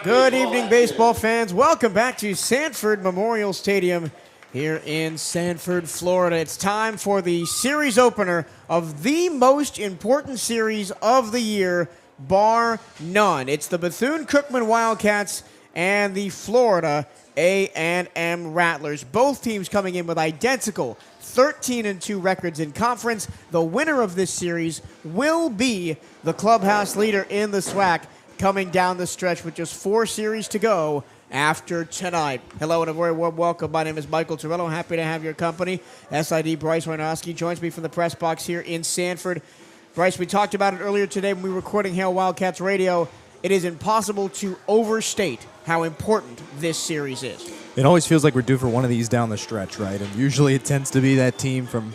Good evening, baseball fans. Welcome back to Sanford Memorial Stadium here in Sanford, Florida. It's time for the series opener of the most important series of the year, bar none. It's the Bethune-Cookman Wildcats and the Florida A&M Rattlers. Both teams coming in with identical 13-2 records in conference. The winner of this series will be the clubhouse leader in the SWAC, coming down the stretch with just 4 series to go after tonight. Hello and a very warm welcome. My name is Michael Torello. Happy to have your company. SID Bryce Wojnarowski joins me from the press box here in Sanford. Bryce, we talked about it earlier today when we were recording Hail Wildcats Radio. It is impossible to overstate how important this series is. It always feels like we're due for one of these down the stretch, right? And usually it tends to be that team from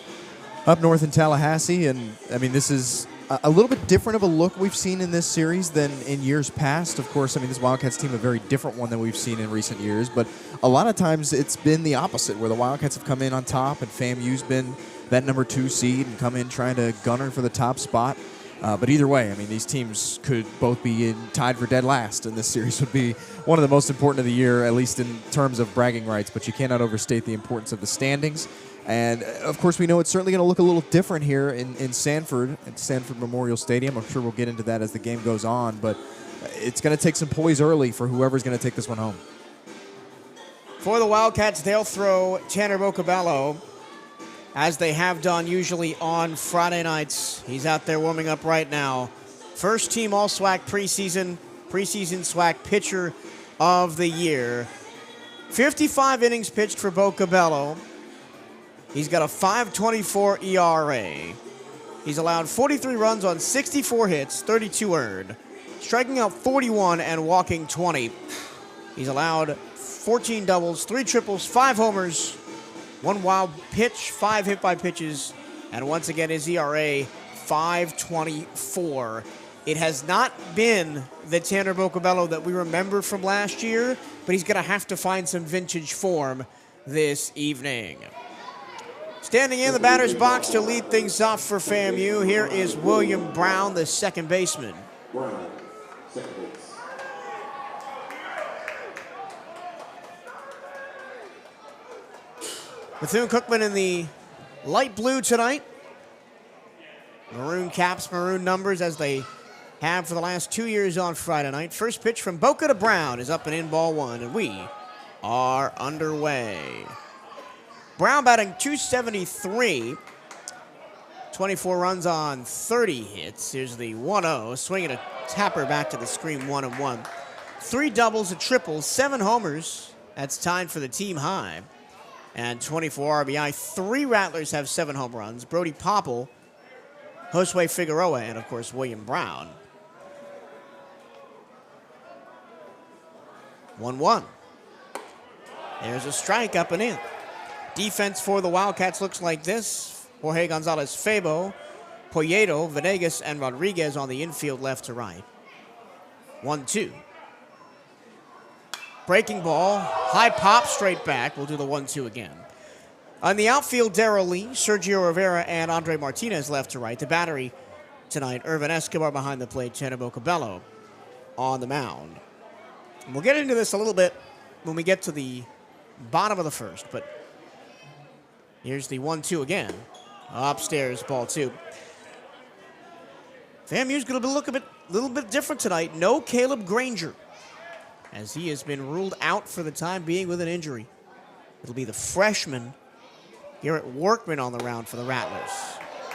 up north in Tallahassee. And, I mean, this is a little bit different of a look we've seen in this series than in years past. Of course, I mean, this Wildcats team, a very different one than we've seen in recent years. But a lot of times it's been the opposite, where the Wildcats have come in on top and FAMU's been that number 2 seed and come in trying to gunner for the top spot. But either way, I mean, these teams could both be tied for dead last, and this series would be one of the most important of the year, at least in terms of bragging rights. But you cannot overstate the importance of the standings. And, of course, we know it's certainly going to look a little different here in Sanford, at Sanford Memorial Stadium. I'm sure we'll get into that as the game goes on. But it's going to take some poise early for whoever's going to take this one home. For the Wildcats, they'll throw Tanner Vocabello, as they have done usually on Friday nights. He's out there warming up right now. First team All-SWAC preseason SWAC pitcher of the year. 55 innings pitched for Vocabello. He's got a 5.24 ERA. He's allowed 43 runs on 64 hits, 32 earned, striking out 41 and walking 20. He's allowed 14 doubles, 3 triples, 5 homers, 1 wild pitch, 5 hit by pitches, and once again his ERA 5.24. It has not been the Tanner Vocabello that we remember from last year, but he's going to have to find some vintage form this evening. Standing in the batter's box to lead things off for FAMU, here is William Brown, the second baseman. Brown, second base. Bethune-Cookman in the light blue tonight. Maroon caps, maroon numbers, as they have for the last 2 years on Friday night. First pitch from Boca to Brown is up and in, ball 1, and we are underway. Brown batting .273, 24 runs on 30 hits. Here's the 1-0, swinging a tapper back to the screen, 1-1. 3 doubles, a triple, 7 homers. That's tied for the team high. And 24 RBI. 3 Rattlers have 7 home runs. Brody Popple, Josue Figueroa, and, of course, William Brown. 1-1. There's a strike up and in. Defense for the Wildcats looks like this. Jorge Gonzalez-Febo, Poyeto, Venegas, and Rodriguez on the infield left to right. 1-2. Breaking ball, high pop, straight back. We'll do the 1-2 again. On the outfield, Darrell Lee, Sergio Rivera, and Andre Martinez left to right. The battery tonight, Irvin Escobar behind the plate, Tanner Vocabello on the mound. And we'll get into this a little bit when we get to the bottom of the first, but here's the 1-2 again. Upstairs, ball 2. FAMU's going to look a little bit different tonight. No Caleb Granger, as he has been ruled out for the time being with an injury. It'll be the freshman Garrett Workman on the round for the Rattlers.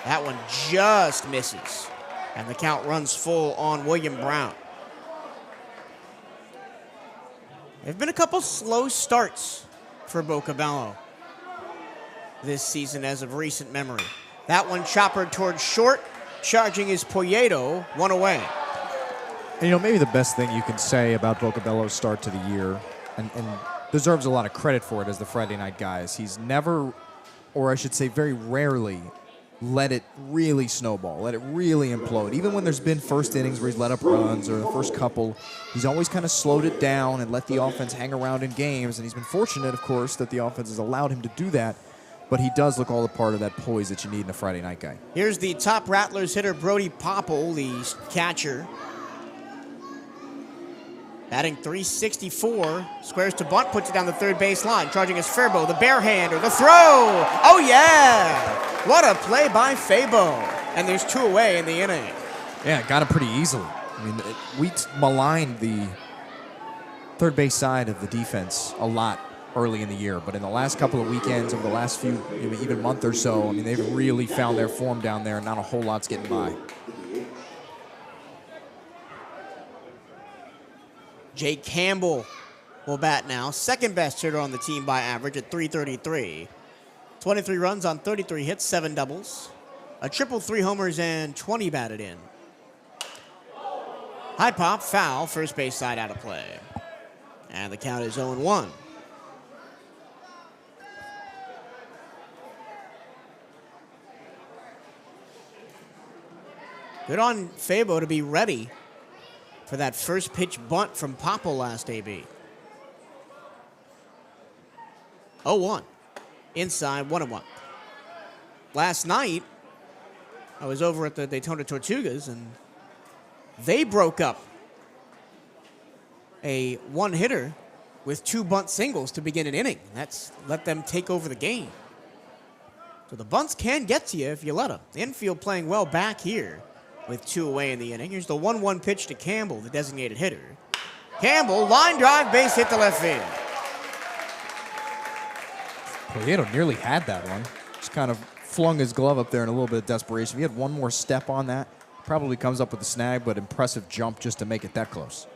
That one just misses, and the count runs full on William Brown. There have been a couple slow starts for Vocabello this season as of recent memory. That one choppered towards short. Charging is Poyeto, 1 away. And, you know, maybe the best thing you can say about Vocabello's start to the year, and deserves a lot of credit for it as the Friday night guy, is he's never, or I should say very rarely, let it really snowball, let it really implode. Even when there's been first innings where he's let up runs or the first couple, he's always kind of slowed it down and let the offense hang around in games. And he's been fortunate, of course, that the offense has allowed him to do that. But he does look all a part of that poise that you need in a Friday night guy. Here's the top Rattlers hitter, Brody Popple, the catcher. Batting .364, squares to bunt, puts it down the third base line. Charging is Faribault, the barehander, the throw. Oh yeah! What a play by Fabo. And there's 2 away in the inning. Yeah, got it pretty easily. I mean, we maligned the third base side of the defense a lot early in the year, but in the last couple of weekends, over the last few, even month or so, I mean, they've really found their form down there, and not a whole lot's getting by. Jake Campbell will bat now. Second best hitter on the team by average at .333. 23 runs on 33 hits, 7 doubles. A triple, 3 homers, and 20 batted in. High pop, foul, first base side out of play. And the count is 0-1. Good on Fabo to be ready for that first pitch bunt from Popo last AB. 0-1. Inside, 1-1. Last night, I was over at the Daytona Tortugas, and they broke up a one-hitter with 2 bunt singles to begin an inning. That's let them take over the game. So the bunts can get to you if you let them. The infield playing well back here with 2 away in the inning. Here's the 1-1 pitch to Campbell, the designated hitter. Campbell, line drive, base hit to left field. Prieto nearly had that one. Just kind of flung his glove up there in a little bit of desperation. If he had one more step on that, probably comes up with the snag, but impressive jump just to make it that close.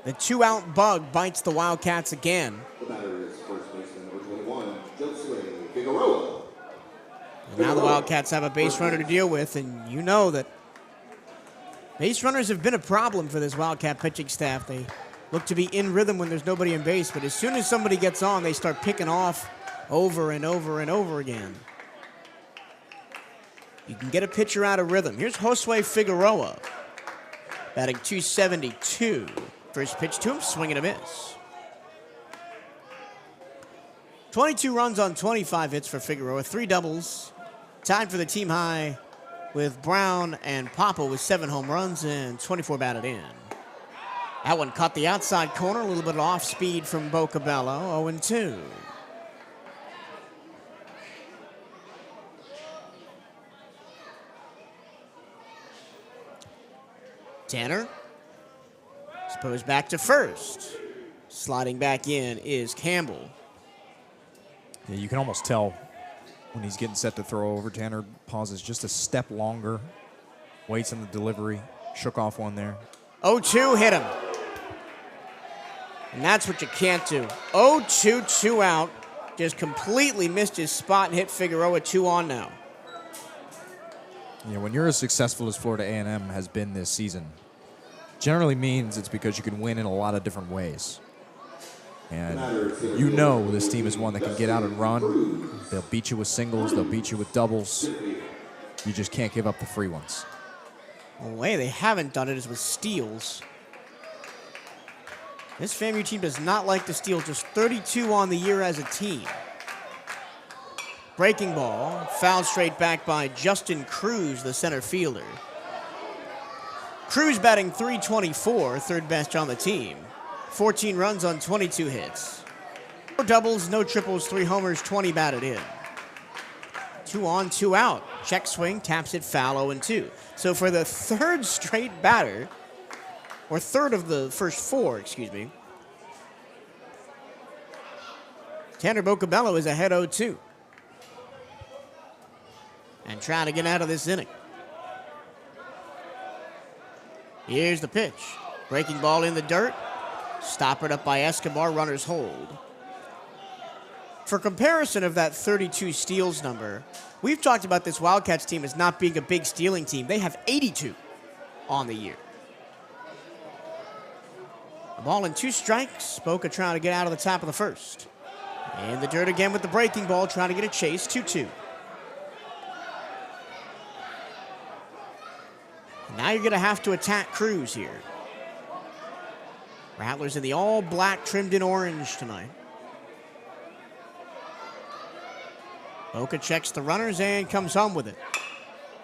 The 2-out bug bites the Wildcats again. The batter is first baseman number 21, Josue Figueroa. And now the Wildcats have a base runner to deal with, and you know that base runners have been a problem for this Wildcat pitching staff. They look to be in rhythm when there's nobody in base, but as soon as somebody gets on, they start picking off over and over and over again. You can get a pitcher out of rhythm. Here's Josue Figueroa, batting .272. First pitch to him, swing and a miss. 22 runs on 25 hits for Figueroa, 3 doubles. Tied for the team high with Brown and Papa with 7 home runs and 24 batted in. That one caught the outside corner, a little bit of off speed from Vocabello, 0-2. Tanner, suppose back to first. Sliding back in is Campbell. Yeah, you can almost tell when he's getting set to throw over. Tanner pauses just a step longer, waits on the delivery, shook off one there. 0-2 hit him. And that's what you can't do. 0-2, 2 out. Just completely missed his spot and hit Figueroa 2 on now. When you're as successful as Florida A&M has been this season, generally means it's because you can win in a lot of different ways. And you know this team is one that can get out and run. They'll beat you with singles. They'll beat you with doubles. You just can't give up the free ones. The way they haven't done it is with steals. This FAMU team does not like to steal. Just 32 on the year as a team. Breaking ball, fouled straight back by Justin Cruz, the center fielder. Cruz batting .324, third best on the team. 14 runs on 22 hits. 4 doubles, no triples, 3 homers, 20 batted in. 2 on, 2 out. Check swing, taps it foul, 0-2. So for the third straight batter, or third of the first 4, excuse me, Tanner Vocabello is ahead 0-2. And trying to get out of this inning. Here's the pitch. Breaking ball in the dirt. Stoppered up by Escobar, runners hold. For comparison of that 32 steals number, we've talked about this Wildcats team as not being a big stealing team. They have 82 on the year. A ball and 2 strikes. Boca trying to get out of the top of the first. In the dirt again with the breaking ball, trying to get a chase, 2-2. Now you're going to have to attack Cruz here. Rattlers in the all-black trimmed in orange tonight. Boca checks the runners and comes home with it.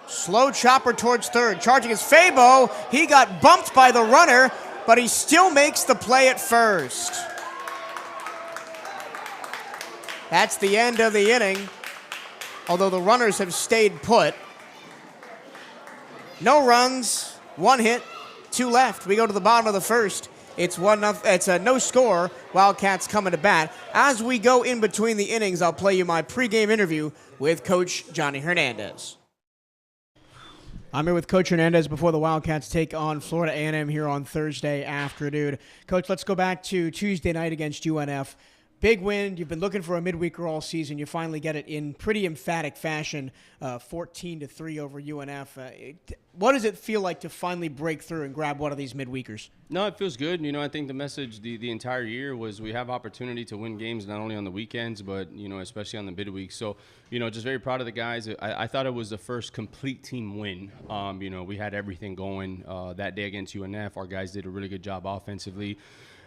Slow chopper towards third. Charging is Fabo. He got bumped by the runner, but he still makes the play at first. That's the end of the inning, although the runners have stayed put. No runs, 1 hit, 2 left. We go to the bottom of the first. It's a no score. Wildcats coming to bat. As we go in between the innings, I'll play you my pregame interview with Coach Johnny Hernandez. I'm here with Coach Hernandez before the Wildcats take on Florida A&M here on Thursday afternoon. Coach, let's go back to Tuesday night against UNF. Big win. You've been looking for a midweeker all season. You finally get it in pretty emphatic fashion, 14-3 over UNF. What does it feel like to finally break through and grab one of these midweekers? No, it feels good. I think the message the entire year was we have opportunity to win games not only on the weekends, but, especially on the midweek. So, just very proud of the guys. I thought it was the first complete team win. We had everything going that day against UNF. Our guys did a really good job offensively.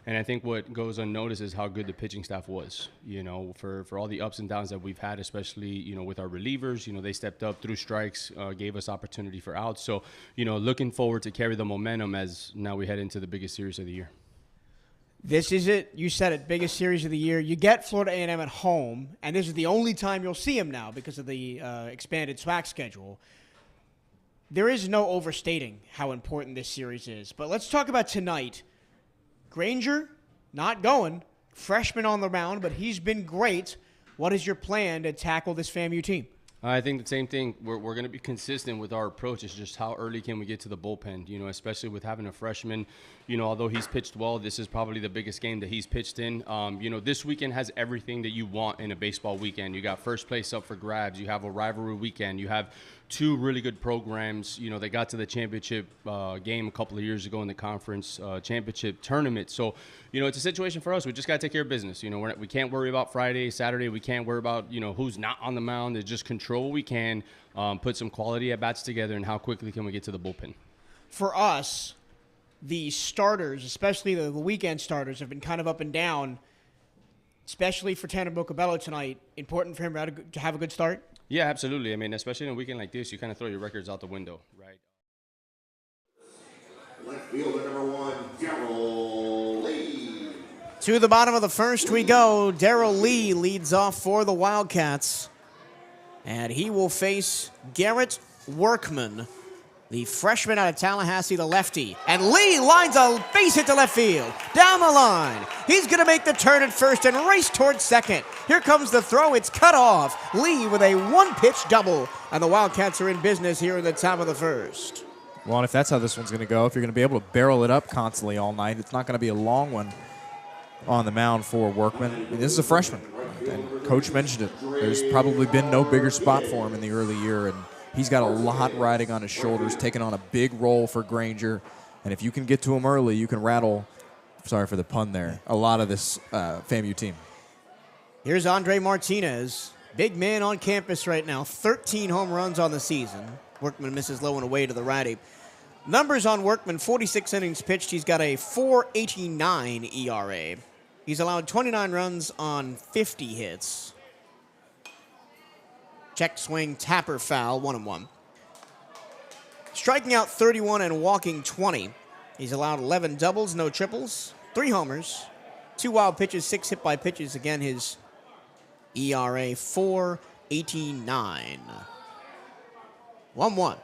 And I think what goes unnoticed is how good the pitching staff was, for all the ups and downs that we've had, especially, with our relievers. They stepped up through strikes, gave us opportunity for outs. So, looking forward to carry the momentum as now we head into the biggest series of the year. This is it. You said it, biggest series of the year. You get Florida A&M at home, and this is the only time you'll see them now because of the expanded SWAC schedule. There is no overstating how important this series is. But let's talk about tonight. Granger, not going. Freshman on the mound, but he's been great. What is your plan to tackle this FAMU team? I think the same thing. We're going to be consistent with our approach. It's just how early can we get to the bullpen, especially with having a freshman. Although he's pitched well, this is probably the biggest game that he's pitched in. This weekend has everything that you want in a baseball weekend. You got first place up for grabs. You have a rivalry weekend. You have 2 really good programs. They got to the championship game a couple of years ago in the conference championship tournament. So, it's a situation for us. We just got to take care of business. We can't worry about Friday, Saturday. We can't worry about, who's not on the mound. It's just control what we can, put some quality at-bats together, and how quickly can we get to the bullpen. For us, the starters, especially the weekend starters, have been kind of up and down, especially for Tanner Vocabello tonight. Important for him to have a good start? Yeah, absolutely. Especially in a weekend like this, you kind of throw your records out the window, right? Left fielder number 1, Darryl Lee. To the bottom of the first we go. Darryl Lee leads off for the Wildcats. And he will face Garrett Workman, the freshman out of Tallahassee, the lefty. And Lee lines a base hit to left field. Down the line. He's going to make the turn at first and race towards second. Here comes the throw. It's cut off. Lee with a 1-pitch double. And the Wildcats are in business here in the top of the first. Well, and if that's how this one's going to go, if you're going to be able to barrel it up constantly all night, it's not going to be a long one on the mound for Workman. This is a freshman, and Coach mentioned it. There's probably been no bigger spot for him in the early year, and he's got a lot riding on his shoulders, taking on a big role for Granger. And if you can get to him early, you can rattle, sorry for the pun there, a lot of this FAMU team. Here's Andre Martinez, big man on campus right now, 13 home runs on the season. Workman misses low and away to the righty. Numbers on Workman, 46 innings pitched. He's got a .489 ERA. He's allowed 29 runs on 50 hits. Check swing, tapper foul, 1-1. Striking out 31 and walking 20. He's allowed 11 doubles, no triples, 3 homers, 2 wild pitches, 6 hit by pitches. Again, his ERA, .489. 1-1.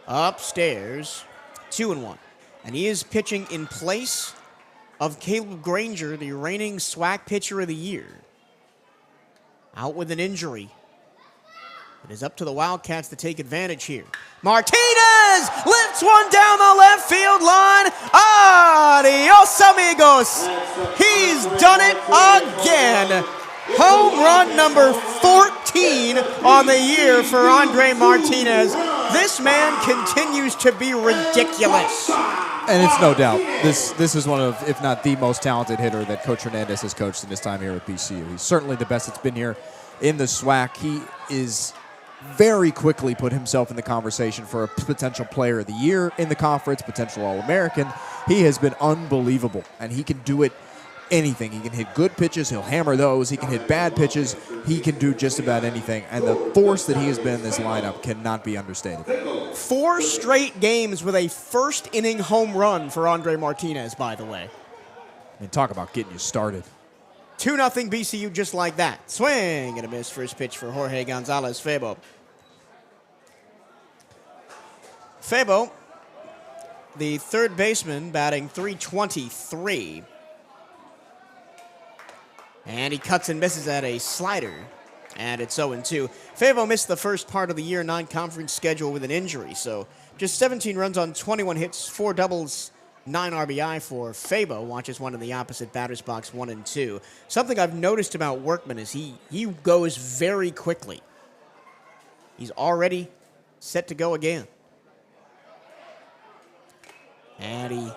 Upstairs, 2-1. And he is pitching in place of Caleb Granger, the reigning SWAC pitcher of the year. Out with an injury. It is up to the Wildcats to take advantage here. Martinez lifts one down the left field line. Adios, amigos. He's done it again. Home run number 14 on the year for Andre Martinez. This man continues to be ridiculous. And it's no doubt, this is one of, if not the most talented hitter that Coach Hernandez has coached in his time here at BCU. He's certainly the best that's been here in the SWAC. He is very quickly put himself in the conversation for a potential player of the year in the conference, potential All-American. He has been unbelievable, and he can do it anything. He can hit good pitches. He'll hammer those. He can hit bad pitches. He can do just about anything. And the force that he has been in this lineup cannot be understated. 4 straight games with a first-inning home run for Andre Martinez, by the way. I mean, talk about getting you started. 2-0 BCU just like that. Swing and a miss. First pitch for Jorge Gonzalez Febo. Febo, the third baseman, batting .323. And he cuts and misses at a slider. And it's 0-2. Febo missed the first part of the year non-conference schedule with an injury. So just 17 runs on 21 hits, 4 doubles, 9 RBI for Febo. Watches one in the opposite batter's box, 1 and 2. Something I've noticed about Workman is he goes very quickly. He's already set to go again. And he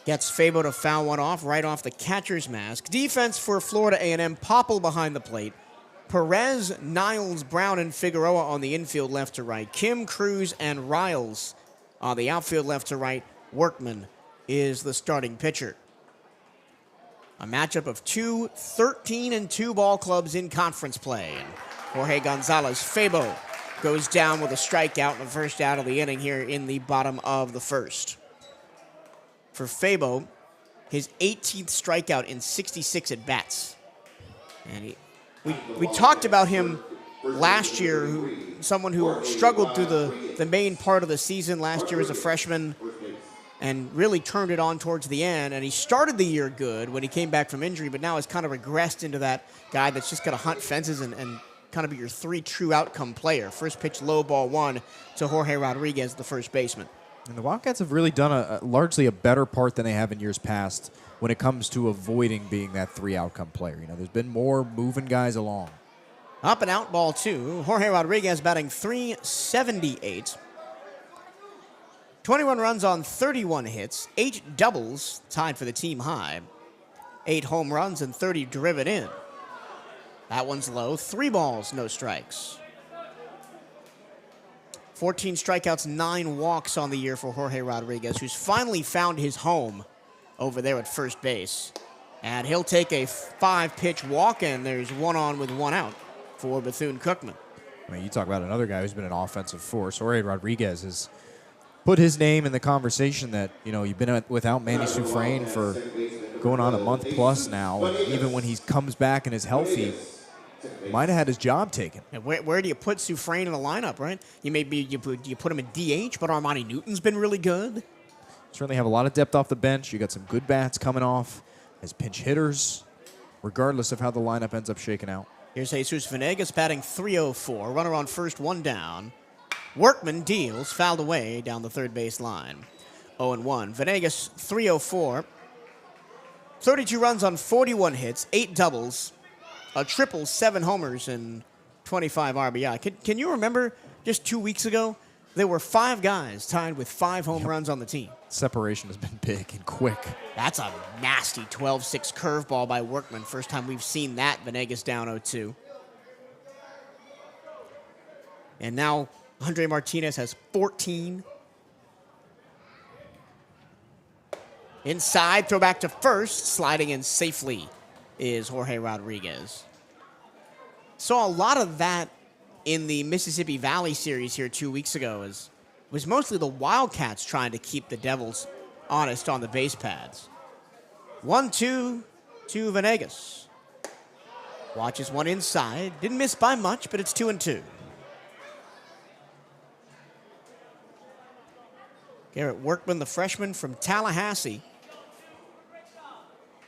gets Febo to foul one off, right off the catcher's mask. Defense for Florida A&M, Popple behind the plate. Perez, Niles, Brown, and Figueroa on the infield left to right. Kim, Cruz, and Riles on the outfield left to right. Workman is the starting pitcher. A matchup of 2 13-2 ball clubs in conference play. And Jorge Gonzalez Febo goes down with a strikeout in the first out of the inning here in the bottom of the first. For Febo, his 18th strikeout in 66 at-bats. And we talked about him last year, someone who struggled through the main part of the season last year as a freshman and really turned it on towards the end. And he started the year good when he came back from injury, but now has kind of regressed into that guy that's just going to hunt fences and kind of be your 3 true outcome player. First pitch, low, ball 1 to Jorge Rodriguez, the first baseman. And the Wildcats have really done largely a better part than they have in years past when it comes to avoiding being that 3 outcome player. You know, there's been more moving guys along. Up and out, ball 2. Jorge Rodriguez batting .378. 21 runs on 31 hits, 8 doubles, tied for the team high. 8 home runs and 30 driven in. That one's low. 3 balls, no strikes. 14 strikeouts, 9 walks on the year for Jorge Rodriguez, who's finally found his home over there at first base. And he'll take a 5-pitch walk, and there's 1 on with 1 out for Bethune-Cookman. I mean, you talk about another guy who's been an offensive force. Jorge Rodriguez has put his name in the conversation that, you know, you've been without Manny Sufrain for going on a month plus now. And even when he comes back and is healthy, might have had his job taken. And where do you put Sufrain in the lineup, right? You put him in DH, but Armani Newton's been really good. Certainly have a lot of depth off the bench. You got some good bats coming off as pinch hitters, regardless of how the lineup ends up shaking out. Here's Jesus Venegas batting .304. Runner on first, 1 down. Workman deals, fouled away down the third base line. 0-1. Venegas, .304. 32 runs on 41 hits, 8 doubles, a triple, 7 homers, and 25 RBI. Can you remember just 2 weeks ago, there were 5 guys tied with 5 home runs on the team. Separation has been big and quick. That's a nasty 12-6 curveball by Workman. First time we've seen that. Venegas down 0-2. And now Andre Martinez has 14. Inside, throw back to first. Sliding in safely is Jorge Rodriguez. Saw a lot of that in the Mississippi Valley series here 2 weeks ago. Was mostly the Wildcats trying to keep the Devils honest on the base pads. 1-2 to Venegas. Watches one inside. Didn't miss by much, but it's 2-2. Garrett Workman, the freshman from Tallahassee,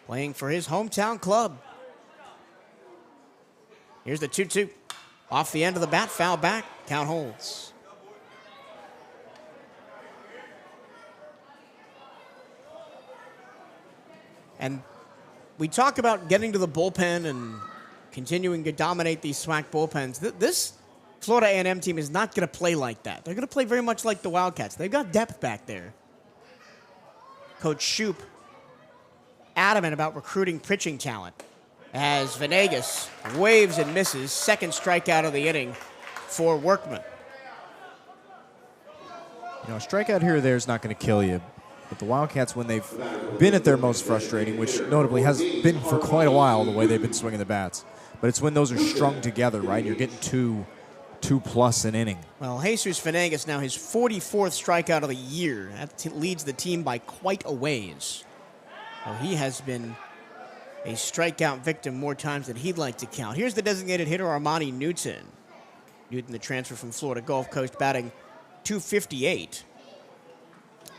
playing for his hometown club. Here's the 2-2. Off the end of the bat, foul back, count holds. And we talk about getting to the bullpen and continuing to dominate these SWAC bullpens. This Florida A&M team is not going to play like that. They're going to play very much like the Wildcats. They've got depth back there. Coach Shoup adamant about recruiting pitching talent as Venegas waves and misses. Second strikeout of the inning for Workman. You know, a strikeout here or there is not going to kill you. But the Wildcats, when they've been at their most frustrating, which notably has been for quite a while, the way they've been swinging the bats, but it's when those are strung together, right? You're getting two plus an inning. Well, Jesus Venegas now his 44th strikeout of the year. That leads the team by quite a ways. Well, he has been a strikeout victim more times than he'd like to count. Here's the designated hitter, Armani Newton. Newton, the transfer from Florida Gulf Coast, batting .258.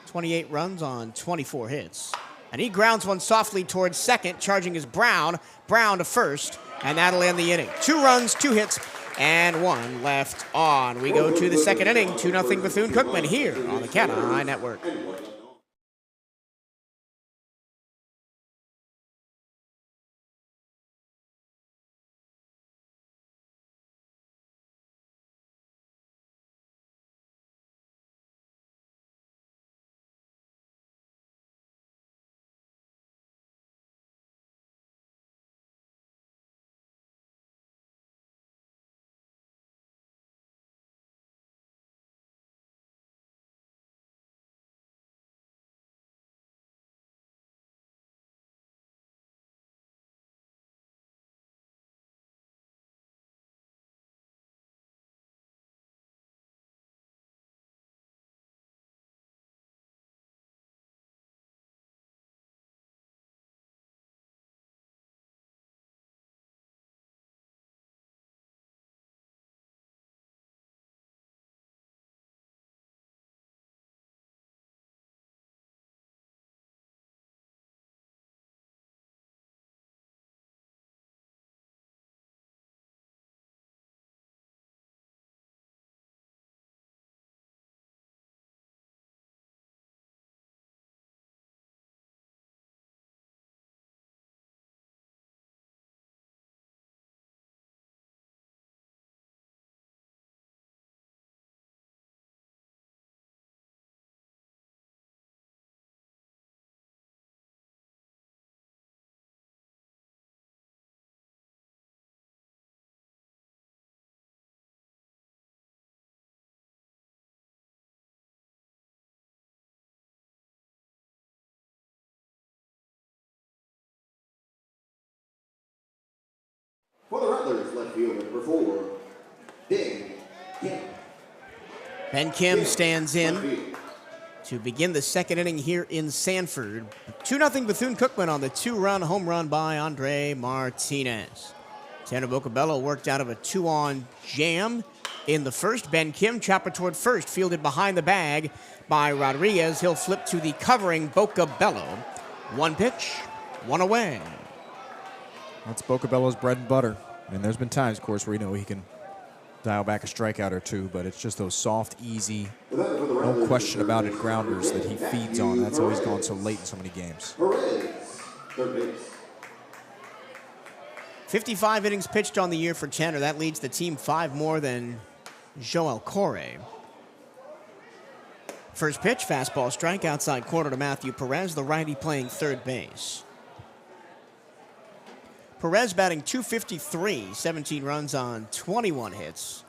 28 runs on 24 hits. And he grounds one softly towards second, charging is Brown. Brown to first, and that'll end the inning. 2 runs, 2 hits, and 1 left on. We go to the second inning, 2-0 Bethune-Cookman here on the CatEye Network. For the Rattlers, left field number 4, Ben Kim. Ben Kim stands in to begin the second inning here in Sanford. 2-0 Bethune-Cookman on the 2-run home run by Andre Martinez. Tanner Vocabello worked out of a 2-on jam in the first. Ben Kim, chopper toward first, fielded behind the bag by Rodriguez. He'll flip to the covering Vocabello. 1 pitch, 1 away. That's Vocabello's bread and butter. And there's been times, of course, where he can dial back a strikeout or two, but it's just those soft, easy, no question about it grounders that he feeds on. That's always gone so late in so many games. 55 innings pitched on the year for Tanner. That leads the team 5 more than Joel Corey. First pitch, fastball strike outside corner to Matthew Perez, the righty playing third base. Perez batting .253, 17 runs on 21 hits.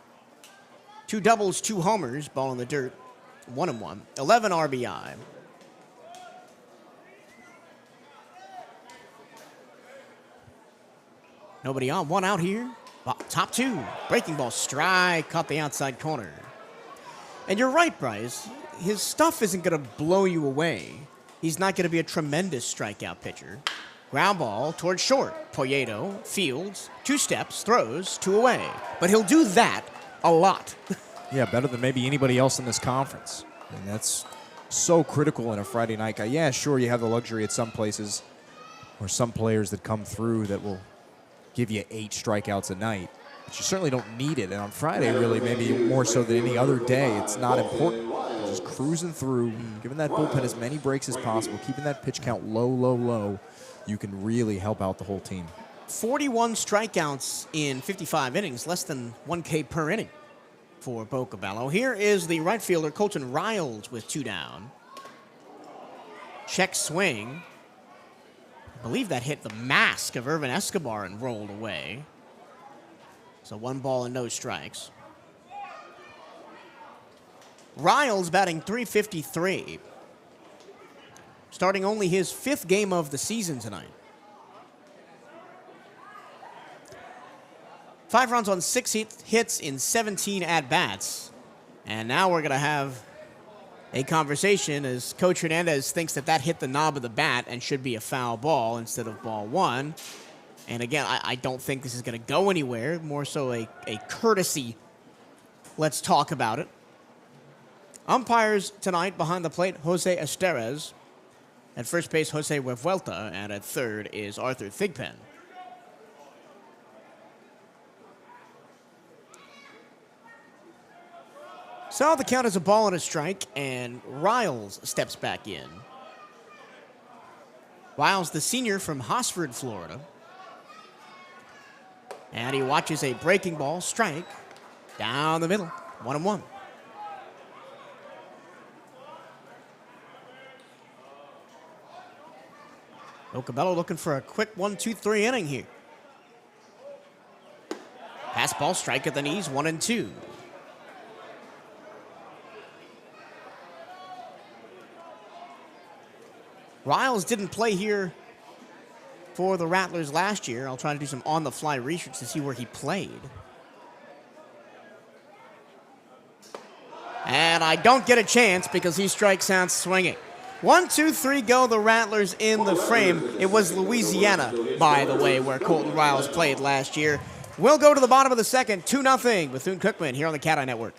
2 doubles, 2 homers, ball in the dirt, 1-1, 11 RBI. Nobody on, 1 out here. Top 2, breaking ball, strike, caught the outside corner. And you're right, Bryce. His stuff isn't going to blow you away. He's not going to be a tremendous strikeout pitcher. Ground ball towards short. Poyeto fields, 2 steps, throws, 2 away. But he'll do that a lot. Yeah, better than maybe anybody else in this conference. And that's so critical in a Friday night guy. Yeah, sure, you have the luxury at some places or some players that come through that will give you 8 strikeouts a night. But you certainly don't need it. And on Friday, really, maybe more so than any other day, it's not important. You're just cruising through, giving that bullpen as many breaks as possible, keeping that pitch count low, low, low. You can really help out the whole team. 41 strikeouts in 55 innings, less than 1 K per inning for Vocabello. Here is the right fielder, Colton Riles, with 2 down. Check swing. I believe that hit the mask of Irvin Escobar and rolled away. So 1 ball and no strikes. Riles batting .353. starting only his 5th game of the season tonight. 5 runs on 6 hits in 17 at-bats. And now we're going to have a conversation as Coach Hernandez thinks that hit the knob of the bat and should be a foul ball instead of ball 1. And again, I don't think this is going to go anywhere. More so a courtesy. Let's talk about it. Umpires tonight behind the plate, Jose Esteres. At first base, Jose Revuelta. And at third is Arthur Thigpen. So the count is a ball and a strike, and Riles steps back in. Riles, the senior from Hosford, Florida. And he watches a breaking ball strike down the middle, 1-1. Vocabello looking for a quick 1-2-3 inning here. Pass ball, strike at the knees, 1-2. Riles didn't play here for the Rattlers last year. I'll try to do some on-the-fly research to see where he played. And I don't get a chance because he strikes out swinging. 1-2-3 go, the Rattlers in the frame. It was Louisiana, by the way, where Colton Riles played last year. We'll go to the bottom of the second, 2-0, Bethune-Cookman here on the CatEye Network.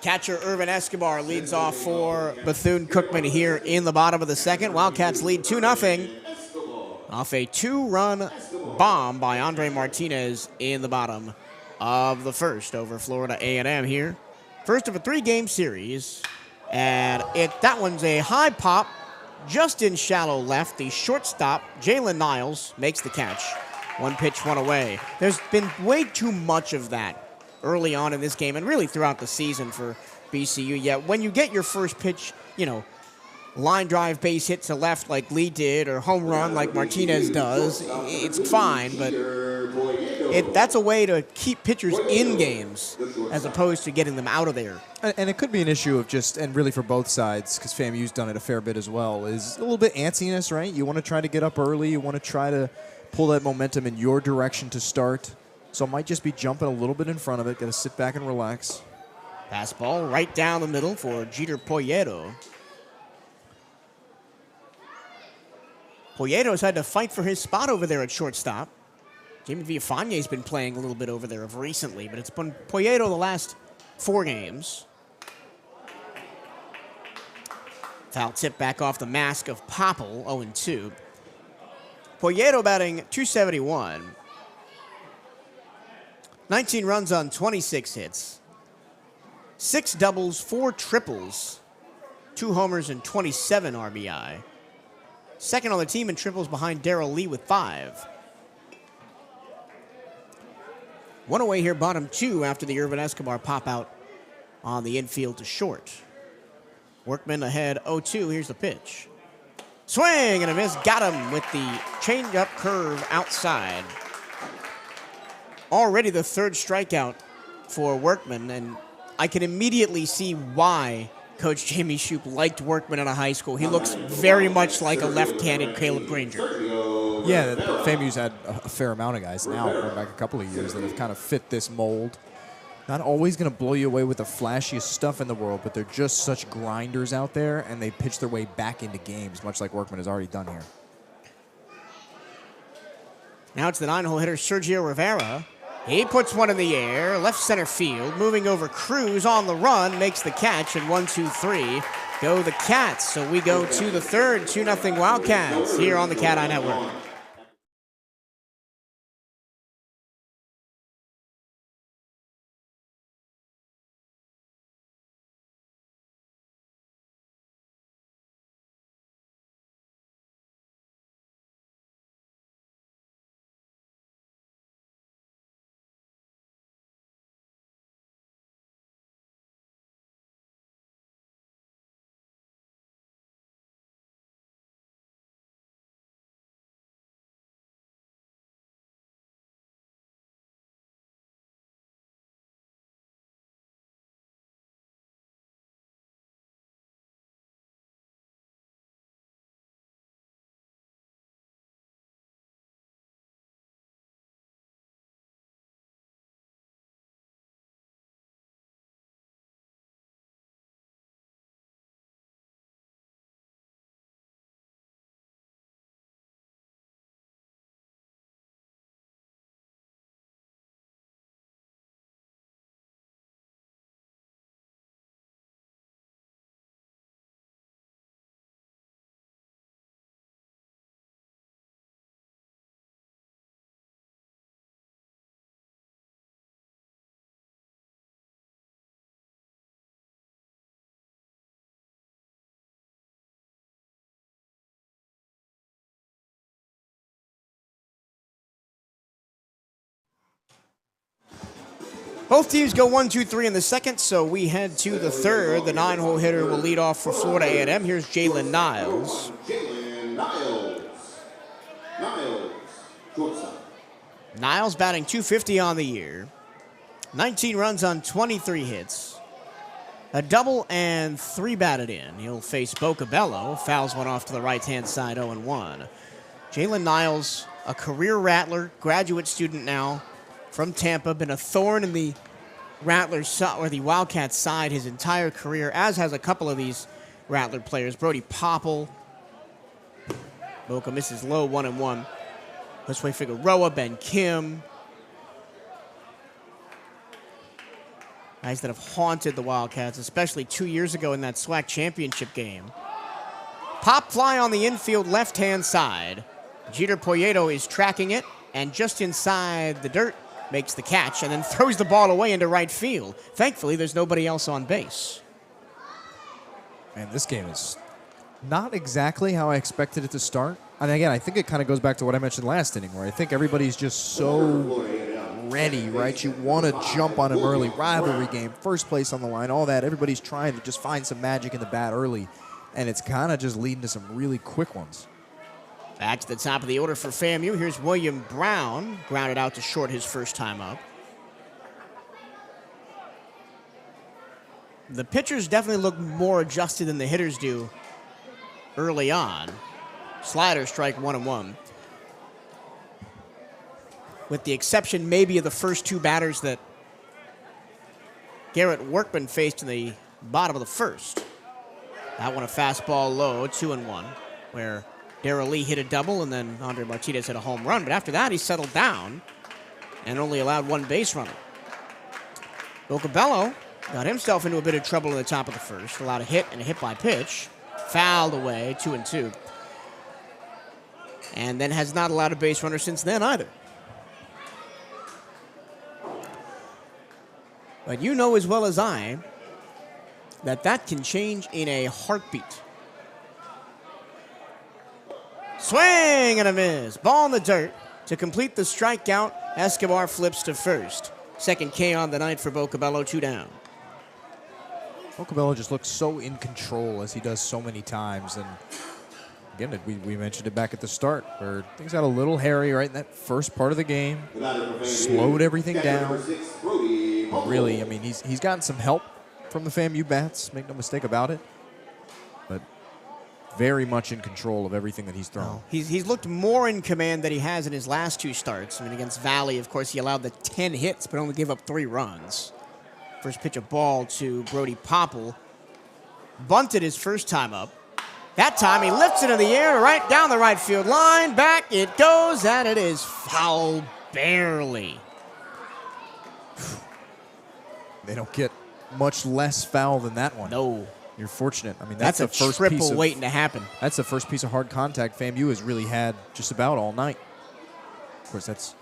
Catcher Irvin Escobar leads off for Bethune-Cookman here in the bottom of the second. Wildcats lead 2-0 off a 2-run bomb by Andre Martinez in the bottom of the first over Florida A&M here. First of a 3-game series, and that one's a high pop just in shallow left. The shortstop, Jalen Niles, makes the catch. 1 pitch, 1 away. There's been way too much of that early on in this game and really throughout the season for BCU. Yet when you get your first pitch, line drive base hit to left like Lee did or home run like Martinez does, it's fine, but that's a way to keep pitchers in games as opposed to getting them out of there. And it could be an issue of and really for both sides, because FAMU's done it a fair bit as well, is a little bit antsiness, right? You want to try to get up early. You want to try to pull that momentum in your direction to start. So it might just be jumping a little bit in front of it. Got to sit back and relax. Pass ball right down the middle for Jeter Poyeto. Poyeto's had to fight for his spot over there at shortstop. Jamie Villafañe's been playing a little bit over there of recently, but it's been Poyeto the last 4 games. Foul tip back off the mask of Popple, 0-2. Poyeto batting .271. 19 runs on 26 hits. 6 doubles, 4 triples, 2 homers, and 27 RBI. Second on the team in triples behind Darrell Lee with 5. 1 away here, bottom 2 after the Irvin Escobar pop out on the infield to short. Workman ahead 0-2. Here's the pitch. Swing and a miss. Got him with the changeup curve outside. Already the 3rd strikeout for Workman, and I can immediately see why Coach Jamie Shoup liked Workman out of high school. He looks very much like a left-handed Caleb Granger. Yeah, FAMU's had a fair amount of guys now, going back a couple of years, that have kind of fit this mold. Not always going to blow you away with the flashiest stuff in the world, but they're just such grinders out there, and they pitch their way back into games, much like Workman has already done here. Now it's the 9-hole hitter, Sergio Rivera. He puts one in the air, left center field, moving over Cruz on the run, makes the catch, and 1-2-3, go the Cats. So we go to the third, 2-0 Wildcats here on the CatEye Network. Both teams go 1-2-3 in the second, so we head to the third. The 9-hole hitter will lead off for Florida A&M. Here's Jalen Niles. Niles batting .250 on the year. 19 runs on 23 hits. A double and 3 batted in. He'll face Vocabello. Fouls one off to the right-hand side, 0-1. Jalen Niles, a career Rattler, graduate student now from Tampa, been a thorn in the Rattlers or the Wildcats side his entire career, as has a couple of these Rattler players. Brody Popple. Boca misses low, 1-1. Josue Figueroa, Ben Kim. Guys that have haunted the Wildcats, especially 2 years ago in that SWAC championship game. Pop fly on the infield left-hand side. Jeter Poyeto is tracking it, and just inside the dirt, makes the catch, and then throws the ball away into right field. Thankfully, there's nobody else on base. Man, this game is not exactly how I expected it to start. And again, I think it kind of goes back to what I mentioned last inning, where I think everybody's just so ready, right? You want to jump on him early. Rivalry game, first place on the line, all that. Everybody's trying to just find some magic in the bat early, and it's kind of just leading to some really quick ones. Back to the top of the order for FAMU. Here's William Brown, grounded out to short his first time up. The pitchers definitely look more adjusted than the hitters do early on. Slider strike 1-1. With the exception maybe of the first two batters that Garrett Workman faced in the bottom of the first. That one a fastball low, 2-1, where Darrell Lee hit a double, and then Andre Martinez hit a home run. But after that, he settled down and only allowed one base runner. Vocabello got himself into a bit of trouble in the top of the first. Allowed a hit and a hit by pitch. Fouled away, 2-2. And then has not allowed a base runner since then either. But you know as well as I that that can change in a heartbeat. Swing and a miss. Ball in the dirt. To complete the strikeout, Escobar flips to first. Second K on the night for Vocabello, 2 down. Vocabello just looks so in control, as he does so many times. And again, we mentioned it back at the start, where things got a little hairy right in that first part of the game. Slowed everything down. Really, I mean, he's gotten some help from the FAMU Bats, make no mistake about it. But very much in control of everything that he's thrown. He's looked more in command than he has in his last 2 starts. I mean, against Valley, of course, he allowed the 10 hits, but only gave up 3 runs. First pitch of ball to Brody Popple. Bunted his first time up. That time he lifts it in the air right down the right field line. Back it goes, and it is foul barely. They don't get much less foul than that one. No. You're fortunate. I mean, That's the a first triple piece of, waiting to happen. That's the first piece of hard contact FAMU has really had just about all night. Of course, that's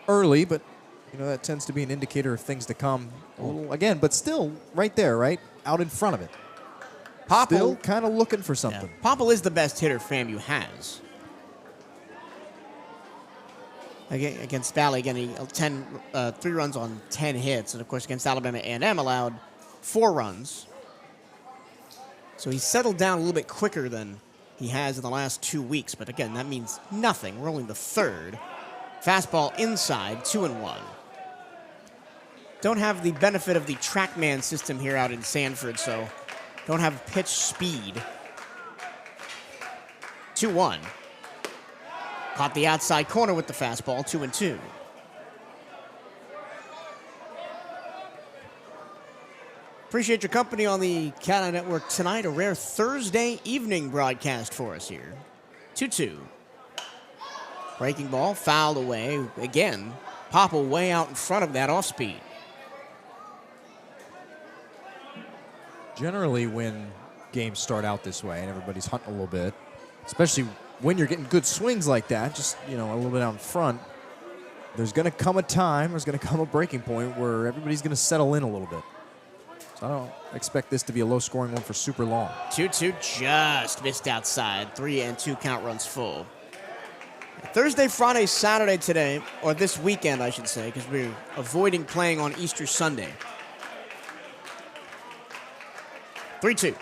early, but that tends to be an indicator of things to come. A little, again, but still right there, right out in front of it. Popple, still kind of looking for something. Yeah. Popple is the best hitter FAMU has. Against Valley, again, he 3 runs on 10 hits, and of course against Alabama A&M allowed 4 runs. So he's settled down a little bit quicker than he has in the last 2 weeks. But again, that means nothing. We're only the 3rd. Fastball inside, 2-1. Don't have the benefit of the TrackMan system here out in Sanford, so don't have pitch speed. 2-1. Caught the outside corner with the fastball, 2-2. Appreciate your company on the CatEye Network tonight. A rare Thursday evening broadcast for us here. 2-2. Breaking ball, fouled away. Again, Popple way out in front of that off speed. Generally, when games start out this way and everybody's hunting a little bit, especially when you're getting good swings like that, just a little bit out in front, there's going to come a time, there's going to come a breaking point where everybody's going to settle in a little bit. So I don't expect this to be a low-scoring one for super long. 2-2 just missed outside. 3-2 count runs full. Thursday, Friday, Saturday today, or this weekend, I should say, because we're avoiding playing on Easter Sunday. 3-2.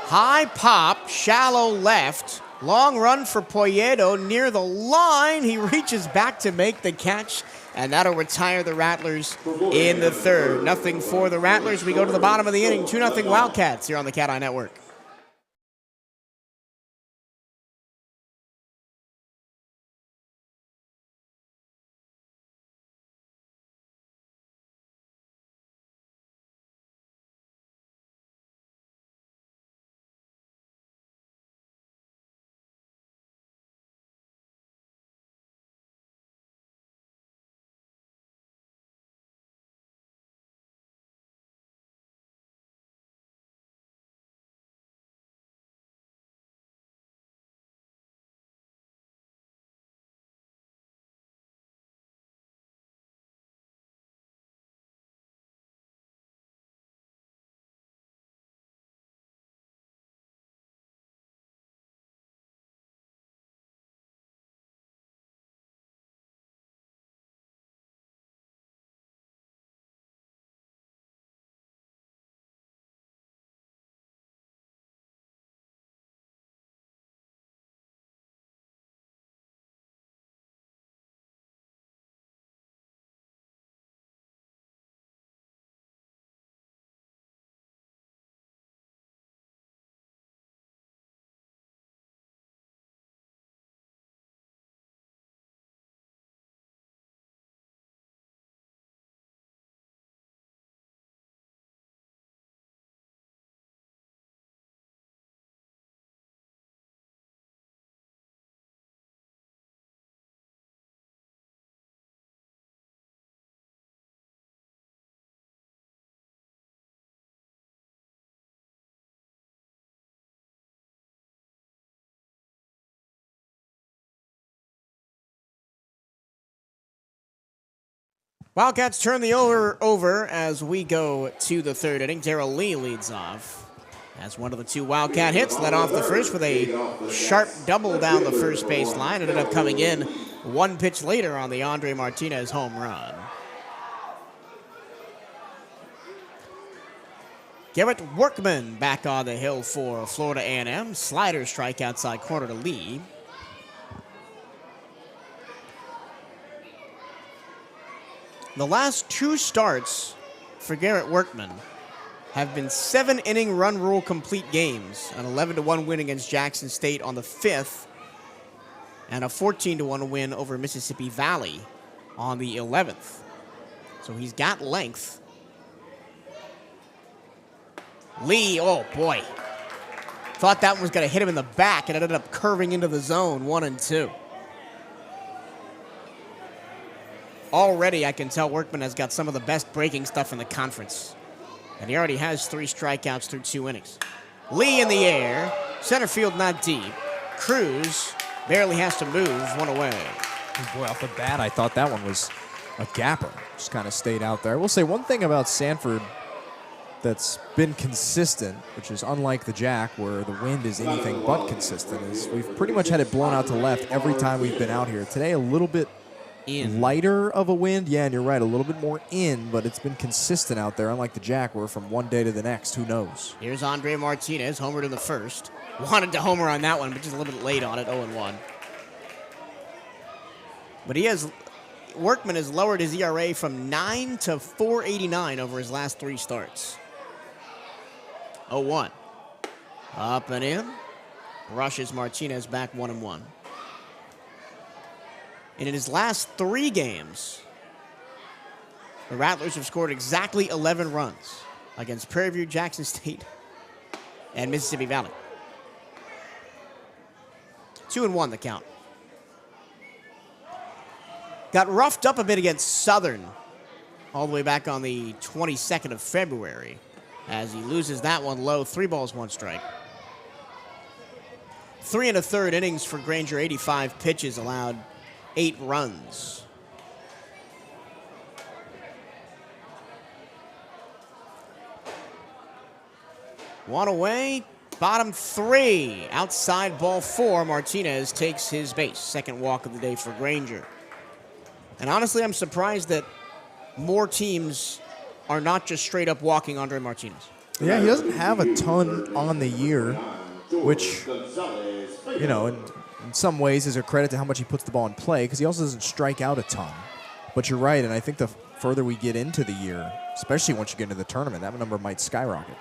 High pop, shallow left. Long run for Poyedo near the line. He reaches back to make the catch, and that'll retire the Rattlers in the 3rd. Nothing for the Rattlers. We go to the bottom of the inning. 2-0 Wildcats here on the CatEye Network. Wildcats turn the over as we go to the 3rd inning. Darrell Lee leads off. As one of the 2 Wildcat hits, led off the first with a sharp double down the first base line. Ended up coming in 1 pitch later on the Andre Martinez home run. Garrett Workman back on the hill for Florida A&M. Slider strike outside corner to Lee. The last 2 starts for Garrett Workman have been 7-inning run rule complete games, an 11-1 win against Jackson State on the 5th, and a 14-1 win over Mississippi Valley on the 11th. So he's got length. Lee, oh boy. Thought that one was going to hit him in the back and it ended up curving into the zone, 1-2. Already I can tell Workman has got some of the best breaking stuff in the conference. And he already has 3 strikeouts through 2 innings. Lee in the air, center field not deep. Cruz barely has to move, 1 away. Oh boy, off the bat, I thought that one was a gapper. Just kind of stayed out there. I will say one thing about Sanford that's been consistent, which is unlike the Jack, where the wind is anything but consistent, is we've pretty much had it blown out to left every time we've been out here. Today, a little bit lighter of a wind. Yeah, and you're right, a little bit more in, but it's been consistent out there, unlike the Jack, where from one day to the next, who knows? Here's Andre Martinez, homered in the first. Wanted to homer on that one, but just a little bit late on it, 0-1. But Workman has lowered his ERA from 9 to 4.89 over his last 3 starts. 0-1. Up and in. Rushes Martinez back 1-1. And in his last 3 games, the Rattlers have scored exactly 11 runs against Prairie View, Jackson State, and Mississippi Valley. 2-1 the count. Got roughed up a bit against Southern all the way back on the 22nd of February as he loses that one low, 3 balls, 1 strike. 3 1/3 innings for Granger, 85 pitches, allowed 8 runs. One away, bottom 3, outside ball 4. Martinez takes his base. Second walk of the day for Granger. And honestly, I'm surprised that more teams are not just straight up walking Andre Martinez. Yeah, he doesn't have a ton on the year, which, you know, in some ways is a credit to how much he puts the ball in play, because he also doesn't strike out a ton. But you're right, and I think the further we get into the year, especially once you get into the tournament, that number might skyrocket.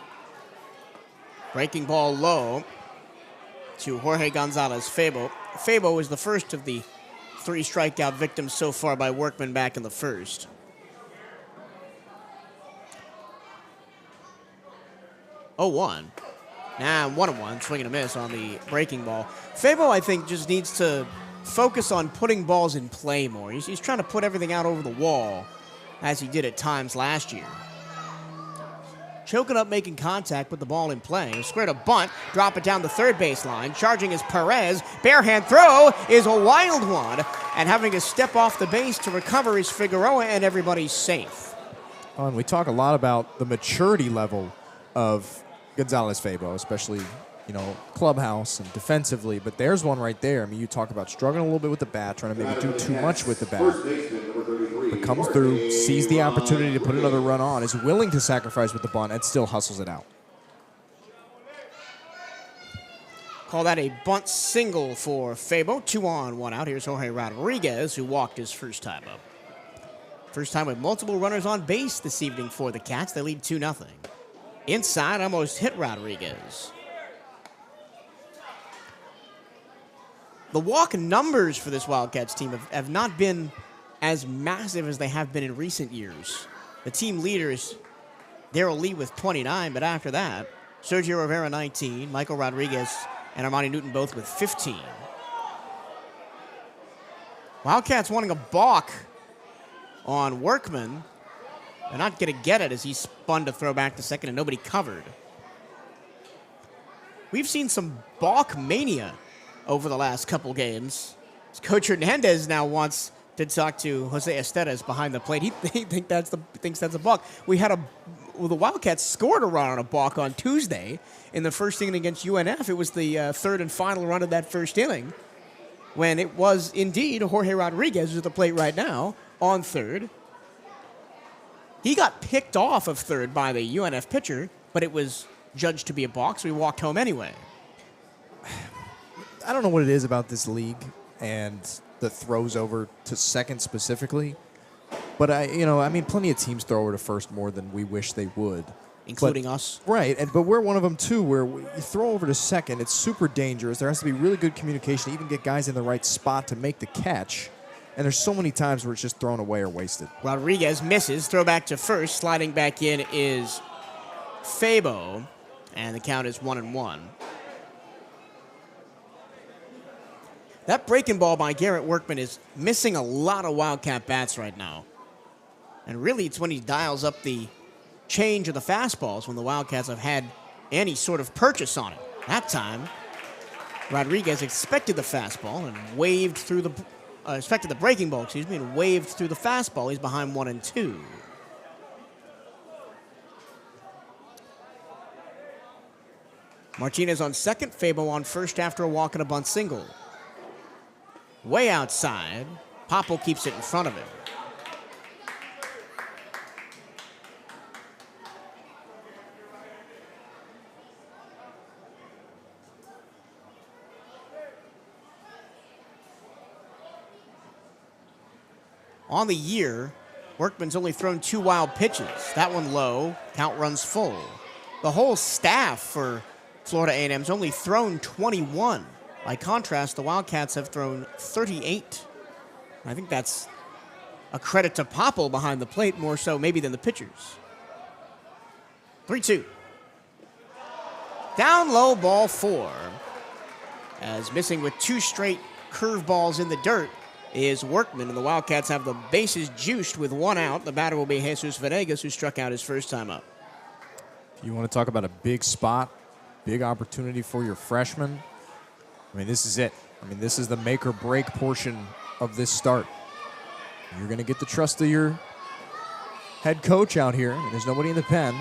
Breaking ball low to Jorge Gonzalez Fabo. Fabo is the first of the 3 strikeout victims so far by Workman back in the first. Oh, 1. Now 1-1, swing and a miss on the breaking ball. Fabo, I think, just needs to focus on putting balls in play more. He's trying to put everything out over the wall, as he did at times last year. Choking up, making contact with the ball in play. Squared a bunt, drop it down the third baseline. Charging is Perez. Barehand throw is a wild one. And having to step off the base to recover is Figueroa, and everybody's safe. Oh, and we talk a lot about the maturity level of Gonzalez Fabo, especially, you know, clubhouse and defensively. But there's one right there. I mean, you talk about struggling a little bit with the bat, trying to maybe do too much with the bat. But comes through, sees the opportunity to put another run on, is willing to sacrifice with the bunt, and still hustles it out. Call that a bunt single for Fabo. 2 on, 1 out. Here's Jorge Rodriguez, who walked his first time up. First time with multiple runners on base this evening for the Cats. They lead 2-0. Inside, almost hit Rodriguez. The walk numbers for this Wildcats team have not been as massive as they have been in recent years. The team leaders, Darrell Lee with 29, but after that, Sergio Rivera 19, Michael Rodriguez and Armani Newton both with 15. Wildcats wanting a balk on Workman. They're not going to get it as he spun to throw back to second and nobody covered. We've seen some balk mania over the last couple games. Coach Hernandez now wants to talk to Jose Esteves behind the plate. He thinks that's a balk. The Wildcats scored a run on a balk on Tuesday in the first inning against UNF. It was the third and final run of that first inning when it was indeed Jorge Rodriguez, who's at the plate right now, on third. He got picked off of third by the UNF pitcher, but it was judged to be a balk, so he walked home anyway. I don't know what it is about this league and the throws over to second specifically. But plenty of teams throw over to first more than we wish they would. Including us. Right, but we're one of them too, where you throw over to second, it's super dangerous. There has to be really good communication to even get guys in the right spot to make the catch. And there's so many times where it's just thrown away or wasted. Rodriguez misses. Throw back to first. Sliding back in is Fabo. And the count is 1-1. That breaking ball by Garrett Workman is missing a lot of Wildcat bats right now. And really, it's when he dials up the change of the fastballs when the Wildcats have had any sort of purchase on it. That time, Rodriguez expected the fastball and waved through the expected the breaking ball, and waved through the fastball. He's behind 1-2. Martinez on second, Fabo on first after a walk and a bunt single. Way outside, Popple keeps it in front of him. On the year, Workman's only thrown 2 wild pitches. That one low, count runs full. The whole staff for Florida A&M's only thrown 21. By contrast, the Wildcats have thrown 38. I think that's a credit to Popple behind the plate, more so maybe than the pitchers. 3-2. Down low, ball 4. As missing with 2 straight curveballs in the dirt is Workman, and the Wildcats have the bases juiced with 1 out. The batter will be Jesus Venegas, who struck out his first time up. If you want to talk about a big spot, big opportunity for your freshman, this is it. This is the make or break portion of this start. You're going to get the trust of your head coach out here. There's nobody in the pen.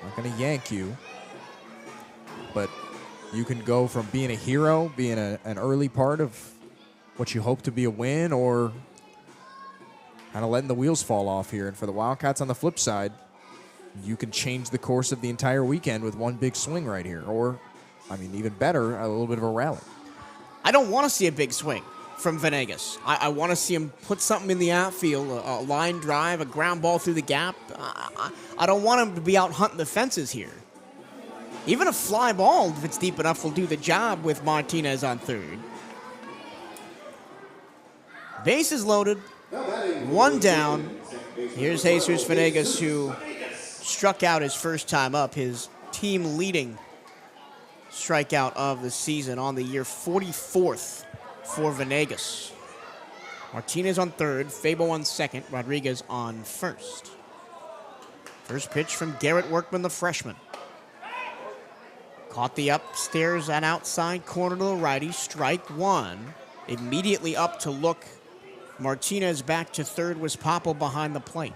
Not going to yank you. But you can go from being a hero, being an early part of what you hope to be a win, or kind of letting the wheels fall off here. And for the Wildcats on the flip side, you can change the course of the entire weekend with one big swing right here. Or, even better, a little bit of a rally. I don't want to see a big swing from Venegas. I want to see him put something in the outfield, a line drive, a ground ball through the gap. I don't want him to be out hunting the fences here. Even a fly ball, if it's deep enough, will do the job with Martinez on third. Bases loaded, 1 down. Here's Jesus Venegas, who struck out his first time up, his team-leading strikeout of the season on the year, 44th for Venegas. Martinez on third, Fabo on second, Rodriguez on first. First pitch from Garrett Workman, the freshman. Caught the upstairs and outside corner to the righty, strike 1. Immediately up to look. Martinez back to third, was Popple behind the plate.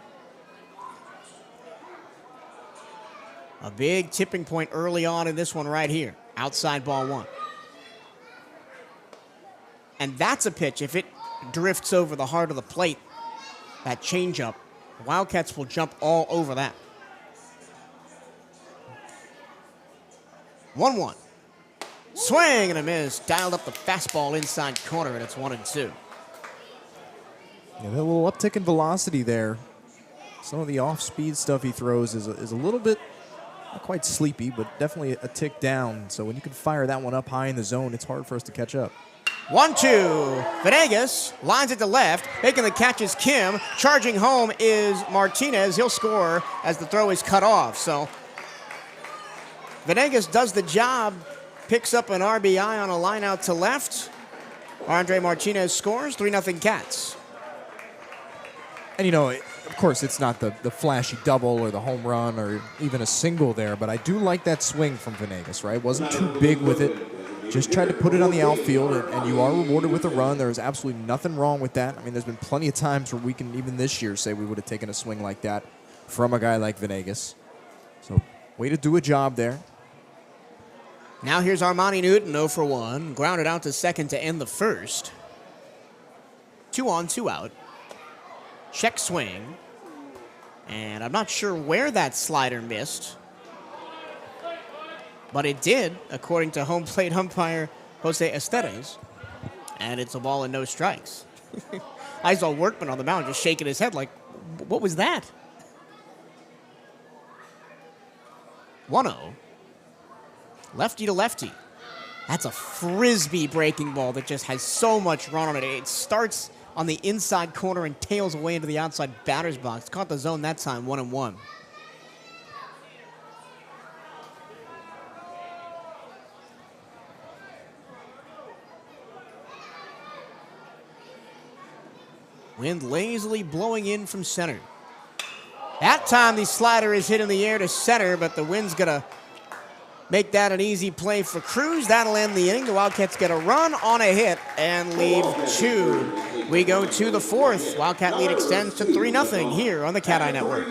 A big tipping point early on in this one right here. Outside ball 1. And that's a pitch. If it drifts over the heart of the plate, that changeup, the Wildcats will jump all over that. 1-1. Swing and a miss. Dialed up the fastball inside corner, and it's 1-2. Yeah, that little uptick in velocity there. Some of the off-speed stuff he throws is a little bit, not quite sleepy, but definitely a tick down. So when you can fire that one up high in the zone, it's hard for us to catch up. 1-2. Venegas lines it to left. Making the catch is Kim. Charging home is Martinez. He'll score as the throw is cut off. So Venegas does the job, picks up an RBI on a line out to left. Andre Martinez scores, 3-0 Cats. And, of course, it's not the flashy double or the home run or even a single there, but I do like that swing from Venegas, right? Wasn't too big with it. Just tried to put it on the outfield, and you are rewarded with a run. There is absolutely nothing wrong with that. There's been plenty of times where we can, even this year, say we would have taken a swing like that from a guy like Venegas. So, way to do a job there. Now here's Armani Newton, 0 for 1. Grounded out to second to end the first. 2 on, 2 out. Check swing. And I'm not sure where that slider missed. But it did, according to home plate umpire Jose Esteves. And it's a ball and no strikes. I saw Workman on the mound just shaking his head like, What was that? 1-0. Lefty to lefty. That's a frisbee breaking ball that just has so much run on it. It starts on the inside corner and tails away into the outside batter's box. Caught the zone that time, 1-1. Wind lazily blowing in from center. That time the slider is hit in the air to center, but the wind's going to make that an easy play for Cruz. That'll end the inning. The Wildcats get a run on a hit and leave 2. We go to the 4th. Wildcat lead extends to 3-0 here on the CatEye Network.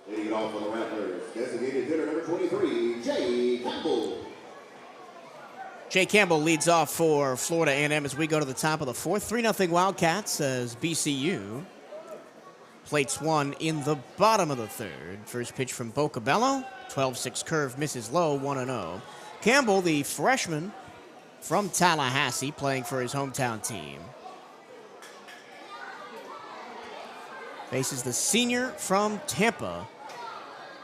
Leading it off for the Rattlers, designated hitter number 23, Jay Campbell. Jay Campbell leads off for Florida A&M as we go to the top of the 4th. 3-0 Wildcats as BCU plates one in the bottom of the 3rd. First pitch from Vocabello. 12-6 curve misses low, 1-0. Campbell, the freshman from Tallahassee, playing for his hometown team. Faces the senior from Tampa,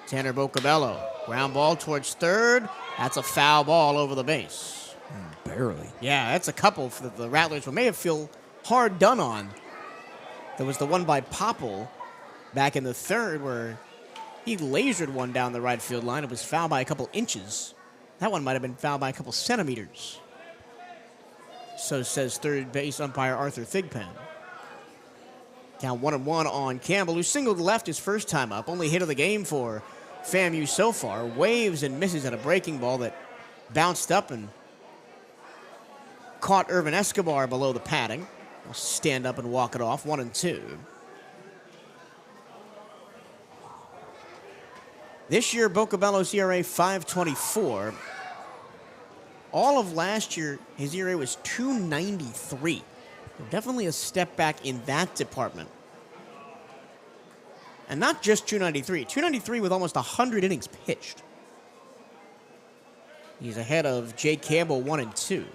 Tanner Vocabello. Ground ball towards 3rd. That's a foul ball over the base. Barely. Yeah, that's a couple for the Rattlers who may have feel hard done on. There was the one by Popple back in the 3rd where he lasered one down the right field line. It was fouled by a couple inches. That one might have been fouled by a couple centimeters. So says third base umpire Arthur Thigpen. Count 1-1 on Campbell, who singled left his first time up. Only hit of the game for FAMU so far. Waves and misses at a breaking ball that bounced up and caught Irvin Escobar below the padding. He'll stand up and walk it off, 1-2. This year, Vocabello's ERA 5.24. All of last year, his ERA was 2.93. Definitely a step back in that department. And not just 293. 293 with almost 100 innings pitched. He's ahead of Jay Campbell, 1-2.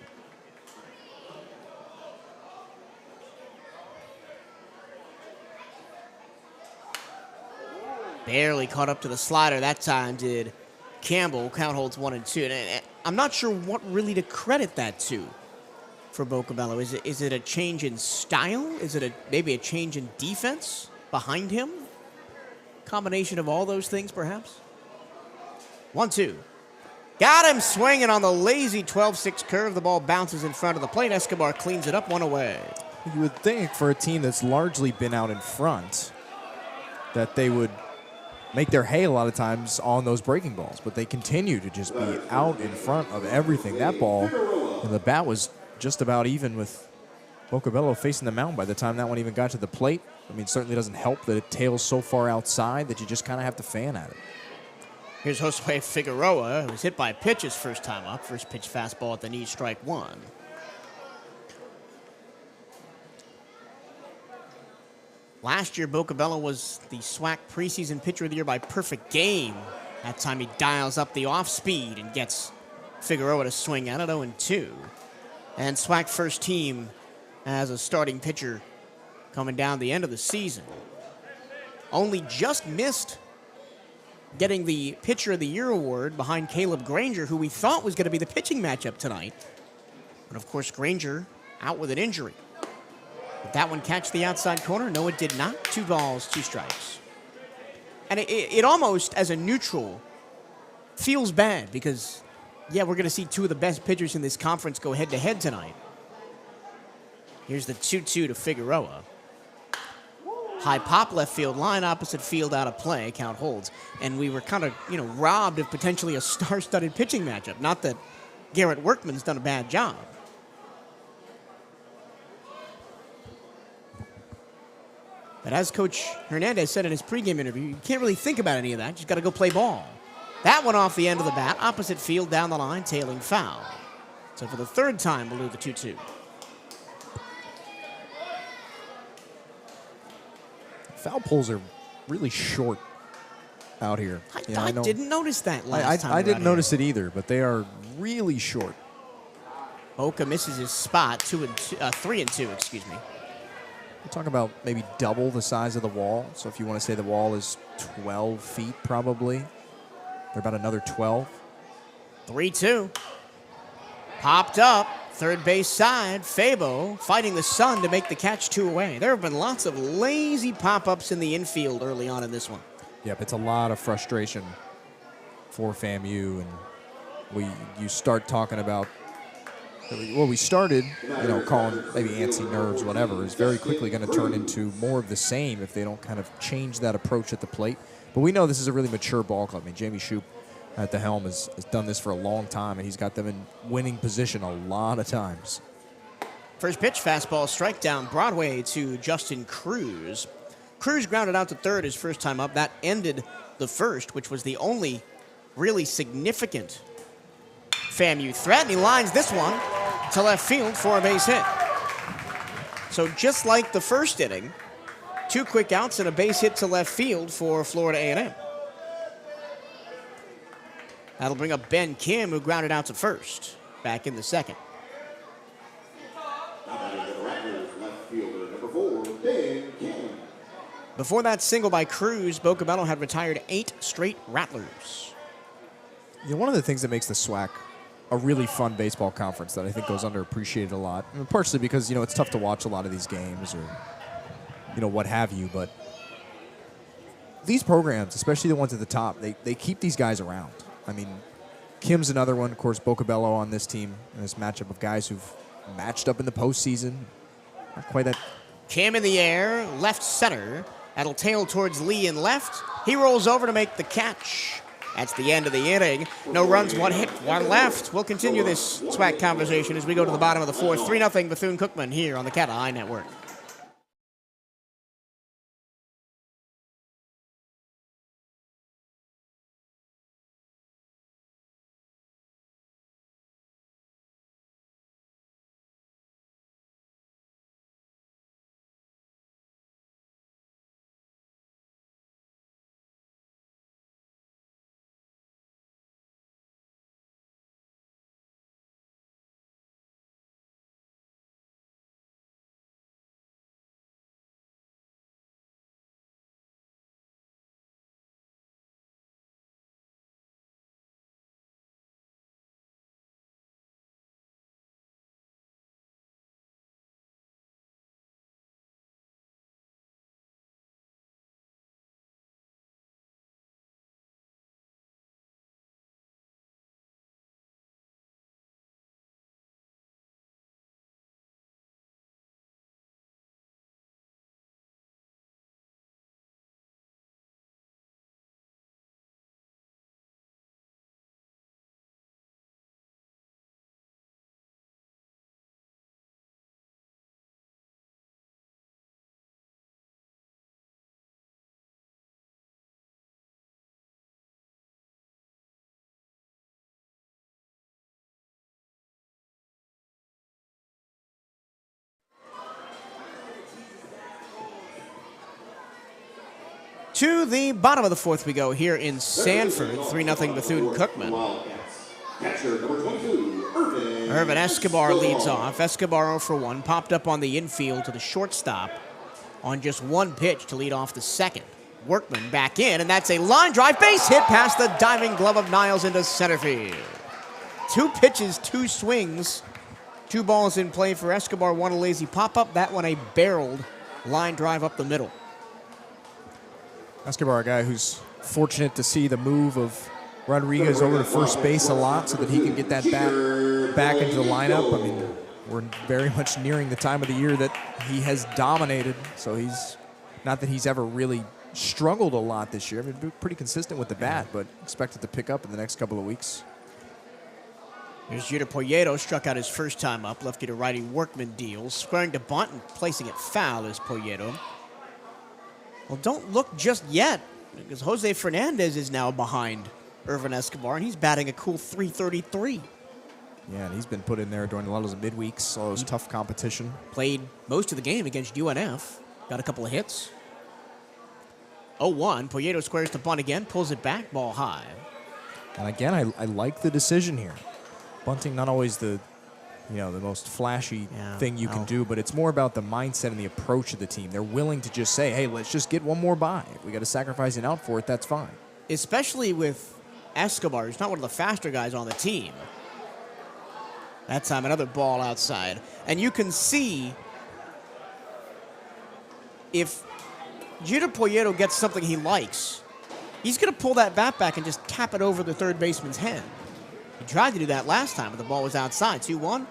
Barely caught up to the slider that time did Campbell. Count holds 1-2. And I'm not sure what really to credit that to for Vocabello. Is it a change in style? Is it maybe a change in defense behind him? Combination of all those things, perhaps? 1-2. Got him swinging on the lazy 12-6 curve. The ball bounces in front of the plate. Escobar cleans it up, one away. You would think for a team that's largely been out in front that they would make their hay a lot of times on those breaking balls, but they continue to just be out in front of everything. That ball, and the bat was just about even with Vocabello facing the mound by the time that one even got to the plate. I mean, it certainly doesn't help that it tails so far outside that you just kind of have to fan at it. Here's Josue Figueroa, who was hit by a pitch his first time up. First pitch fastball at the knee, strike one. Last year, Vocabello was the SWAC preseason pitcher of the year by perfect game. That time he dials up the off speed and gets Figueroa to swing at it 0-2. And SWAC first team as a starting pitcher coming down the end of the season. Only just missed getting the Pitcher of the Year award behind Caleb Granger, who we thought was going to be the pitching matchup tonight. But of course, Granger out with an injury. Did that one catch the outside corner? No, it did not. 2 balls, 2 strikes. And it almost, as a neutral, feels bad because, yeah, we're going to see 2 of the best pitchers in this conference go head-to-head tonight. Here's the 2-2 to Figueroa. High pop left field line, opposite field out of play. Count holds. And we were kind of, robbed of potentially a star-studded pitching matchup. Not that Garrett Workman's done a bad job. But as Coach Hernandez said in his pregame interview, you can't really think about any of that. You just got to go play ball. That one off the end of the bat, opposite field down the line, tailing foul. So for the 3rd time, we'll do the 2-2. Foul poles are really short out here. I didn't notice that last time. I didn't notice it either, but they are really short. Boca misses his spot, 3-2, excuse me. We're talking about maybe double the size of the wall. So if you want to say the wall is 12 feet, probably. They're about another 12. 3-2. Popped up. Third base side, Fabo fighting the sun to make the catch 2 away. There have been lots of lazy pop-ups in the infield early on in this one. Yep, it's a lot of frustration for FAMU. And you start talking about, well, we started, calling maybe antsy nerves, whatever, is very quickly going to turn into more of the same if they don't kind of change that approach at the plate. But we know this is a really mature ball club. I mean, Jamie Shoup at the helm has done this for a long time, and he's got them in winning position a lot of times. First pitch, fastball, strike down Broadway to Justin Cruz. Cruz grounded out to third his first time up. That ended the first, which was the only really significant FAMU threat, and he lines this one to left field for a base hit. So just like the first inning, 2 quick outs and a base hit to left field for Florida A&M. That'll bring up Ben Kim, who grounded out to first, back in the second. Before that single by Cruz, Vocabello had retired 8 straight Rattlers. One of the things that makes the SWAC a really fun baseball conference that I think goes underappreciated a lot, and partially because, it's tough to watch a lot of these games or, what have you, but these programs, especially the ones at the top, they keep these guys around. I mean, Kim's another one. Of course, Vocabello on this team in this matchup of guys who've matched up in the postseason. Not quite that. Kim in the air, left center. That'll tail towards Lee in left. He rolls over to make the catch. That's the end of the inning. No runs, 1 hit, 1 left. We'll continue this SWAC conversation as we go to the bottom of the 4th. 3-0 Bethune-Cookman here on the CatEye Network. To the bottom of the fourth we go here in Sanford. 3-0 Bethune-Cookman. Wildcats. Catcher number 22, Irvin Escobar leads off. Escobar 0 for 1, popped up on the infield to the shortstop on just one pitch to lead off the second. Workman back in, and that's a line drive base hit past the diving glove of Niles into center field. 2 pitches, 2 swings, 2 balls in play for Escobar. 1 a lazy pop-up, that one a barreled line drive up the middle. Escobar, a guy who's fortunate to see the move of Rodriguez over to first base a lot so that he can get that bat back into the lineup. I mean, we're very much nearing the time of the year that he has dominated, so he's not that he's ever really struggled a lot this year. I mean, pretty consistent with the bat, but expected to pick up in the next couple of weeks. Here's Judah Poyeto, struck out his first time up. Lefty to righty Workman deals. Squaring to bunt and placing it foul is Poyeto. Well, don't look just yet, because Jose Fernandez is now behind Irvin Escobar, and he's batting a cool .333. Yeah, and he's been put in there during a lot of those midweeks, all those tough competition. Played most of the game against UNF. Got a couple of hits. 0-1. Poyeto squares to bunt again, pulls it back, ball high. And again, I like the decision here. Bunting, not always the most flashy thing you can do, but it's more about the mindset and the approach of the team. They're willing to just say, hey, let's just get one more by. If we got to sacrifice an out for it, that's fine. Especially with Escobar, who's not one of the faster guys on the team. That time, another ball outside. And you can see if Judah Poyeto gets something he likes, he's going to pull that bat back and just tap it over the third baseman's head. He tried to do that last time, but the ball was outside. 2-1.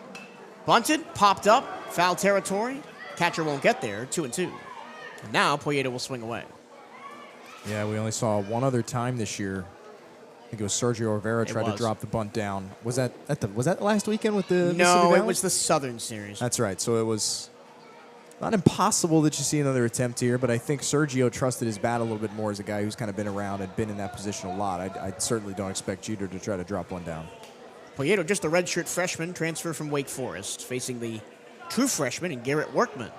Bunted, popped up, foul territory. Catcher won't get there. 2-2. And now Poyeto will swing away. Yeah, we only saw one other time this year. I think it was Sergio Rivera tried to drop the bunt down. Was that last weekend with the No, it was the Southern Series. That's right. So it was not impossible that you see another attempt here, but I think Sergio trusted his bat a little bit more as a guy who's kind of been around and been in that position a lot. I certainly don't expect Jeter to try to drop one down. Poyeto, just a redshirt freshman, transfer from Wake Forest, facing the true freshman in Garrett Workman.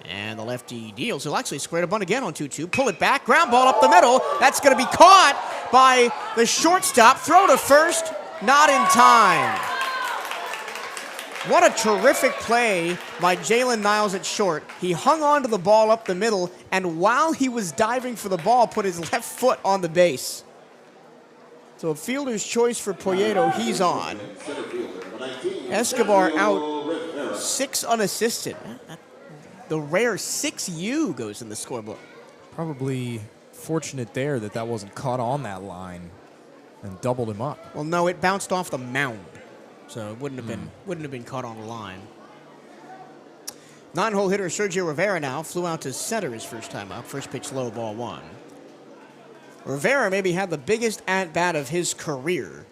And the lefty deals. He'll actually square to bunt again on 2-2. Pull it back. Ground ball up the middle. That's going to be caught by the shortstop. Throw to first. Not in time. What a terrific play by Jalen Niles at short. He hung on to the ball up the middle, and while he was diving for the ball, put his left foot on the base. So a fielder's choice for Poyeto. He's on. Escobar out 6 unassisted. The rare 6U goes in the scorebook. Probably fortunate there that wasn't caught on that line and doubled him up. Well, no, it bounced off the mound, so it wouldn't have been caught on the line. 9-hole hitter Sergio Rivera now flew out to center his first time up. First pitch low, ball 1. Rivera maybe had the biggest at-bat of his career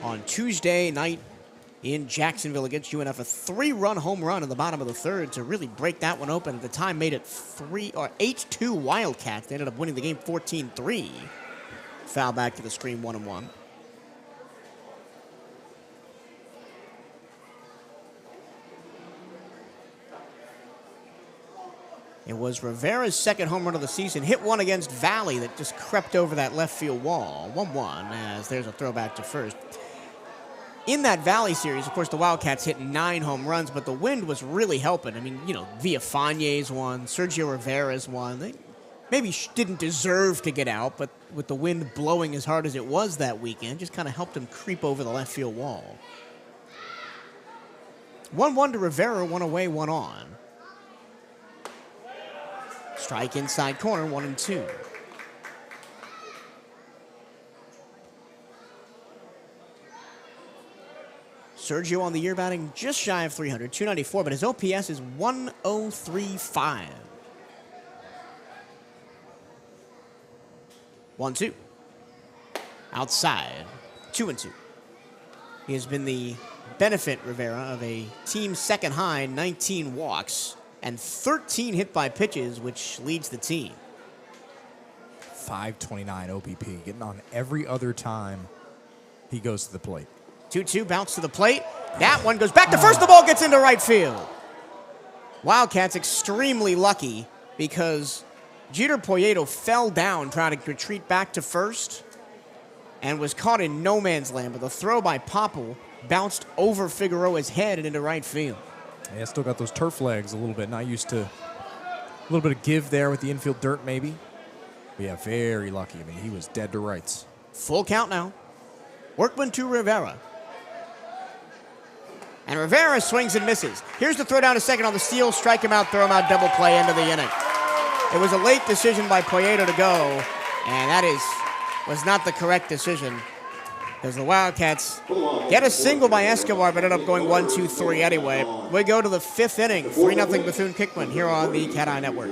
on Tuesday night in Jacksonville against UNF. A 3-run home run in the bottom of the third to really break that one open. At the time, made it 8-2 Wildcats. They ended up winning the game 14-3. Foul back to the screen, 1-1. It was Rivera's second home run of the season. Hit one against Valley that just crept over that left field wall. 1-1 as there's a throwback to first. In that Valley series, of course, the Wildcats hit 9 home runs, but the wind was really helping. I mean, Villafañe's won, Sergio Rivera's won. They maybe didn't deserve to get out, but with the wind blowing as hard as it was that weekend, just kind of helped them creep over the left field wall. 1-1 to Rivera, 1 away, 1 on. Strike inside corner, 1-2. Sergio on the year batting just shy of 300, 294, but his OPS is 103.5. 1-2. Outside, 2-2. He has been the benefit, Rivera, of a team second high, 19 walks, and 13 hit by pitches, which leads the team. 529 OBP, getting on every other time he goes to the plate. 2-2, bounce to the plate. That one goes back to first. The ball gets into right field. Wildcats extremely lucky because Jeter Poyeto fell down trying to retreat back to first and was caught in no man's land, but the throw by Popple bounced over Figueroa's head and into right field. Yeah, still got those turf legs a little bit. Not used to a little bit of give there with the infield dirt maybe. But yeah, very lucky. I mean, he was dead to rights. Full count now. Workman to Rivera. And Rivera swings and misses. Here's the throw down to second on the steal. Strike him out, throw him out, double play, end of the inning. It was a late decision by Poyeto to go, and that was not the correct decision because the Wildcats get a single by Escobar but end up going 1-2-3 anyway. We go to the fifth inning, 3-0 Bethune-Cookman here on the CatEye Network.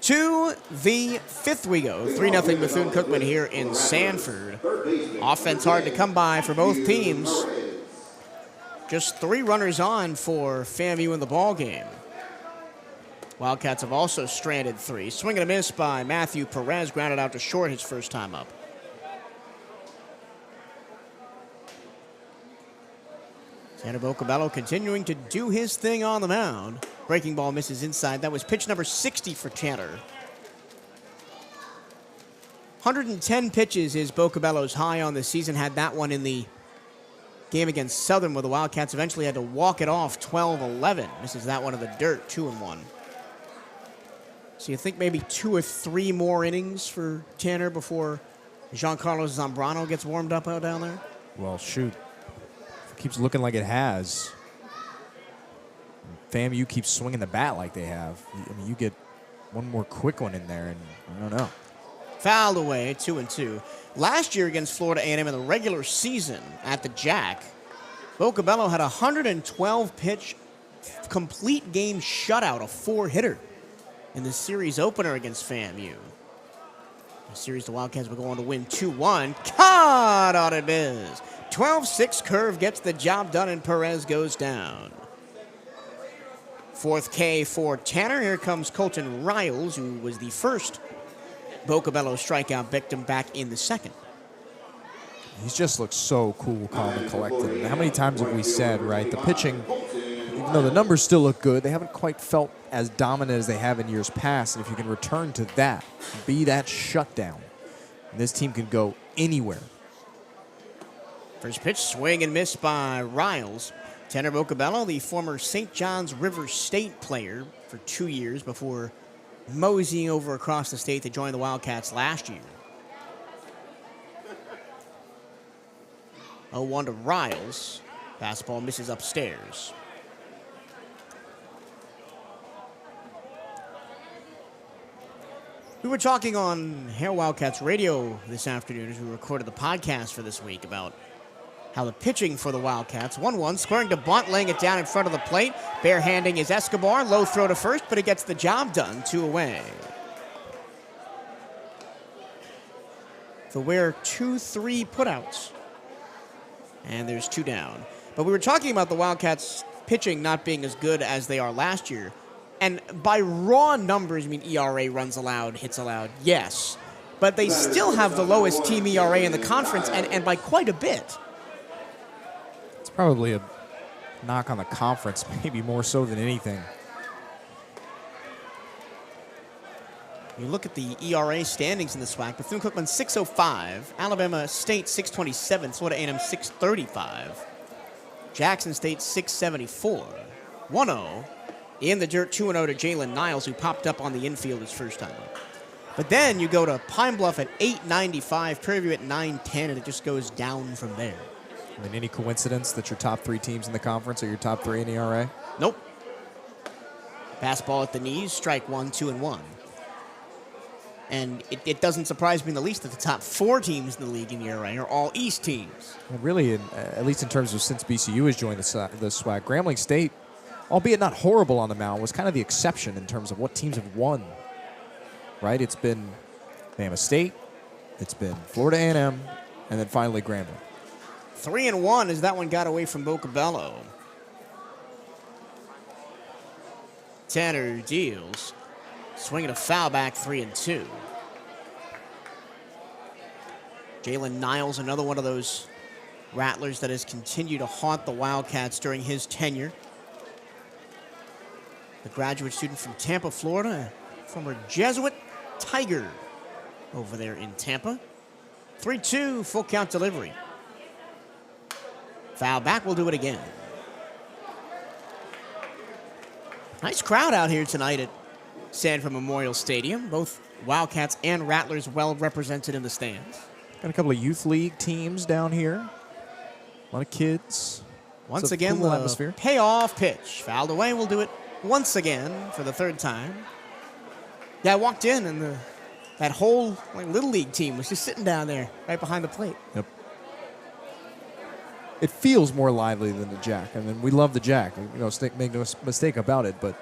To the fifth we go, 3-0 Bethune-Cookman here in Sanford. Offense hard to come by for both teams. Just 3 runners on for FAMU in the ball game. Wildcats have also stranded 3. Swing and a miss by Matthew Perez, grounded out to short his first time up. Tanner Vocabello continuing to do his thing on the mound. Breaking ball misses inside. That was pitch number 60 for Tanner. 110 pitches is Vocabello's high on the season. Had that one in the game against Southern where the Wildcats eventually had to walk it off 12-11. Misses that one in the dirt, 2-1. So you think maybe 2 or 3 more innings for Tanner before Giancarlo Zambrano gets warmed up out down there? Well, shoot. Keeps looking like it has. FAMU keeps swinging the bat like they have. I mean, you get one more quick one in there, and I don't know. Fouled away, 2-2. Last year against Florida A&M in the regular season at the Jack, Vocabello had a 112-pitch complete game shutout, a 4-hitter in the series opener against FAMU. The series the Wildcats were going to win 2-1. Caught on it, Biz. 12-6 curve gets the job done, and Perez goes down. 4th K for Tanner. Here comes Colton Riles, who was the first Vocabello strikeout victim back in the second. He just looks so cool, calm, and collected. How many times have we said, right, the pitching, even though the numbers still look good, they haven't quite felt as dominant as they have in years past. And if you can return to that, be that shutdown, this team can go anywhere. First pitch, swing and miss by Riles. Tanner Vocabello, the former St. John's River State player for 2 years before moseying over across the state to join the Wildcats last year. 0-1 to Riles. Fastball misses upstairs. We were talking on Hair Wildcats Radio this afternoon as we recorded the podcast for this week about how the pitching for the Wildcats. 1-1, squaring to bunt, laying it down in front of the plate. Barehanding is Escobar. Low throw to first, but it gets the job done. 2 away. The Ware 2-3 putouts. And there's 2 down. But we were talking about the Wildcats pitching not being as good as they are last year. And by raw numbers, I mean ERA, runs allowed, hits allowed, yes. But they still have the lowest team ERA in the conference, and by quite a bit. It's probably a knock on the conference, maybe more so than anything. You look at the ERA standings in the SWAC. Bethune-Cookman 605, Alabama State 627, Florida A&M 635, Jackson State 674, 1-0 in the dirt, 2-0 to Jalen Niles, who popped up on the infield his first time. But then you go to Pine Bluff at 895, Prairie View at 910, and it just goes down from there. I mean, any coincidence that your top 3 teams in the conference are your top 3 in ERA? Nope. Fastball at the knees, strike 1, 2-1. And it doesn't surprise me in the least that the top 4 teams in the league in ERA are all East teams. And really, at least in terms of since BCU has joined the SWAC, Grambling State, albeit not horrible on the mound, was kind of the exception in terms of what teams have won. Right? It's been Bama State, it's been Florida A&M, and then finally Grambling. 3-1 as that one got away from Vocabello. Tanner deals. Swinging a foul back, 3-2. Jalen Niles, another one of those Rattlers that has continued to haunt the Wildcats during his tenure. The graduate student from Tampa, Florida, former Jesuit Tiger over there in Tampa. 3-2, full count delivery. Foul back, we'll do it again. Nice crowd out here tonight at Sanford Memorial Stadium. Both Wildcats and Rattlers well represented in the stands. Got a couple of youth league teams down here. A lot of kids. Once again, cool the atmosphere. payoff pitch. Fouled away. We'll do it once again for the 3rd time. Yeah, I walked in and that whole Little League team was just sitting down there right behind the plate. Yep. It feels more lively than the Jack. I mean, we love the Jack. Make no mistake about it, but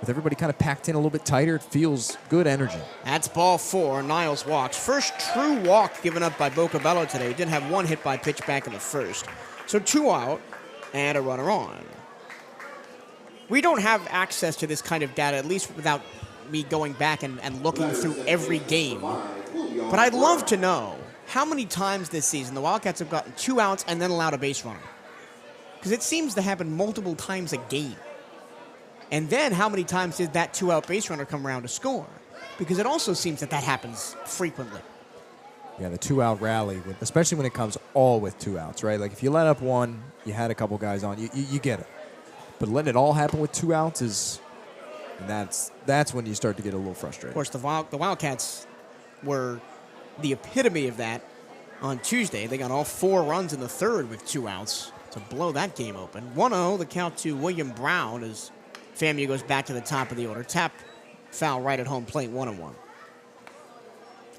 with everybody kind of packed in a little bit tighter, it feels good energy. That's ball 4. Niles walks. First true walk given up by Vocabello today. He did have 1 hit by pitch back in the first. So 2 out and a runner on. We don't have access to this kind of data, at least without me going back and looking through every game. But I'd love to know how many times this season the Wildcats have gotten 2 outs and then allowed a base runner. Because it seems to happen multiple times a game. And then how many times did that 2-out base runner come around to score? Because it also seems that happens frequently. Yeah, the 2-out rally, especially when it comes all with 2 outs, right? Like if you let up 1, you had a couple guys on, you get it. But letting it all happen with 2 outs that's when you start to get a little frustrated. Of course, the Wildcats were the epitome of that on Tuesday. They got all 4 runs in the 3rd with 2 outs to blow that game open. 1-0, the count to William Brown as FAMU goes back to the top of the order. Tapped foul right at home plate, 1-1.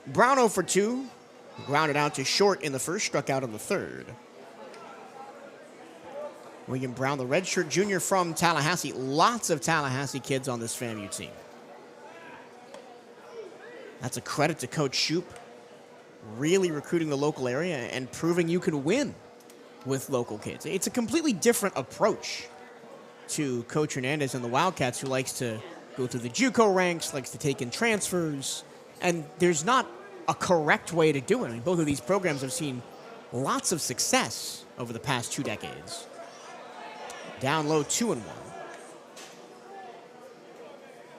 Brown 0 for 2. Grounded out to short in the first, struck out in the 3rd. William Brown, the redshirt junior from Tallahassee. Lots of Tallahassee kids on this FAMU team. That's a credit to Coach Shoup. Really recruiting the local area and proving you can win with local kids. It's a completely different approach to Coach Hernandez and the Wildcats, who likes to go through the JUCO ranks, likes to take in transfers, and there's not a correct way to do it. I mean, both of these programs have seen lots of success over the past 2 decades. Down low, 2-1.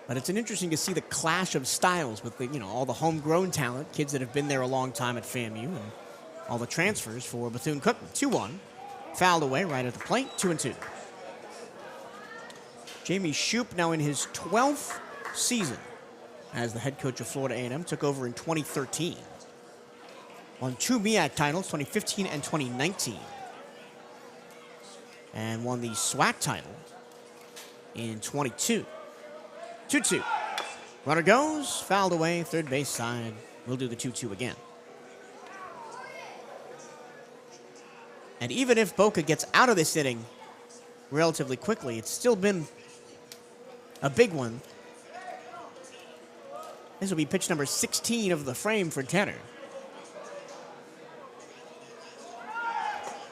But it's interesting to see the clash of styles with all the homegrown talent, kids that have been there a long time at FAMU, and all the transfers for Bethune-Cookman. 2-1. Fouled away right at the plate, 2-2. Jamie Shoup, now in his 12th season as the head coach of Florida A&M, took over in 2013. Won 2 MEAC titles, 2015 and 2019. And won the SWAC title in 22. 2-2. Runner goes, fouled away, third base side. We'll do the 2-2 again. And even if Boca gets out of this inning relatively quickly, it's still been a big one. This will be pitch number 16 of the frame for Tanner.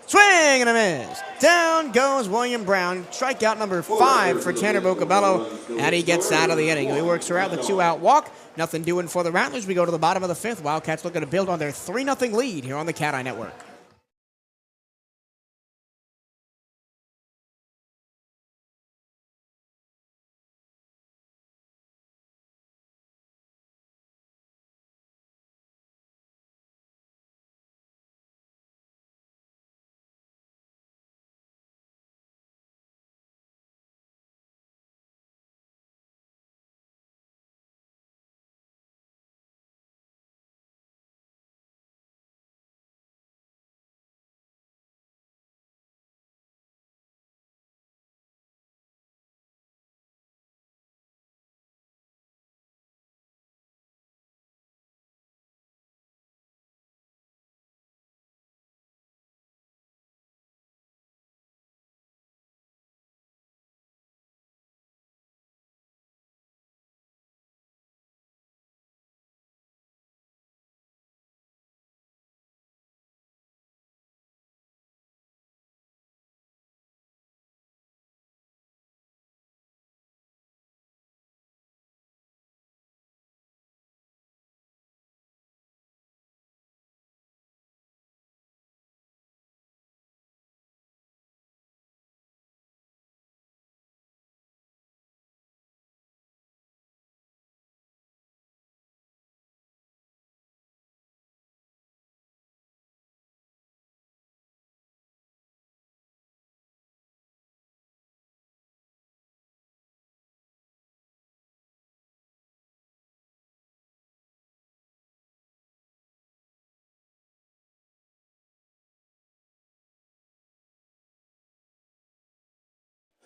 Swing Swing and a miss. Down goes William Brown. Strikeout number 5 for Tanner Vocabello, and he gets out of the inning. He works around the 2-out walk. Nothing doing for the Rattlers. We go to the bottom of the 5th. Wildcats looking to build on their 3-0 lead here on the CatEye Network.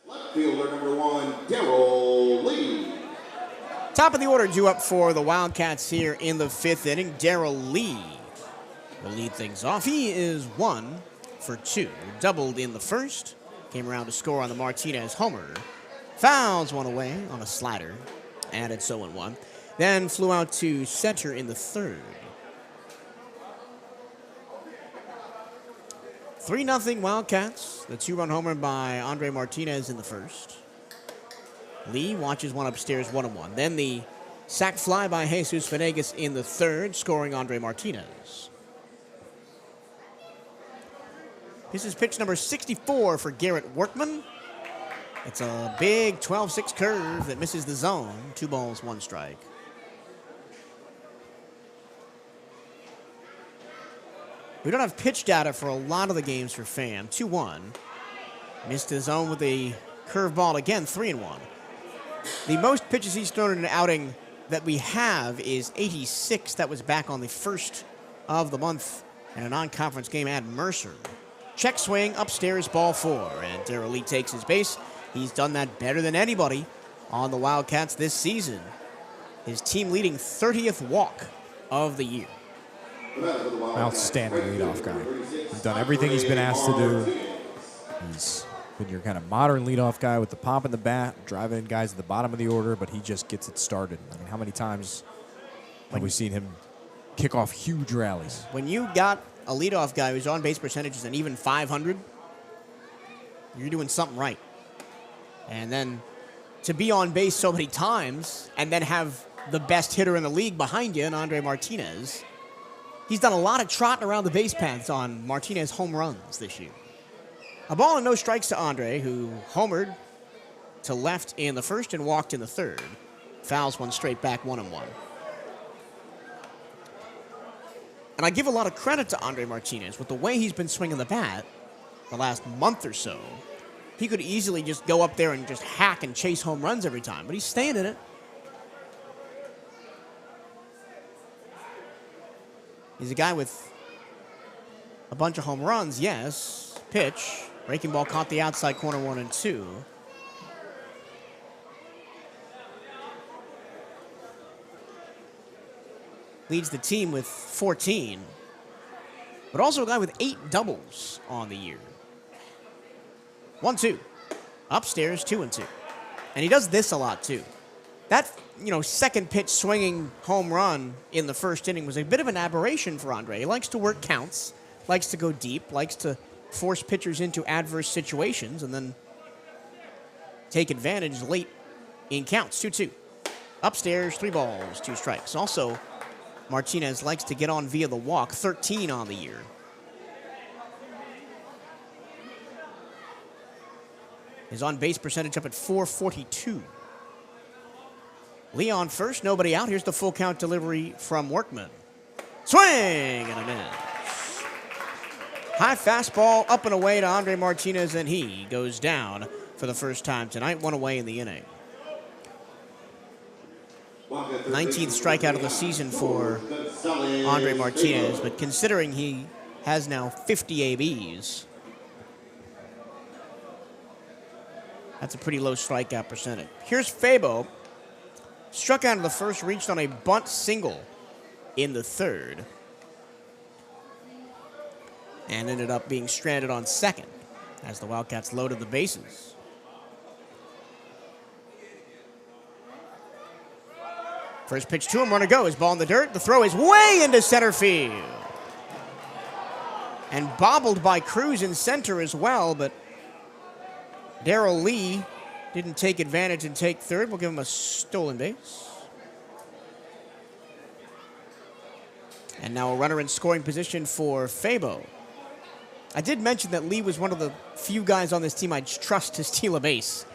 Left fielder number 1, Darrell Lee. Top of the order due up for the Wildcats here in the 5th inning. Darrell Lee will lead things off. He is 1 for 2. Doubled in the first. Came around to score on the Martinez homer. Fouls one away on a slider. Added 0-1. Then flew out to center in the 3rd. 3-0 Wildcats. The 2-run homer by Andre Martinez in the first. Lee watches one upstairs, 1-1. Then the sac fly by Jesus Venegas in the 3rd, scoring Andre Martinez. This is pitch number 64 for Garrett Workman. It's a big 12-6 curve that misses the zone. 2 balls, 1 strike. We don't have pitch data for a lot of the games for FAM. 2-1. Missed the zone with a curveball again, 3-1. The most pitches he's thrown in an outing that we have is 86. That was back on the 1st of the month in a non-conference game at Mercer. Check swing, upstairs, ball 4. And Darrell Lee takes his base. He's done that better than anybody on the Wildcats this season. His team-leading 30th walk of the year. Outstanding leadoff guy. He's done everything he's been asked to do. He's been your kind of modern leadoff guy with the pop in the bat, driving in guys at the bottom of the order, but he just gets it started. I mean, how many times have we seen him kick off huge rallies? When you got a leadoff guy whose on-base percentage is an even 500, you're doing something right. And then to be on base so many times and then have the best hitter in the league behind you, and Andre Martinez. He's done a lot of trotting around the base paths on Martinez home runs this year. A ball and no strikes to Andre, who homered to left in the 1st and walked in the 3rd. Fouls one straight back, 1-1. And I give a lot of credit to Andre Martinez with the way he's been swinging the bat the last month or so. He could easily just go up there and just hack and chase home runs every time, but he's staying in it. He's a guy with a bunch of home runs, yes. Pitch. Breaking ball caught the outside corner, 1-2. Leads the team with 14. But also a guy with 8 doubles on the year. 1-2. Upstairs, 2-2. And he does this a lot, too. That, second pitch swinging home run in the 1st inning was a bit of an aberration for Andre. He likes to work counts, likes to go deep, likes to force pitchers into adverse situations and then take advantage late in counts. 2-2. Upstairs, 3 balls, 2 strikes. Also, Martinez likes to get on via the walk, 13 on the year. His on-base percentage up at .442. Leon first, nobody out. Here's the full count delivery from Workman. Swing and a miss. High fastball up and away to Andre Martinez, and he goes down for the first time tonight. 1 away in the inning. 19th strikeout of the season for Andre Martinez, but considering he has now 50 ABs, that's a pretty low strikeout percentage. Here's Fabo. Struck out in the first, reached on a bunt single in the third, and ended up being stranded on second as the Wildcats loaded the bases. First pitch to him, runner goes, ball in the dirt. The throw is way into center field. And bobbled by Cruz in center as well, but Darrell Lee didn't take advantage and take third. We'll give him a stolen base. And now a runner in scoring position for Fabo. I did mention that Lee was one of the few guys on this team I'd trust to steal a base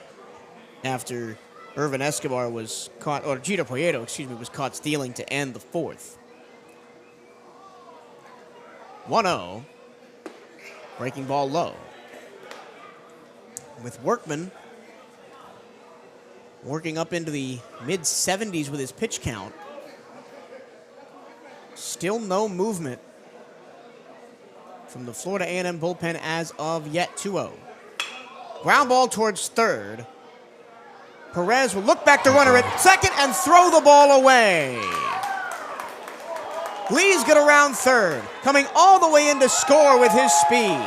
after Irvin Escobar was caught, or Gito Poyeto, was caught stealing to end the fourth. 1-0. Breaking ball low. With Workman working up into the mid-70s with his pitch count. Still no movement from the Florida A&M bullpen as of yet. 2-0. Ground ball towards third. Perez will look back to runner at second and throw the ball away. Lee's good around third, coming all the way in to score with his speed.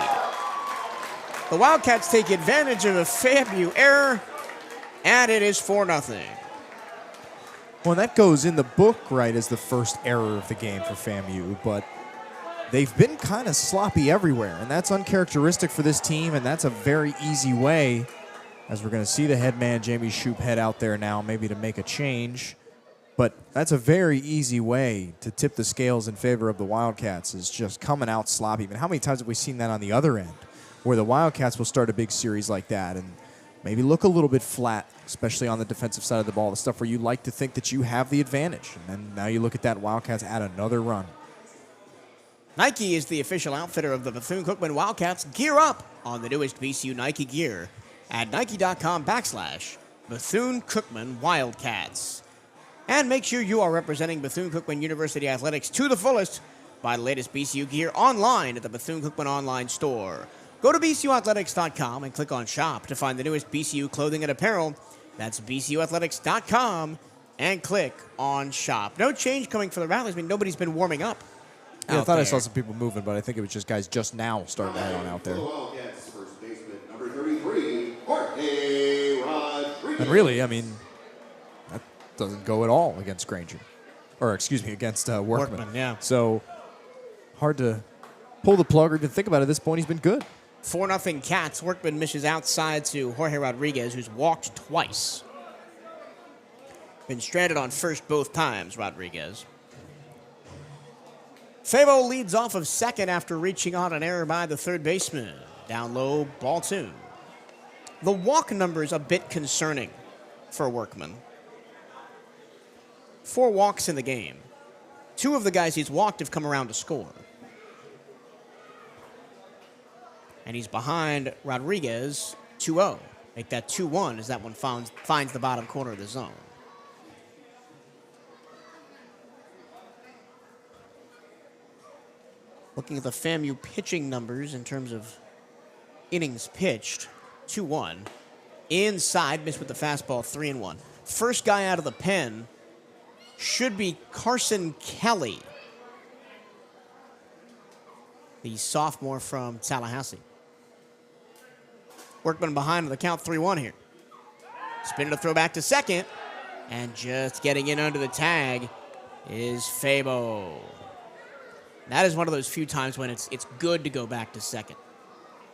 The Wildcats take advantage of a FAMU error, and it is 4-0. Well, that goes in the book, right, as the first error of the game for FAMU, but they've been kind of sloppy everywhere, and that's uncharacteristic for this team, and that's a very easy way, as we're going to see the head man, Jamie Shoup, head out there now, maybe to make a change. But that's a very easy way to tip the scales in favor of the Wildcats, is just coming out sloppy. I mean, how many times have we seen that on the other end, where the Wildcats will start a big series like that and maybe look a little bit flat, especially on the defensive side of the ball, the stuff where you like to think that you have the advantage. And then now you look at that, Wildcats add another run. Nike is the official outfitter of the Bethune-Cookman Wildcats. Gear up on the newest BCU Nike gear at Nike.com/Bethune-Cookman Wildcats. And make sure you are representing Bethune-Cookman University Athletics to the fullest. Buy the latest BCU gear online at the Bethune-Cookman online store. Go to BCUathletics.com and click on Shop to find the newest BCU clothing and apparel. That's BCUathletics.com and click on Shop. No change coming for the Rattlers. I mean, nobody's been warming up. Yeah, I thought there. I saw some people moving, but I think it was just guys just now starting to head on out there. Wildcats first baseman number 33, Jorge Rodriguez. And really, I mean, that doesn't go at all against Granger. Or, excuse me, against Workman. Workman, yeah. So, hard to pull the plug or even think about it. At this point, he's been good. 4-0 Cats. Workman misses outside to Jorge Rodriguez, who's walked twice. Been stranded on first both times, Rodriguez. Fabo leads off of second after reaching on an error by the third baseman. Down low, ball 2. The walk number is a bit concerning for Workman. 4 walks in the game. 2 of the guys he's walked have come around to score. And he's behind Rodriguez 2-0. Make that 2-1 as that one finds the bottom corner of the zone. Looking at the FAMU pitching numbers in terms of innings pitched, 2-1. Inside, missed with the fastball, 3-1. First guy out of the pen should be Carson Kelly, the sophomore from Tallahassee. Workman behind on the count, 3-1 here. Spin to throw back to second, and just getting in under the tag is Fabo. That is one of those few times when it's good to go back to second.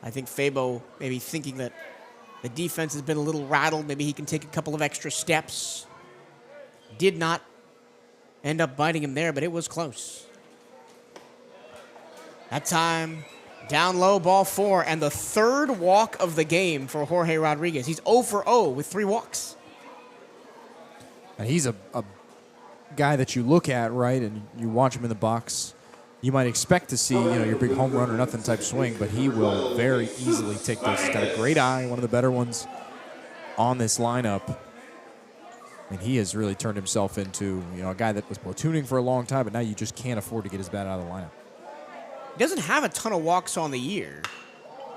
I think Fabo maybe thinking that the defense has been a little rattled. Maybe he can take a couple of extra steps. Did not end up biting him there, but it was close. That time, down low, ball 4, and the third walk of the game for Jorge Rodriguez. He's 0 for 0 with 3 walks. And he's a guy that you look at, right, and you watch him in the box. You might expect to see, your big home run or nothing type swing, but he will very easily take those. He's got a great eye, one of the better ones on this lineup. I mean, he has really turned himself into, a guy that was platooning for a long time, but now you just can't afford to get his bat out of the lineup. He doesn't have a ton of walks on the year.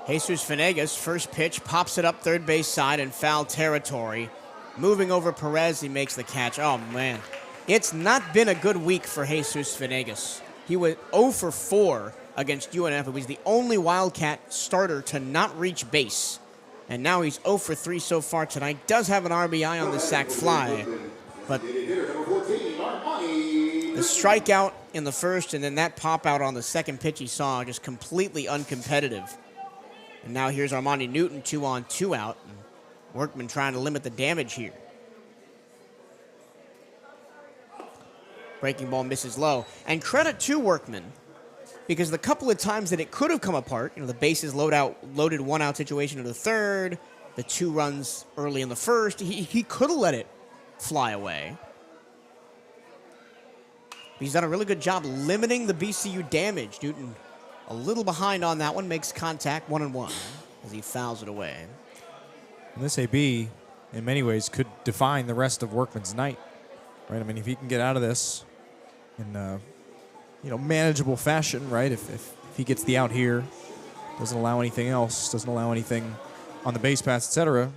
Jesus Venegas, first pitch, pops it up third base side in foul territory. Moving over Perez, he makes the catch. Oh, man. It's not been a good week for Jesus Venegas. He was 0 for 4 against UNF. He was the only Wildcat starter to not reach base. And now he's 0 for 3 so far tonight. Does have an RBI on the sac fly. But the strikeout in the first and then that pop out on the second pitch he saw, just completely uncompetitive. And now here's Armani Newton, 2 on, 2 out. And Workman trying to limit the damage here. Breaking ball misses low. And credit to Workman, because the couple of times that it could have come apart, the bases loaded 1 out situation in the third, the 2 runs early in the first, he could have let it fly away. He's done a really good job limiting the BCU damage. Newton a little behind on that one, makes contact 1-1 as he fouls it away. And this AB, in many ways, could define the rest of Workman's night, right? I mean, if he can get out of this in manageable fashion, right? If he gets the out here, doesn't allow anything else, doesn't allow anything on the base pass, etc.,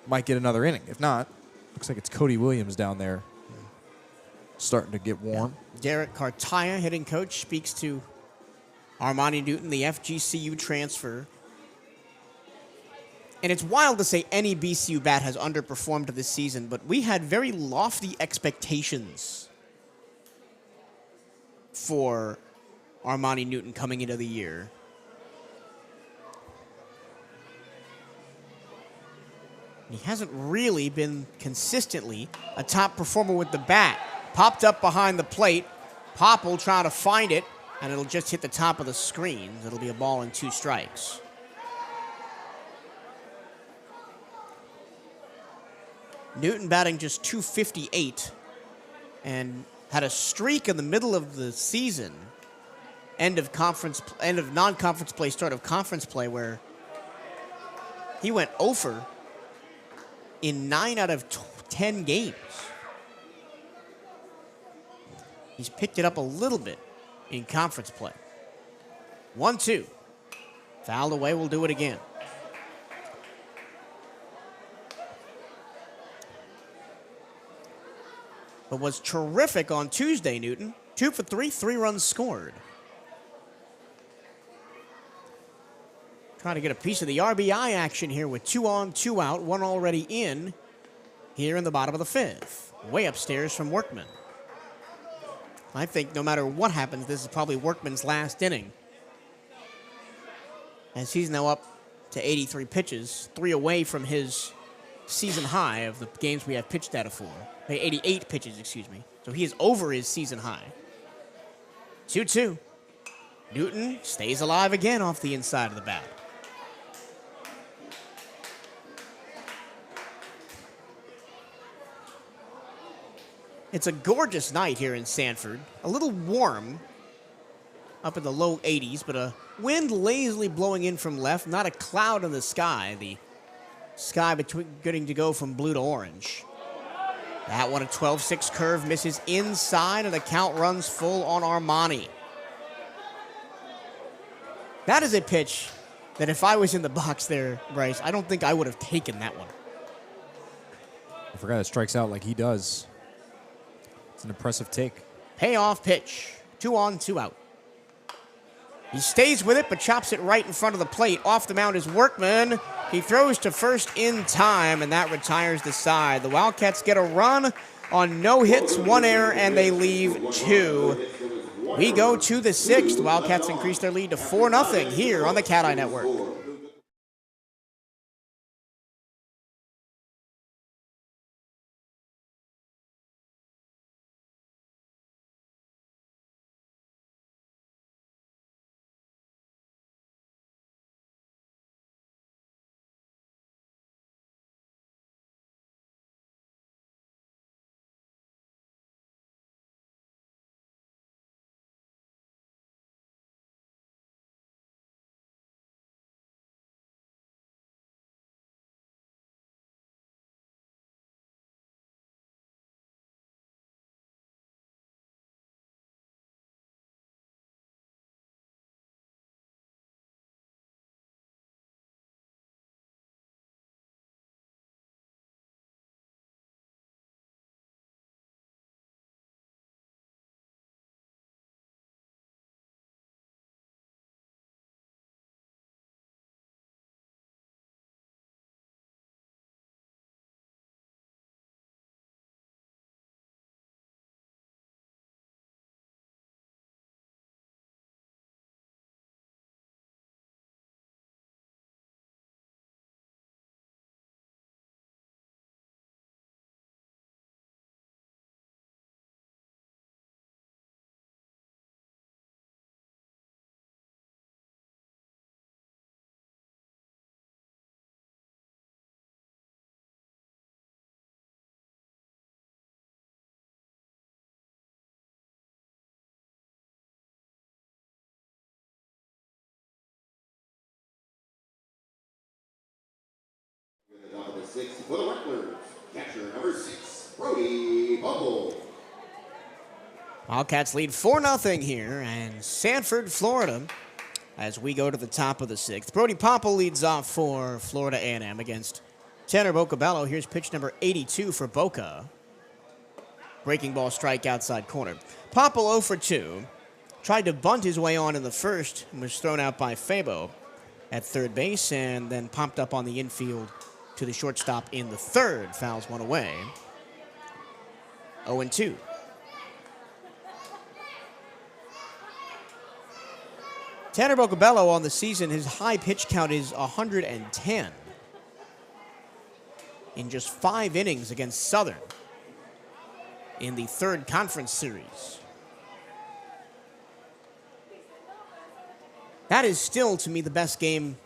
might get another inning. If not, looks like it's Cody Williams down there starting to get warm. Yeah. Derek Cartaya, hitting coach, speaks to Armani Newton, the FGCU transfer. And it's wild to say any BCU bat has underperformed this season, but we had very lofty expectations for Armani Newton coming into the year. He hasn't really been consistently a top performer with the bat. Popped up behind the plate. Pop will try to find it, and it'll just hit the top of the screen. It'll be a ball and 2 strikes. Newton batting just .258 and had a streak in the middle of the season, end of non-conference play, start of conference play, where he went over in 9 out of 10 games. He's picked it up a little bit in conference play. 1-2. Fouled away, we'll do it again. But was terrific on Tuesday, Newton. 2 for 3, 3 runs scored. Trying to get a piece of the RBI action here with 2 on, 2 out, 1 already in here in the bottom of the 5th. Way upstairs from Workman. I think no matter what happens, this is probably Workman's last inning, as he's now up to 83 pitches, 3 away from his season high of the games we have pitched data for. 88 pitches, excuse me. So he is over his season high. 2-2. Newton stays alive again off the inside of the bat. It's a gorgeous night here in Sanford. A little warm, up in the low 80s, but a wind lazily blowing in from left. Not a cloud in the sky. The sky getting to go from blue to orange. That one, a 12-6 curve, misses inside, and the count runs full on Armani. That is a pitch that if I was in the box there, Bryce, I don't think I would have taken that one. I forgot it strikes out like he does. It's an impressive take. Payoff pitch. 2 on, 2 out. He stays with it, but chops it right in front of the plate. Off the mound is Workman. He throws to first in time, and that retires the side. The Wildcats get a run on no hits, 1 error, and they leave 2. We go to the 6th. Wildcats increase their lead to 4-0 here on the CatEye Network. At the top of the sixth for the Rattlers, catcher number 6, Brody Bumble. Wildcats lead 4-0 here, and Sanford, Florida, as we go to the top of the sixth. Brody Popple leads off for Florida A&M against Tanner Vocabello. Here's pitch number 82 for Boca. Breaking ball strike outside corner. Popple 0 for 2. Tried to bunt his way on in the first and was thrown out by Fabo at third base, and then popped up on the infield to the shortstop in the third. Fouls one away. 0-2. Tanner Vocabello on the season, his high pitch count is 110 in just 5 innings against Southern in the third conference series. That is still, to me, the best game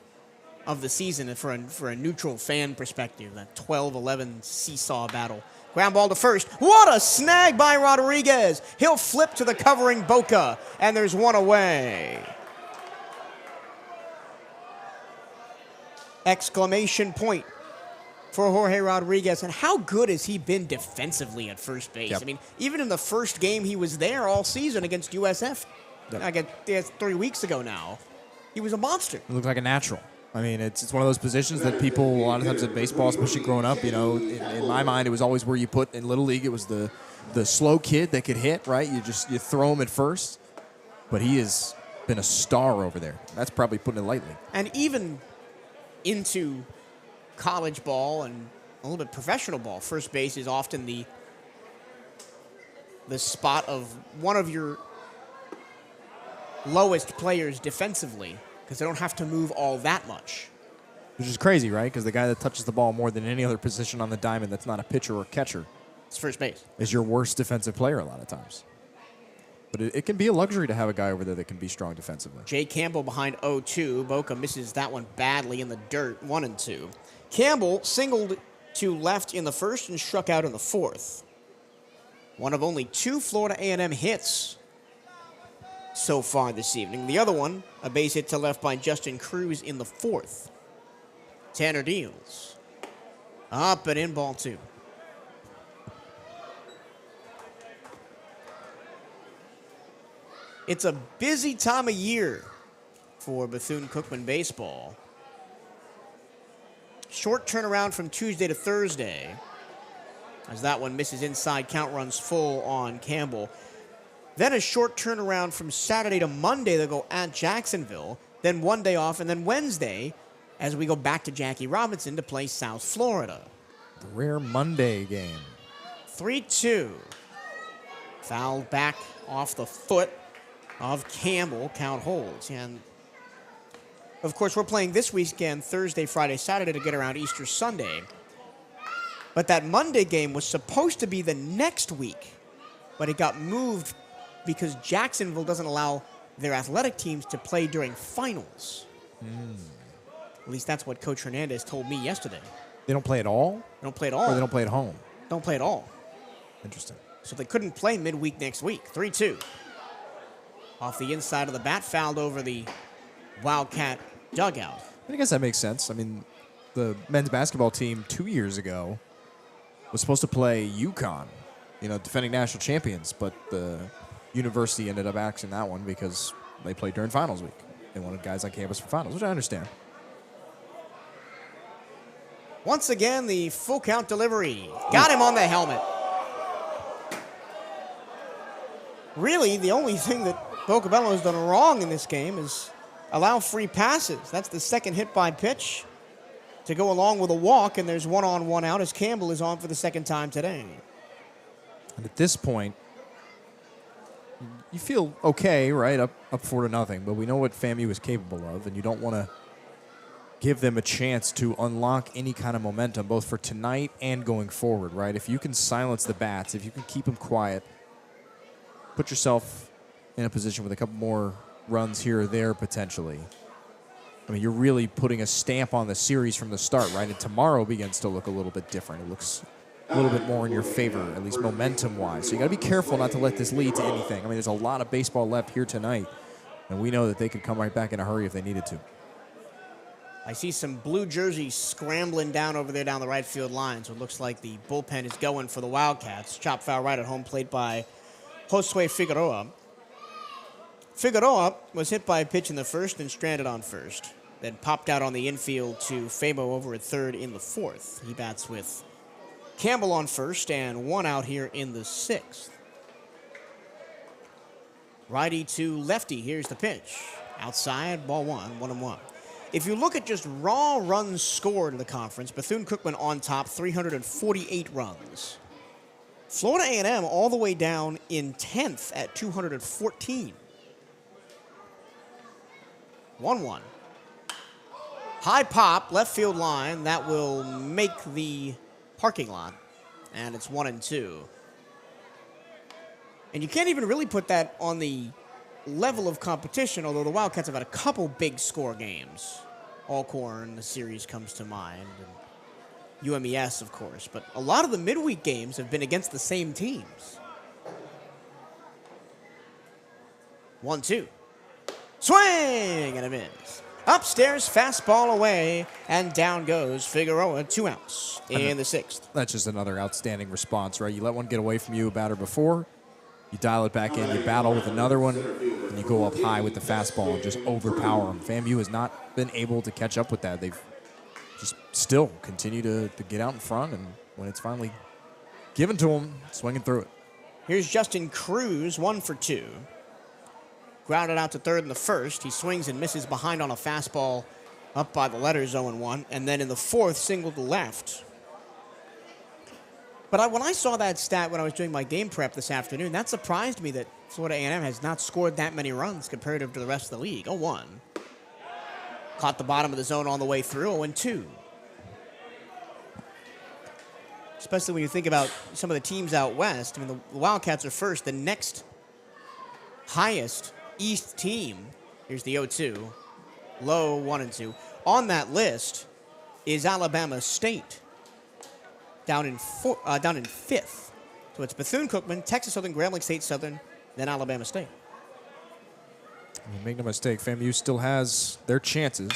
of the season for a neutral fan perspective, that 12-11 seesaw battle. Ground ball to first. What a snag by Rodriguez. He'll flip to the covering Boca, and there's one away. Exclamation point for Jorge Rodriguez. And how good has he been defensively at first base? Yep. I mean, even in the first game he was there all season against USF, Yep. I guess 3 weeks ago now, he was a monster. It looked like a natural. I mean, it's one of those positions that people, a lot of times in baseball, especially growing up, you know, in my mind, it was always where you put, in Little League, it was the slow kid that could hit, right? You throw him at first. But he has been a star over there. That's probably putting it lightly. And even into college ball and a little bit professional ball, first base is often the spot of one of your lowest players defensively, because they don't have to move all that much. Which is crazy, right? Because the guy that touches the ball more than any other position on the diamond that's not a pitcher or catcher It's first base. is your worst defensive player a lot of times. But it can be a luxury to have a guy over there that can be strong defensively. Jay Campbell behind 0-2. Boca misses that one badly in the dirt, 1-2. Campbell singled to left in the first and struck out in the fourth. One of only 2 Florida A&M hits so far this evening. The other one, a base hit to left by Justin Cruz in the fourth. Tanner deals. Up and in, ball 2. It's a busy time of year for Bethune-Cookman baseball. Short turnaround from Tuesday to Thursday, as that one misses inside, count runs full on Campbell. Then a short turnaround from Saturday to Monday. They'll go at Jacksonville, then one day off, and then Wednesday as we go back to Jackie Robinson to play South Florida. The rare Monday game. 3-2. Fouled back off the foot of Campbell. Count holds. And, of course, we're playing this weekend, Thursday, Friday, Saturday, to get around Easter Sunday. But that Monday game was supposed to be the next week, but it got moved because Jacksonville doesn't allow their athletic teams to play during finals. At least that's what Coach Hernandez told me yesterday. They don't play at all? They don't play at all. Or they don't play at home? Don't play at all. Interesting. So they couldn't play midweek next week. 3-2. Off the inside of the bat, fouled over the Wildcat dugout. I guess that makes sense. I mean, the men's basketball team 2 years ago was supposed to play UConn, defending national champions, but the university ended up axing that one because they played during finals week. They wanted guys on campus for finals, which I understand. Once again, the full count delivery. Got him on the helmet. Really, the only thing that Vocabello has done wrong in this game is allow free passes. That's the second hit by pitch to go along with a walk, and there's 1-on-1 out as Campbell is on for the second time today. And at this point, you feel okay, right? Up 4-0, but we know what FAMU is capable of, and you don't want to give them a chance to unlock any kind of momentum, both for tonight and going forward, right? If you can silence the bats, if you can keep them quiet, put yourself in a position with a couple more runs here or there potentially. I mean, you're really putting a stamp on the series from the start, right? And tomorrow begins to look a little bit different. It looks a little bit more in your favor, at least momentum-wise. So you got to be careful not to let this lead to anything. I mean, there's a lot of baseball left here tonight, and we know that they could come right back in a hurry if they needed to. I see some blue jerseys scrambling down over there down the right field line, so it looks like the bullpen is going for the Wildcats. Chop foul right at home plate by Josue Figueroa. Figueroa was hit by a pitch in the first and stranded on first. Then popped out on the infield to FAMU over at third in the fourth. He bats with Campbell on first and one out here in the sixth. Righty to lefty. Here's the pitch. Outside, ball one, 1-1. If you look at just raw runs scored in the conference, Bethune-Cookman on top, 348 runs. Florida A&M all the way down in 10th at 214. 1-1. High pop, left field line. That will make the parking lot. And it's 1-2. And you can't even really put that on the level of competition, although the Wildcats have had a couple big score games. Alcorn, the series comes to mind, and UMES, of course. But a lot of the midweek games have been against the same teams. 1-2. Swing and a miss. Upstairs, fastball away, and down goes Figueroa. 2 outs in the sixth. That's just another outstanding response, right? You let one get away from you, a batter before. You dial it back in, you battle with another one, and you go up high with the fastball and just overpower them. FAMU has not been able to catch up with that. They've just still continue to get out in front, and when it's finally given to them, swinging through it. Here's Justin Cruz, 1 for 2. Grounded out to third in the first. He swings and misses behind on a fastball up by the letters 0-1, and then in the fourth, single to left. But when I saw that stat when I was doing my game prep this afternoon, that surprised me that Florida A&M has not scored that many runs comparative to the rest of the league. 0-1. Caught the bottom of the zone on the way through. 0-2. Especially when you think about some of the teams out west. I mean, the Wildcats are first. The next highest East team, here's the 0-2. Low, 1-2. On that list is Alabama State. Down in fifth. So it's Bethune-Cookman, Texas Southern, Grambling State Southern, then Alabama State. Make no mistake, FAMU still has their chances.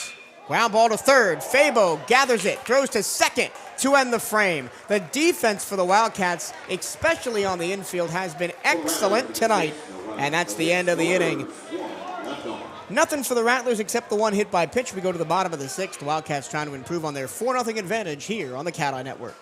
Ground ball to third. Fabo gathers it, throws to second to end the frame. The defense for the Wildcats, especially on the infield, has been excellent tonight. And that's the end of the inning. Nothing for the Rattlers except the one hit by pitch. We go to the bottom of the sixth. The Wildcats trying to improve on their 4-0 advantage here on the CatEye Network.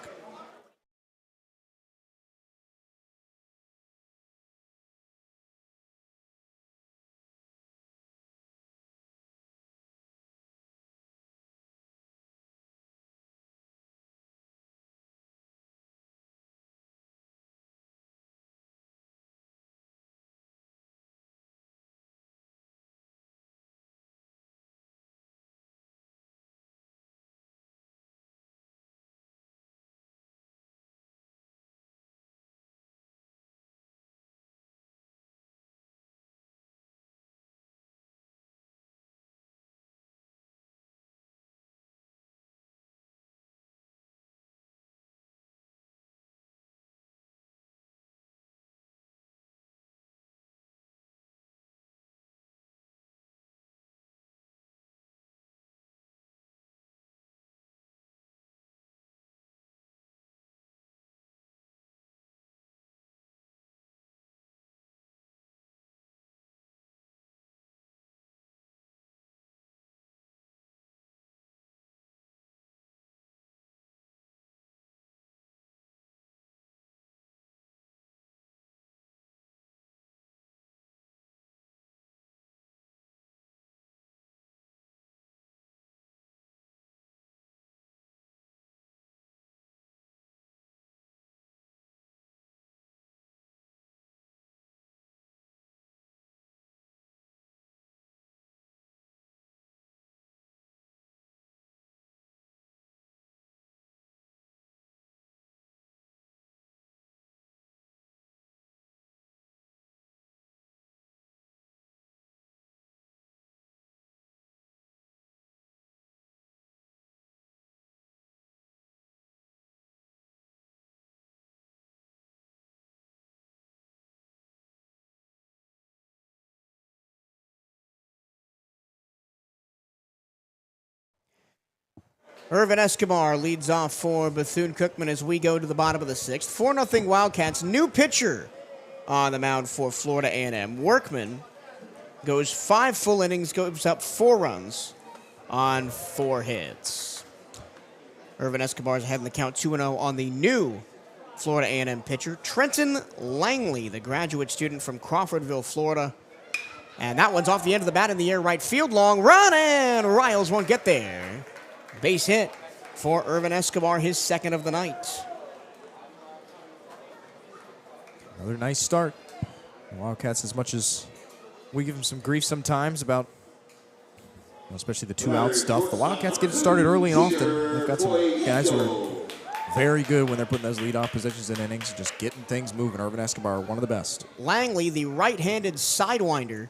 Irvin Escobar leads off for Bethune-Cookman as we go to the bottom of the 6th. 4-0 Wildcats. New pitcher on the mound for Florida A&M. Workman goes 5 full innings, goes up 4 runs on 4 hits. Irvin Escobar is ahead in the count 2-0 on the new Florida A&M pitcher, Trenton Langley, the graduate student from Crawfordville, Florida. And that one's off the end of the bat in the air, right field, long run, and Riles won't get there. Base hit for Irvin Escobar, his 2nd of the night. Another nice start. The Wildcats, as much as we give them some grief sometimes about, especially the 2-out stuff, the Wildcats get it started early and often. They've got some guys who are very good when they're putting those leadoff positions in innings, just getting things moving. Irvin Escobar, one of the best. Langley, the right-handed sidewinder.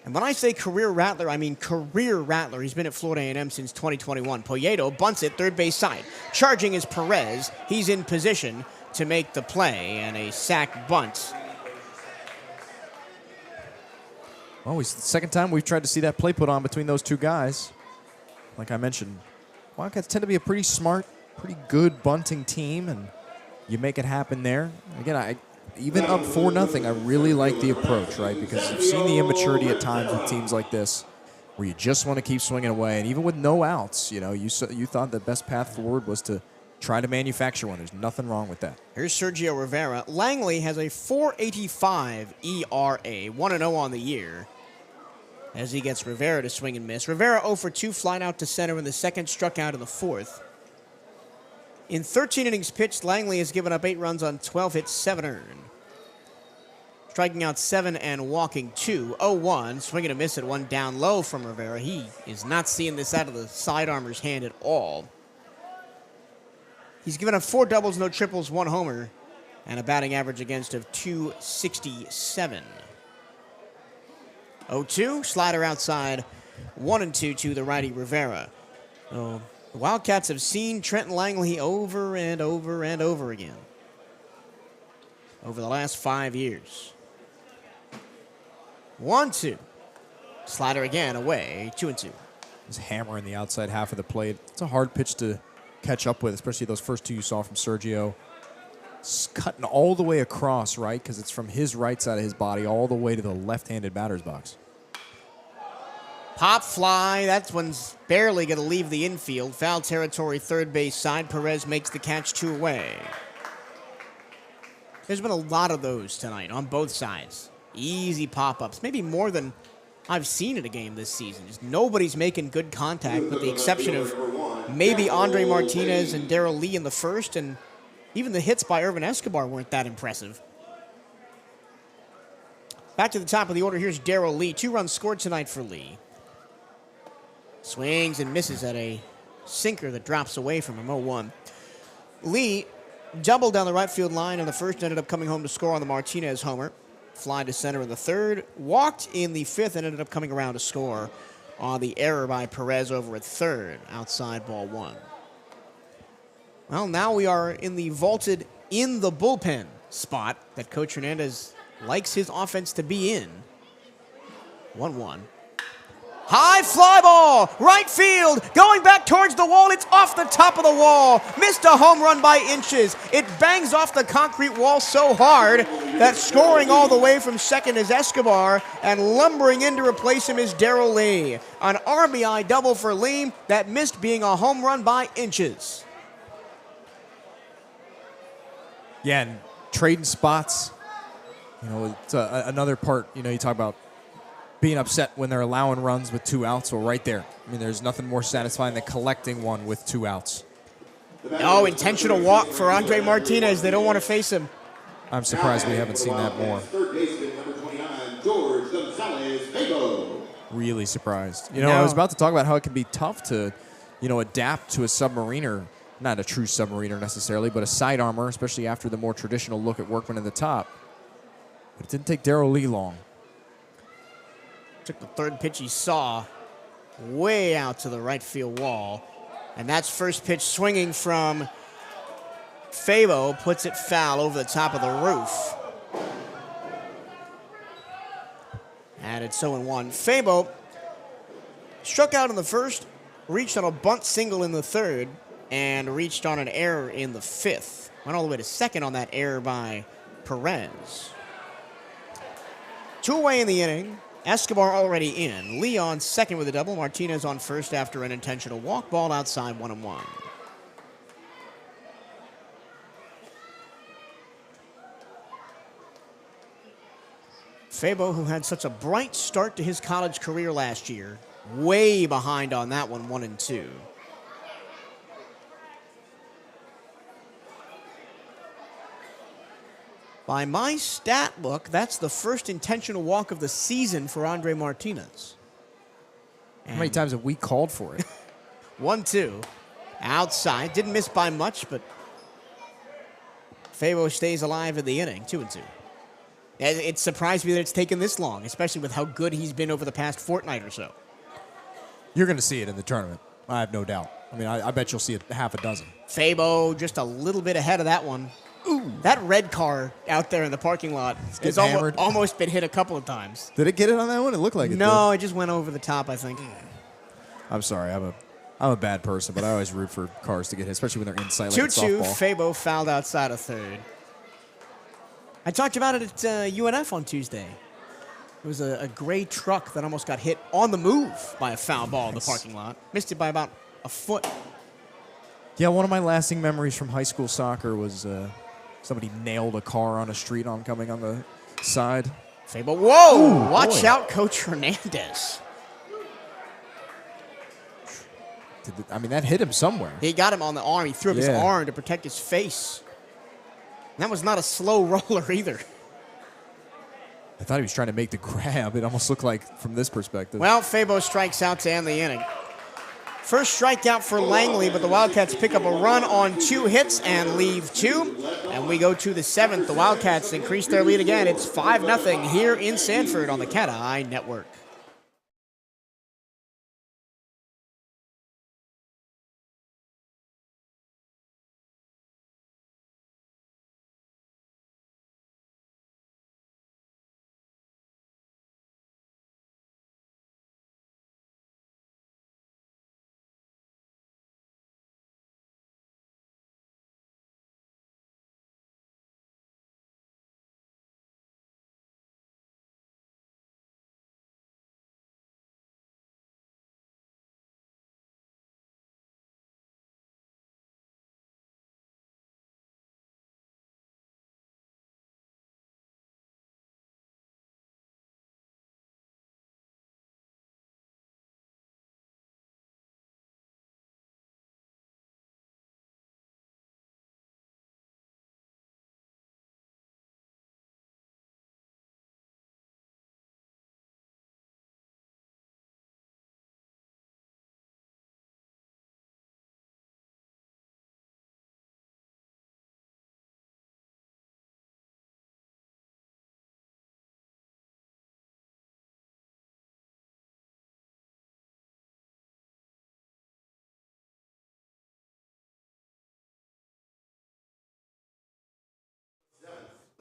And when I say career rattler, I mean career rattler. He's been at Florida A&M since 2021. Poyeto bunts it third base side. Charging is Perez. He's in position to make the play, and a sac bunt. Well, it's the second time we've tried to see that play put on between those two guys. Like I mentioned, Wildcats tend to be a pretty smart, pretty good bunting team, and you make it happen there. Again, even up 4-0, I really like the approach, right? Because you've seen the immaturity at times with teams like this where you just want to keep swinging away. And even with no outs, you thought the best path forward was to try to manufacture one. There's nothing wrong with that. Here's Sergio Rivera. Langley has a .485 ERA, 1-0 on the year, as he gets Rivera to swing and miss. Rivera 0 for 2, flying out to center in the 2nd, struck out in the 4th. In 13 innings pitched, Langley has given up 8 runs on 12 hits, 7 earned. Striking out 7 and walking 2. 0-1, swinging a miss at 1 down low from Rivera. He is not seeing this out of the sidearmer's hand at all. He's given up 4 doubles, no triples, 1 homer, and a batting average against of .267. 0-2, slider outside, 1-2 to the righty Rivera. So the Wildcats have seen Trenton Langley over and over and over again over the last 5 years. 1-2. Slider again, away, 2-2. He's hammering the outside half of the plate. It's a hard pitch to catch up with, especially those first 2 you saw from Sergio. It's cutting all the way across, right? Because it's from his right side of his body all the way to the left-handed batter's box. Pop fly, that one's barely going to leave the infield. Foul territory, third base side. Perez makes the catch, 2 away. There's been a lot of those tonight on both sides. Easy pop-ups, maybe more than I've seen in a game this season. Just nobody's making good contact with the exception of maybe Andre Martinez and Darrell Lee in the 1st, and even the hits by Irvin Escobar weren't that impressive. Back to the top of the order, here's Darrell Lee. 2 runs scored tonight for Lee. Swings and misses at a sinker that drops away from him, 0-1. Lee doubled down the right field line in the 1st, ended up coming home to score on the Martinez homer. Fly to center in the 3rd, walked in the 5th, and ended up coming around to score on the error by Perez over at 3rd, outside ball 1. Well, now we are in the vaulted in the bullpen spot that Coach Hernandez likes his offense to be in. 1-1. High fly ball, right field, going back towards the wall. It's off the top of the wall. Missed a home run by inches. It bangs off the concrete wall so hard that scoring all the way from 2nd is Escobar, and lumbering in to replace him is Darrell Lee. An RBI double for Lee that missed being a home run by inches. Yeah, and trading spots, it's another part, you talk about being upset when they're allowing runs with 2 outs. Well, right there. I mean, there's nothing more satisfying than collecting one with 2 outs. Oh, intentional walk for Andre Martinez. They don't want to face him. I'm surprised we haven't seen that more. Third baseman, number 29, George Gonzalez-Vego. Really surprised. I was about to talk about how it can be tough to, adapt to a submariner. Not a true submariner necessarily, but a side armor, especially after the more traditional look at Workman at the top. But it didn't take Darrell Lee long. Took the 3rd pitch he saw way out to the right field wall. And that's first pitch swinging from Fabo, puts it foul over the top of the roof. And it's 0-1. Fabo struck out in the 1st, reached on a bunt single in the third and reached on an error in the fifth. Went all the way to second on that error by Perez. 2 away in the inning. Escobar already in. Leon second with a double. Martinez on first after an intentional walk. Ball outside 1-1. Fabo, who had such a bright start to his college career last year, way behind on that one, 1-2. By my stat book, that's the first intentional walk of the season for Andre Martinez. How many times have we called for it? 1-2. Outside. Didn't miss by much, but Fabo stays alive in the inning. 2-2. It surprised me that it's taken this long, especially with how good he's been over the past fortnight or so. You're going to see it in the tournament. I have no doubt. I mean, I bet you'll see a half a dozen. Fabo just a little bit ahead of that one. Ooh. That red car out there in the parking lot has almost been hit a couple of times. Did it get it on that one? It looked like it did. No, it just went over the top, I think. I'm sorry. I'm a bad person, but I always root for cars to get hit, especially when they're inside like 2-2, softball. Fabo fouled outside of third. I talked about it at UNF on Tuesday. It was a gray truck that almost got hit on the move by a foul ball in the parking lot. Missed it by about a foot. Yeah, one of my lasting memories from high school soccer was somebody nailed a car on a street oncoming on the side. Fabo, whoa! Ooh, watch boy. out, Coach Hernandez. That hit him somewhere. He got him on the arm. He threw up his arm to protect his face. And that was not a slow roller either. I thought he was trying to make the grab. It almost looked like from this perspective. Well, Fabo strikes out to end the inning. First strikeout for Langley, but the Wildcats pick up a run on 2 hits and leave 2. And we go to the 7th. The Wildcats increase their lead again. It's 5-0 here in Sanford on the CatEye Network.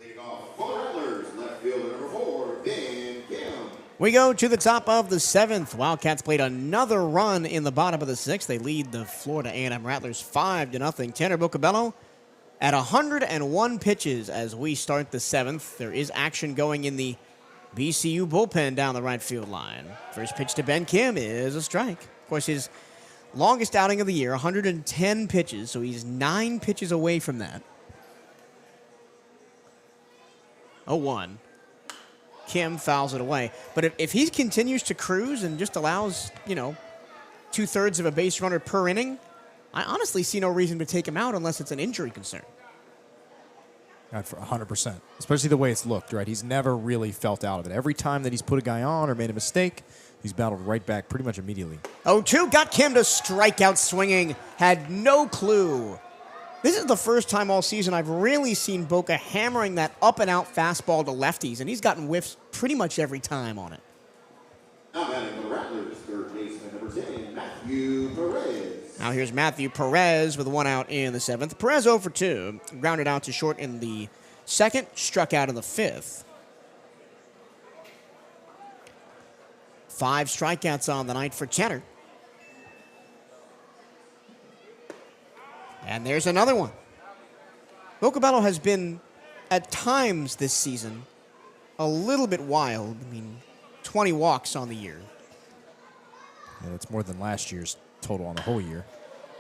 Leading off for the Rattlers, left fielder number 4, Ben Kim. We go to the top of the 7th. Wildcats played another run in the bottom of the 6th. They lead the Florida A&M Rattlers 5-0. Tanner Vocabello at 101 pitches as we start the 7th. There is action going in the BCU bullpen down the right field line. First pitch to Ben Kim is a strike. Of course, his longest outing of the year, 110 pitches, so he's 9 pitches away from that. 0-1. Kim fouls it away. But if he continues to cruise and just allows, 2/3 of a base runner per inning, I honestly see no reason to take him out unless it's an injury concern. 100%. Especially the way it's looked, right? He's never really felt out of it. Every time that he's put a guy on or made a mistake, he's battled right back pretty much immediately. 0-2, got Kim to strike out swinging. Had no clue. This is the first time all season I've really seen Boca hammering that up-and-out fastball to lefties, and he's gotten whiffs pretty much every time on it. Now batting for the Rattlers, third baseman number 10, Matthew Perez. Now here's Matthew Perez with 1 out in the 7th. Perez 0 for 2, grounded out to short in the 2nd, struck out in the 5th. 5 strikeouts on the night for Cheddar. And there's another one. Vocabello has been, at times this season, a little bit wild. I mean, 20 walks on the year. Yeah, that's more than last year's total on the whole year.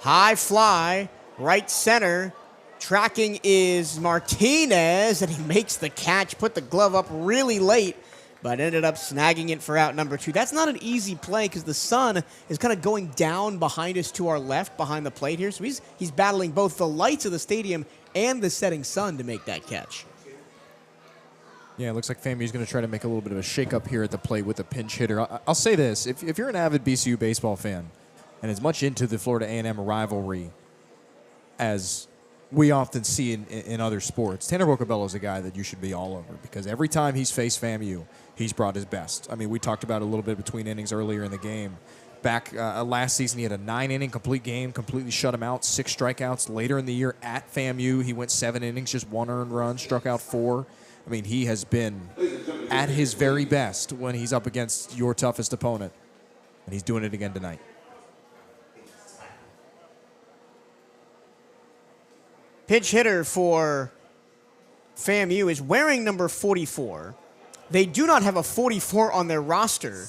High fly, right center. Tracking is Martinez, and he makes the catch, put the glove up really late, but ended up snagging it for out number 2. That's not an easy play because the sun is kind of going down behind us to our left, behind the plate here. So he's battling both the lights of the stadium and the setting sun to make that catch. Yeah, it looks like FAMU is going to try to make a little bit of a shake-up here at the plate with a pinch hitter. I'll say this. If you're an avid BCU baseball fan and as much into the Florida A&M rivalry as we often see in other sports, Tanner Vocabello is a guy that you should be all over because every time he's faced FAMU, he's brought his best. I mean, we talked about a little bit between innings earlier in the game. Back last season, he had a 9-inning complete game, completely shut him out, 6 strikeouts. Later in the year at FAMU, he went 7 innings, just 1 earned run, struck out 4. I mean, he has been at his very best when he's up against your toughest opponent, and he's doing it again tonight. Pitch hitter for FAMU is wearing number 44. They do not have a 44 on their roster.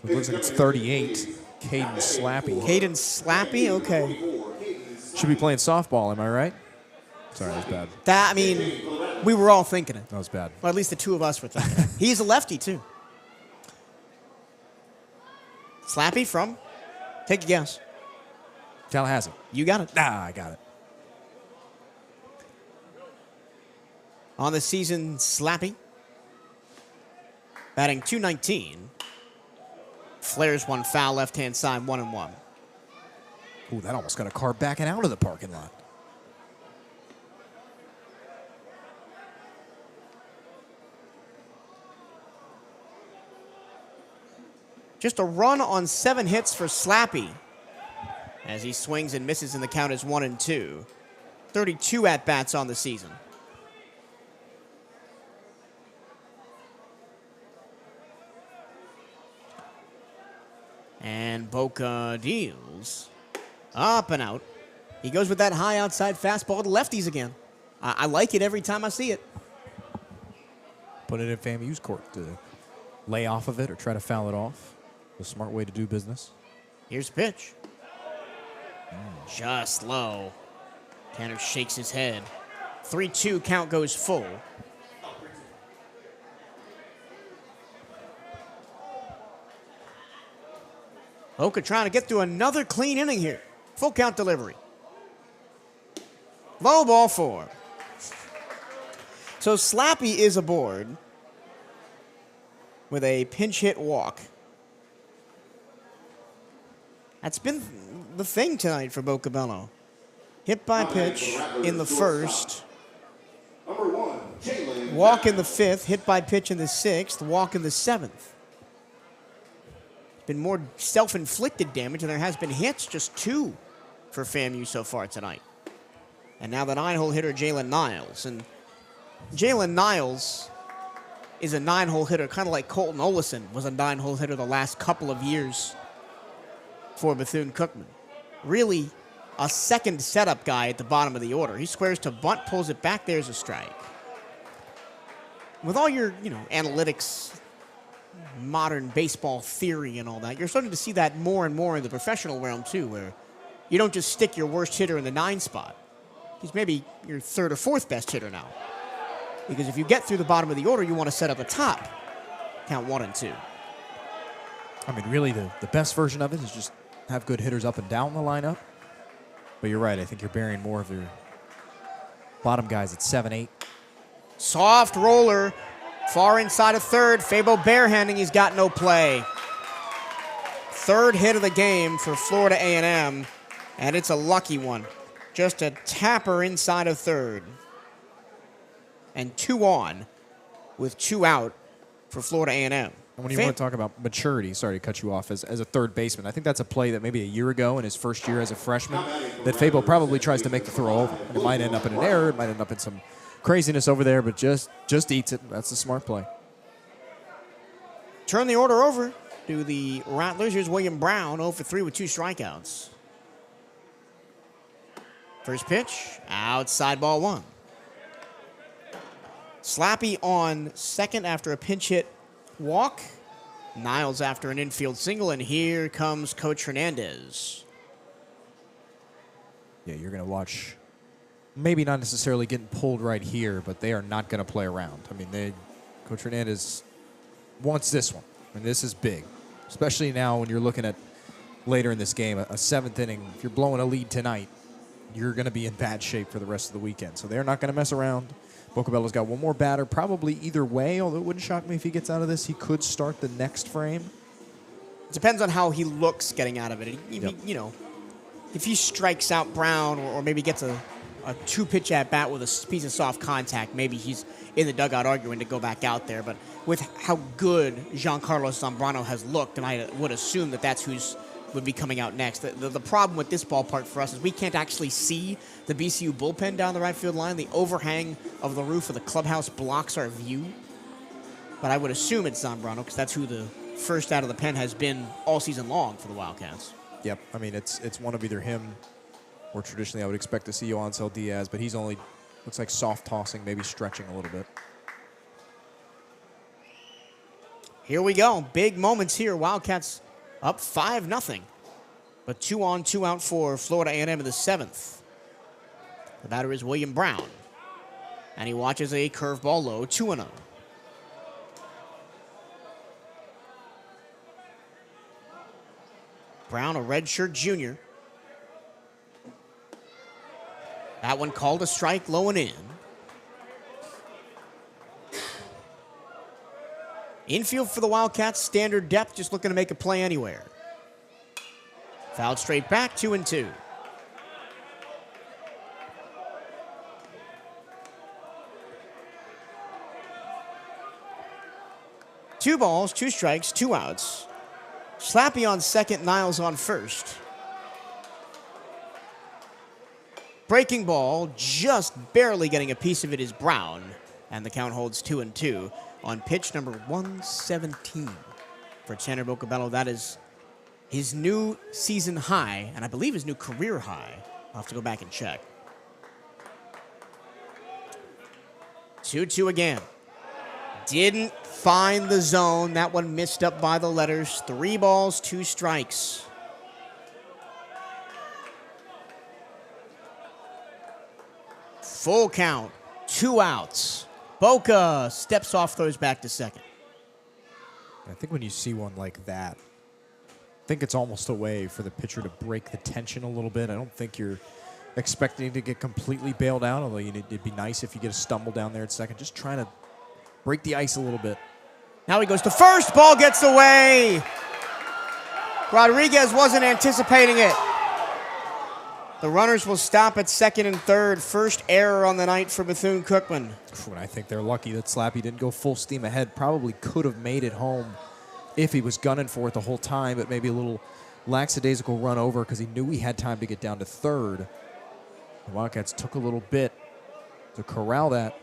So it looks like it's 38, Caden Slappy. Caden Slappy, okay. Should be playing softball, am I right? Sorry, that was bad. We were all thinking it. That was bad. Well, at least the 2 of us were thinking it. He's a lefty, too. Slappy from? Take a guess. Tallahassee. You got it. I got it. On the season, Slappy. Batting .219. Flares one foul, left-hand side, 1-1. Ooh, that almost got a car backing out of the parking lot. Just a run on 7 hits for Slappy as he swings and misses and the count is 1-2. 32 at-bats on the season. And Boca deals up and out. He goes with that high outside fastball to lefties again. I like it every time I see it. Put it in FAMU's court to lay off of it or try to foul it off. A smart way to do business. Here's the pitch. Just low. Tanner shakes his head. 3-2 count goes full. Boca trying to get through another clean inning here. Full count delivery. Low ball 4. So Slappy is aboard with a pinch hit walk. That's been the thing tonight for Vocabello. Hit by pitch in the first. Walk in the 5th. Hit by pitch in the 6th. Walk in the 7th. Been more self-inflicted damage, and there has been hits, just 2 for FAMU so far tonight. And now the 9-hole hitter, Jalen Niles. And Jalen Niles is a 9-hole hitter, kind of like Colton Olison was a 9-hole hitter the last couple of years for Bethune-Cookman. Really a second setup guy at the bottom of the order. He squares to bunt, pulls it back, there's a strike. With all your, analytics, modern baseball theory and all that, you're starting to see that more and more in the professional realm too, where you don't just stick your worst hitter in the 9 spot. He's maybe your 3rd or 4th best hitter now. Because if you get through the bottom of the order, you want to set up the top. Count 1 and 2. I mean, really, the best version of it is just have good hitters up and down the lineup. But you're right. I think you're burying more of your bottom guys at 7, 8. Soft roller. Far inside of 3rd. Fabo barehanding. He's got no play. 3rd hit of the game for Florida A&M. And it's a lucky one. Just a tapper inside of 3rd. And 2 on with 2 out for Florida A&M. And when you want to talk about maturity, sorry to cut you off, as a 3rd baseman, I think that's a play that maybe a year ago in his first year as a freshman that Fabo probably tries to make the throw over. And it might end up in an error. It might end up in some craziness over there, but just eats it. That's a smart play. Turn the order over. to the Rattlers. Here's William Brown, 0 for 3 with 2 strikeouts. First pitch, outside ball 1. Slappy on second after a pinch hit walk. Niles after an infield single, and here comes Coach Hernandez. Yeah, you're going to watch, maybe not necessarily getting pulled right here, but they are not going to play around. I mean, Coach Hernandez wants this one, and this is big, especially now when you're looking at later in this game, a 7th inning. If you're blowing a lead tonight, you're going to be in bad shape for the rest of the weekend. So they're not going to mess around. Vocabello's got one more batter, probably either way, although it wouldn't shock me if he gets out of this. He could start the next frame. It depends on how he looks getting out of it. Yep. You know, if he strikes out Brown or maybe gets a 2-pitch at-bat with a piece of soft contact, maybe he's in the dugout arguing to go back out there. But with how good Giancarlo Zambrano has looked, and I would assume that that's who's would be coming out next. The problem with this ballpark for us is we can't actually see the BCU bullpen down the right field line. The overhang of the roof of the clubhouse blocks our view. But I would assume it's Zambrano because that's who the first out of the pen has been all season long for the Wildcats. Yep, I mean, it's one of either him or traditionally I would expect to see Yoancel Diaz, but he's only, looks like soft tossing, maybe stretching a little bit. Here we go. Big moments here. Wildcats up 5-0. But 2 on, 2 out for Florida A&M in the 7th. The batter is William Brown. And he watches a curveball low, 2-0. Brown, a redshirt junior. That one called a strike, low and in. Infield for the Wildcats, standard depth, just looking to make a play anywhere. Fouled straight back, 2-2. Two balls, 2 strikes, 2 outs. Slappy on second, Niles on first. Breaking ball, just barely getting a piece of it, is Brown. And the count holds 2-2 on pitch number 117 for Tanner Vocabello. That is his new season high, and I believe his new career high. I'll have to go back and check. 2-2 again. Didn't find the zone. That one missed up by the letters. 3 balls, 2 strikes. Full count, 2 outs. Boca steps off, throws back to second. I think when you see one like that, I think it's almost a way for the pitcher to break the tension a little bit. I don't think you're expecting to get completely bailed out, although it'd be nice if you get a stumble down there at second. Just trying to break the ice a little bit. Now he goes to first. Ball gets away. Rodriguez wasn't anticipating it. The runners will stop at second and third. First error on the night for Bethune-Cookman. I think they're lucky that Slappy didn't go full steam ahead. Probably could have made it home if he was gunning for it the whole time, but maybe a little lackadaisical run over because he knew he had time to get down to third. The Wildcats took a little bit to corral that.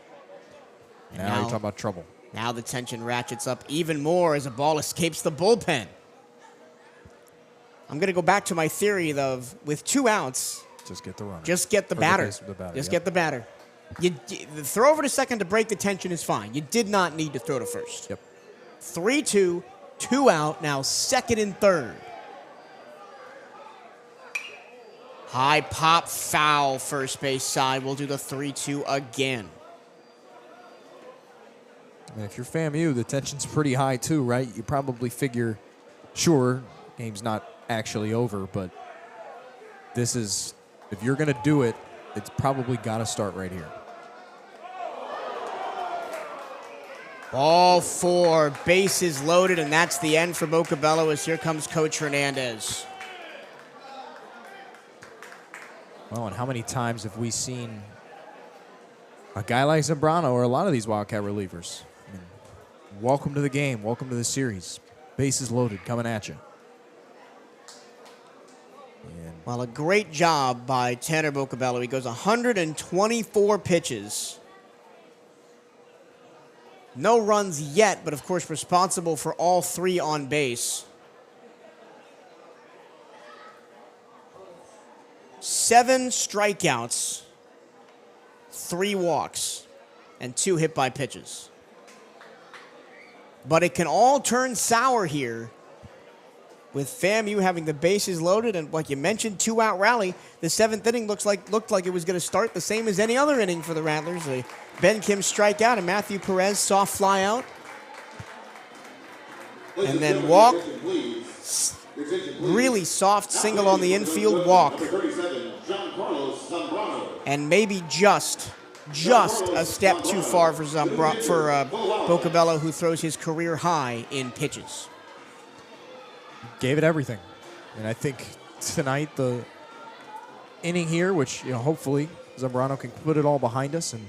Now you're talking about trouble. Now the tension ratchets up even more as a ball escapes the bullpen. I'm going to go back to my theory of with 2 outs, just get the runner. Just get the batter. Just get the batter. The throw over to second to break the tension is fine. You did not need to throw to first. Yep. 3-2, 2 out, now second and third. High pop foul first base side. We'll do the 3-2 again. And if you're FAMU, the tension's pretty high too, right? You probably figure, sure, game's not actually over, but this is, if you're going to do it, it's probably got to start right here. Ball 4, bases loaded, and that's the end for Vocabello as here comes Coach Hernandez. Well, and how many times have we seen a guy like Zambrano or a lot of these Wildcat relievers? I mean, welcome to the game. Welcome to the series. Bases loaded, coming at you. Well, a great job by Tanner Vocabello. He goes 124 pitches. No runs yet, but of course responsible for all 3 on base. 7 strikeouts, 3 walks, and 2 hit by pitches. But it can all turn sour here with FAMU having the bases loaded and, like you mentioned, 2-out rally. The 7th inning looked like it was going to start the same as any other inning for the Rattlers. Ben Kim strikeout and Matthew Perez soft fly out. And then walk. Really soft single on the infield walk. And maybe just a step too far for Vocabello, who throws his career high in pitches. Gave it everything. And I think tonight the inning here, which hopefully Zambrano can put it all behind us and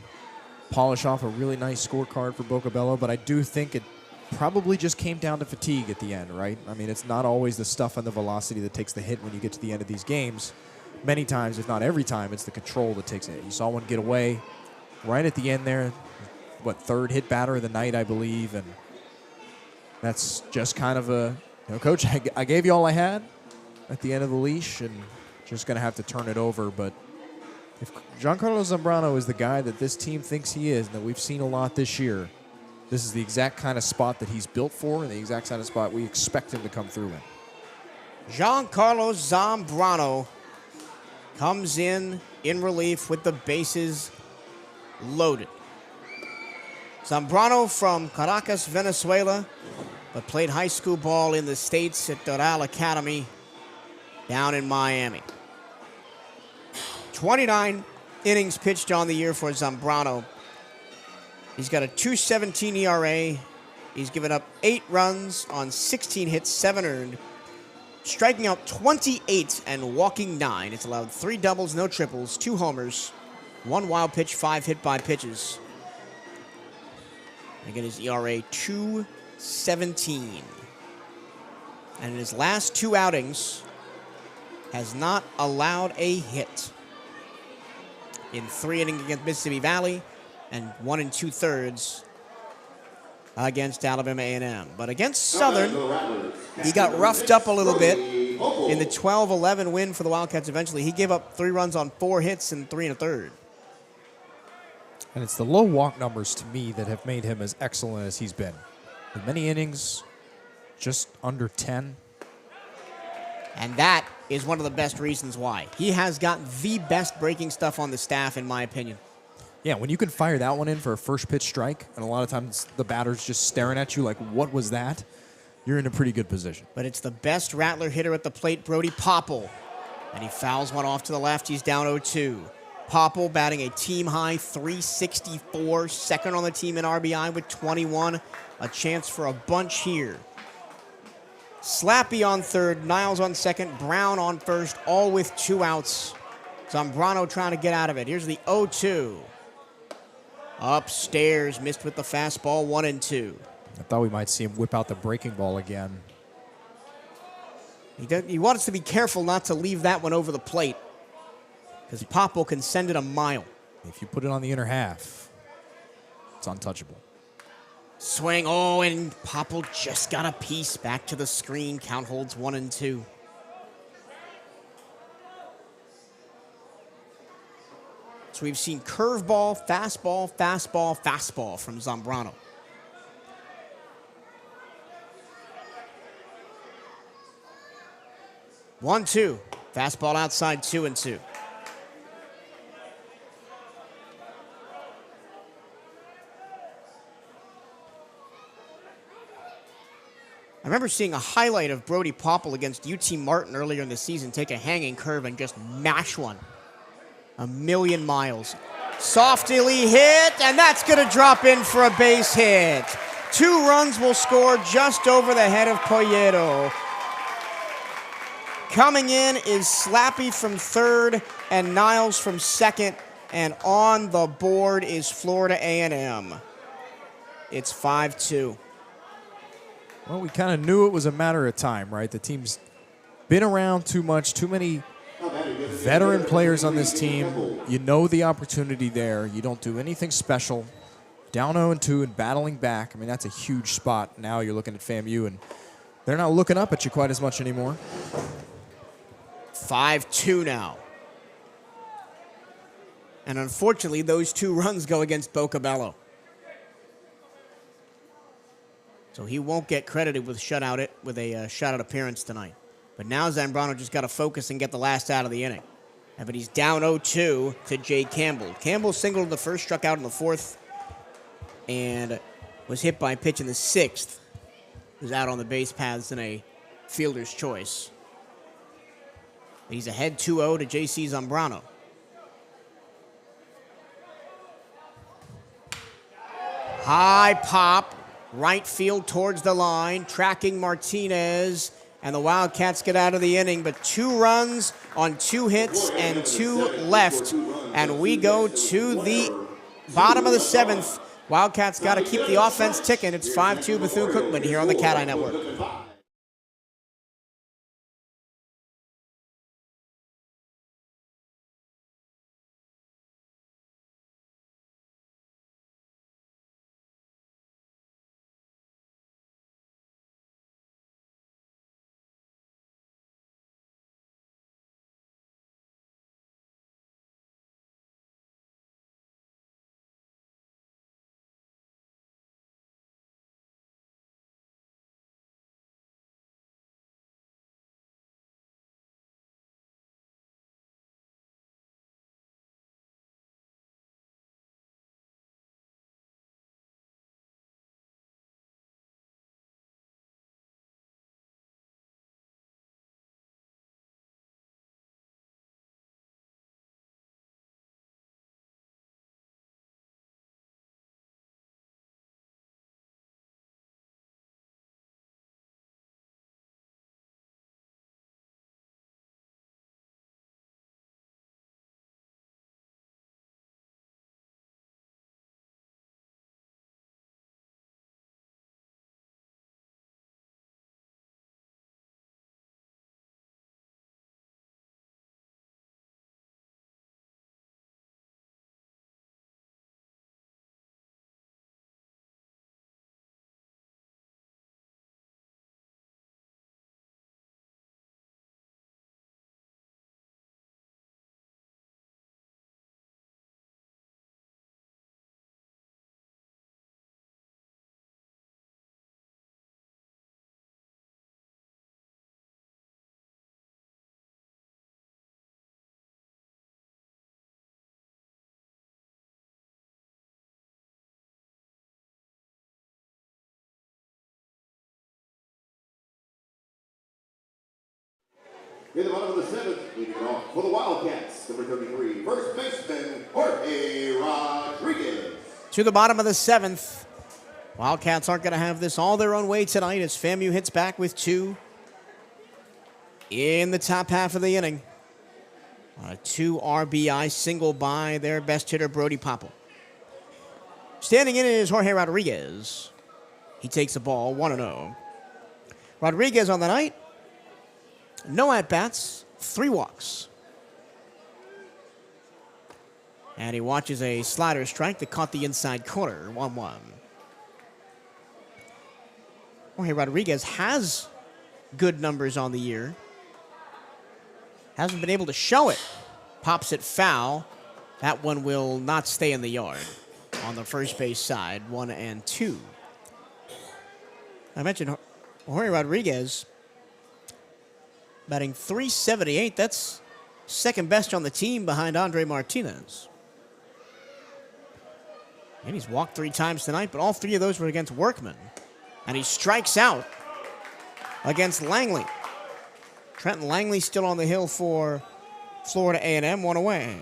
polish off a really nice scorecard for Vocabello, but I do think it probably just came down to fatigue at the end, right? I mean, it's not always the stuff and the velocity that takes the hit when you get to the end of these games. Many times, if not every time, it's the control that takes it. You saw one get away right at the end there, third hit batter of the night, I believe, and that's just kind of a, Coach, I gave you all I had at the end of the leash, and just going to have to turn it over. But if Giancarlo Zambrano is the guy that this team thinks he is, and that we've seen a lot this year, this is the exact kind of spot that he's built for and the exact kind of spot we expect him to come through in. Giancarlo Zambrano comes in relief with the bases loaded. Zambrano from Caracas, Venezuela, but played high school ball in the States at Doral Academy down in Miami. 29 innings pitched on the year for Zambrano. He's got a 2.17 ERA. He's given up 8 runs on 16 hits, 7 earned, striking out 28 and walking 9. It's allowed 3 doubles, no triples, 2 homers, 1 wild pitch, 5 hit by pitches. Again, his ERA 2.17. And in his last 2 outings, has not allowed a hit. In 3 innings against Mississippi Valley and 1 2/3 against Alabama A&M. But against Southern, he got roughed up a little bit in the 12-11 win for the Wildcats eventually. He gave up 3 runs on 4 hits and 3 1/3. And it's the low walk numbers to me that have made him as excellent as he's been. In many innings, just under 10. And that is one of the best reasons why. He has got the best breaking stuff on the staff, in my opinion. Yeah, when you can fire that one in for a first pitch strike, and a lot of times the batter's just staring at you like, what was that? You're in a pretty good position. But it's the best Rattler hitter at the plate, Brody Popple. And he fouls one off to the left. He's down 0-2. Popple batting a team-high 364, second on the team in RBI with 21. A chance for a bunch here. Slappy on third, Niles on second, Brown on first, all with 2 outs. Zambrano trying to get out of it. Here's the 0-2. Upstairs, missed with the fastball, 1-2. I thought we might see him whip out the breaking ball again. He wants to be careful not to leave that one over the plate, because Popple can send it a mile. If you put it on the inner half, it's untouchable. Swing, and Popple just got a piece back to the screen. Count holds 1-2. So we've seen curveball, fastball, fastball, fastball from Zambrano. One, 2. Fastball outside, 2-2. I remember seeing a highlight of Brody Popple against UT Martin earlier in the season take a hanging curve and just mash one 1,000,000 miles. Softly hit, and that's going to drop in for a base hit. 2 runs will score just over the head of Poyeto. Coming in is Slappy from third and Niles from second, and on the board is Florida A&M. It's 5-2. Well, we kind of knew it was a matter of time, right? The team's been around too much, too many veteran players on this team. You know the opportunity there. You don't do anything special. Down 0-2 and battling back. I mean, that's a huge spot. Now you're looking at FAMU, and they're not looking up at you quite as much anymore. 5-2 now. And unfortunately, those 2 runs go against Vocabello. So he won't get credited with a shutout appearance tonight. But now Zambrano just got to focus and get the last out of the inning. But he's down 0-2 to Jay Campbell. Campbell singled in the first, struck out in the fourth, and was hit by a pitch in the sixth. Was out on the base paths in a fielder's choice. He's ahead 2-0 to J.C. Zambrano. High pop, right field towards the line, tracking Martinez, and the Wildcats get out of the inning, but 2 runs on 2 hits and 2 left, and we go to the bottom of the 7th. Wildcats got to keep the offense ticking. It's 5-2 Bethune-Cookman here on the CatEye Network. In the bottom of the 7th, leading it off for the Wildcats, number 33, first baseman, Jorge Rodriguez. To the bottom of the 7th. Wildcats aren't going to have this all their own way tonight as FAMU hits back with 2 in the top half of the inning. A 2 RBI single by their best hitter, Brody Popple. Standing in is Jorge Rodriguez. He takes the ball 1-0. Rodriguez on the night. No at-bats, 3 walks. And he watches a slider strike that caught the inside corner, 1-1. Jorge Rodriguez has good numbers on the year. Hasn't been able to show it. Pops it foul. That one will not stay in the yard on the first base side, 1-2. I mentioned Jorge Rodriguez batting .378. That's second best on the team behind Andre Martinez. And he's walked 3 times tonight, but all 3 of those were against Workman. And he strikes out against Langley. Trenton Langley still on the hill for Florida A&M, 1 away.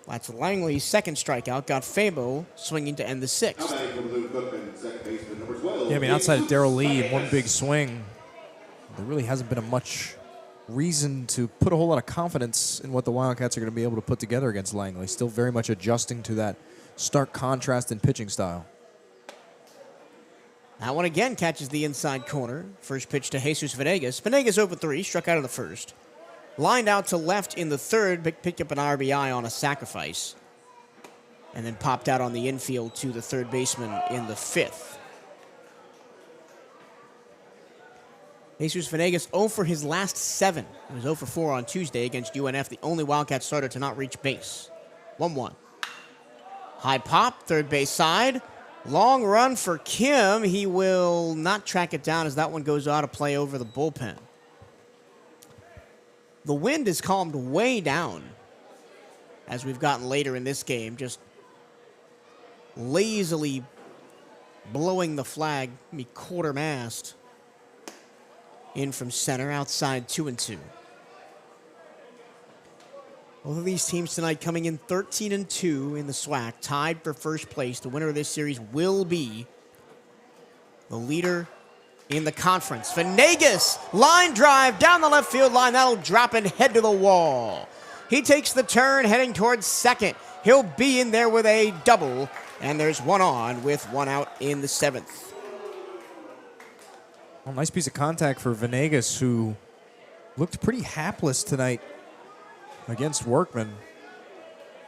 That's Langley's second strikeout. Got Fabo swinging to end the 6th. Yeah, I mean, outside of Darrell Lee and one big swing, there really hasn't been much reason to put a whole lot of confidence in what the Wildcats are going to be able to put together against Langley. Still very much adjusting to that stark contrast in pitching style. That one again catches the inside corner. First pitch to Jesus Venegas. Venegas over 3, struck out of the first. Lined out to left in the third, but picked up an RBI on a sacrifice. And then popped out on the infield to the third baseman in the 5th. Jesus Venegas 0 for his last 7. He was 0 for 4 on Tuesday against UNF, the only Wildcat starter to not reach base. 1-1. High pop, third base side. Long run for Kim. He will not track it down as that one goes out of play over the bullpen. The wind has calmed way down as we've gotten later in this game, just lazily blowing the flag, quarter mast. In from center, outside 2-2. Both of these teams tonight coming in 13-2 in the SWAC, tied for first place. The winner of this series will be the leader in the conference. Venegas, line drive down the left field line. That'll drop and head to the wall. He takes the turn heading towards second. He'll be in there with a double, and there's one on with one out in the seventh. Well, nice piece of contact for Venegas, who looked pretty hapless tonight against Workman.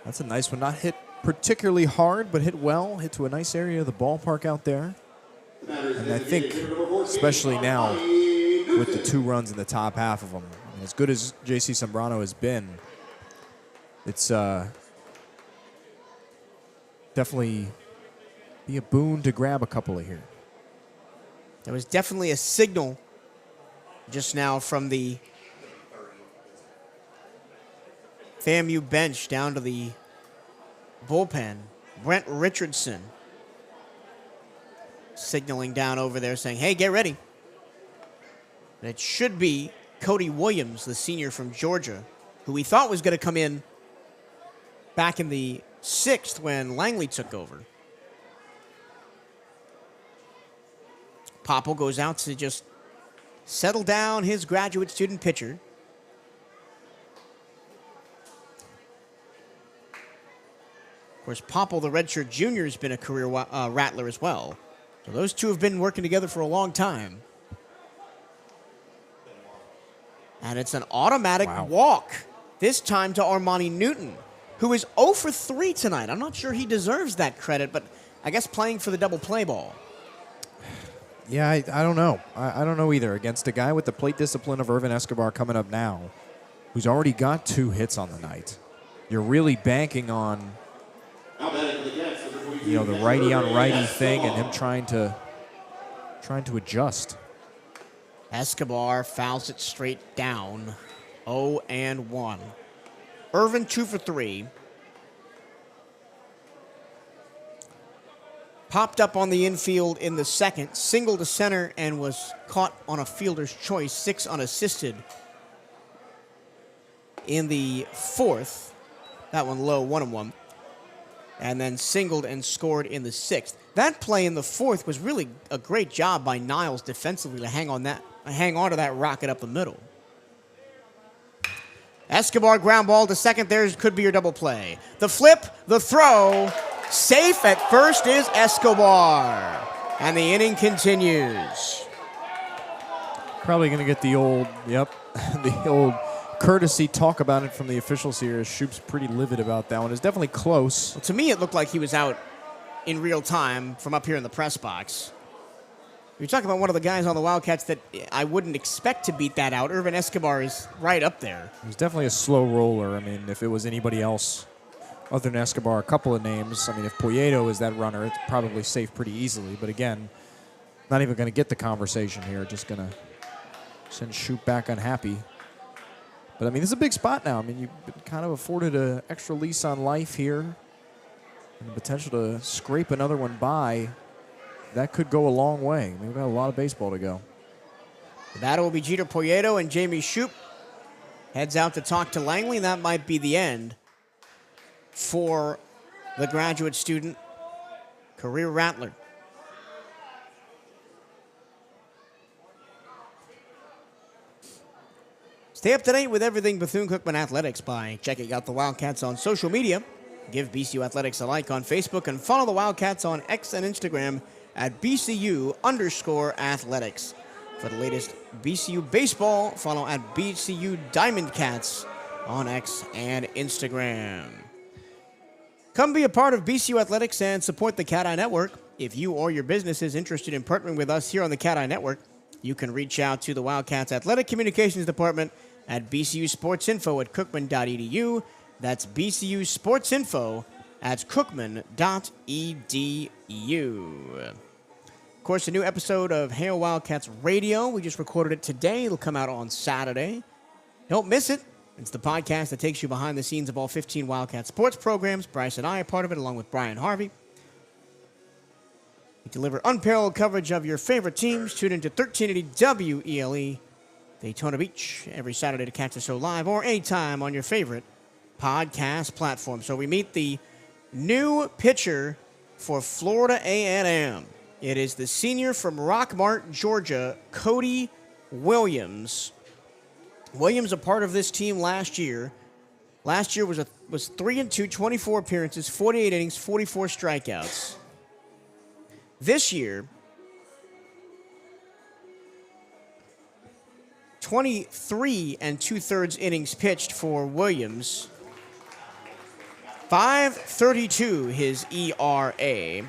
That's a nice one. Not hit particularly hard, but hit well. Hit to a nice area of the ballpark out there. And I think, especially now, with the 2 runs in the top half of them, I mean, as good as J.C. Zambrano has been, it's definitely be a boon to grab a couple of here. There was definitely a signal just now from the FAMU bench down to the bullpen. Brent Richardson signaling down over there saying, hey, get ready. And it should be Cody Williams, the senior from Georgia, who we thought was going to come in back in the 6th when Langley took over. Popple goes out to just settle down his graduate student pitcher. Of course, Popple, the redshirt junior, has been a career Rattler as well. So those two have been working together for a long time. And it's an automatic walk, this time to Armani Newton, who is 0 for 3 tonight. I'm not sure he deserves that credit, but I guess playing for the double play ball. Yeah, I don't know. I don't know either. Against a guy with the plate discipline of Irvin Escobar coming up now, who's already got 2 hits on the night. You're really banking on, the righty on righty thing and him trying to adjust. Escobar fouls it straight down. 0-1. Irvin 2 for 3. Popped up on the infield in the 2nd, single to center, and was caught on a fielder's choice, 6 unassisted. In the 4th, that one low, 1-1. And then singled and scored in the 6th. That play in the 4th was really a great job by Niles defensively to hang on to that rocket up the middle. Escobar ground ball to second. There could be your double play. The flip, the throw. Safe at first is Escobar. And the inning continues. Probably going to get the old courtesy talk about it from the officials here. Shoop's pretty livid about that one. It's definitely close. Well, to me, it looked like he was out in real time from up here in the press box. You're talking about one of the guys on the Wildcats that I wouldn't expect to beat that out. Irvin Escobar is right up there. It was definitely a slow roller. I mean, if it was anybody else other than Escobar, a couple of names. I mean, if Poyeto is that runner, it's probably safe pretty easily. But again, not even going to get the conversation here. Just going to send Shoop back unhappy. But, I mean, this is a big spot now. I mean, you've been kind of afforded an extra lease on life here. And the potential to scrape another one by, that could go a long way. I mean, we've got a lot of baseball to go. The battle will be Jeter Poyeto, and Jamie Shoop heads out to talk to Langley, and that might be the end for the graduate student, career Rattler. Stay up to date with everything Bethune-Cookman Athletics by checking out the Wildcats on social media. Give BCU Athletics a like on Facebook and follow the Wildcats on X and Instagram at BCU_athletics. For the latest BCU baseball, follow at BCU Diamond Cats on X and Instagram. Come be a part of BCU Athletics and support the CatEye Network. If you or your business is interested in partnering with us here on the CatEye Network, you can reach out to the Wildcats Athletic Communications Department at bcusportsinfo@cookman.edu. That's bcusportsinfo at cookman.edu. Of course, a new episode of Hail Wildcats Radio. We just recorded it today. It'll come out on Saturday. Don't miss it. It's the podcast that takes you behind the scenes of all 15 Wildcat sports programs. Bryce and I are part of it, along with Brian Harvey. We deliver unparalleled coverage of your favorite teams. Tune into 1380 WELE, Daytona Beach, every Saturday to catch the show live or anytime on your favorite podcast platform. So we meet the new pitcher for Florida A&M. It is the senior from Rockmart, Georgia, Cody Williams. Williams a part of this team last year. Last year was 3-2, 24 appearances, 48 innings, 44 strikeouts. This year, 23 2/3 innings pitched for Williams. 5.32 his ERA.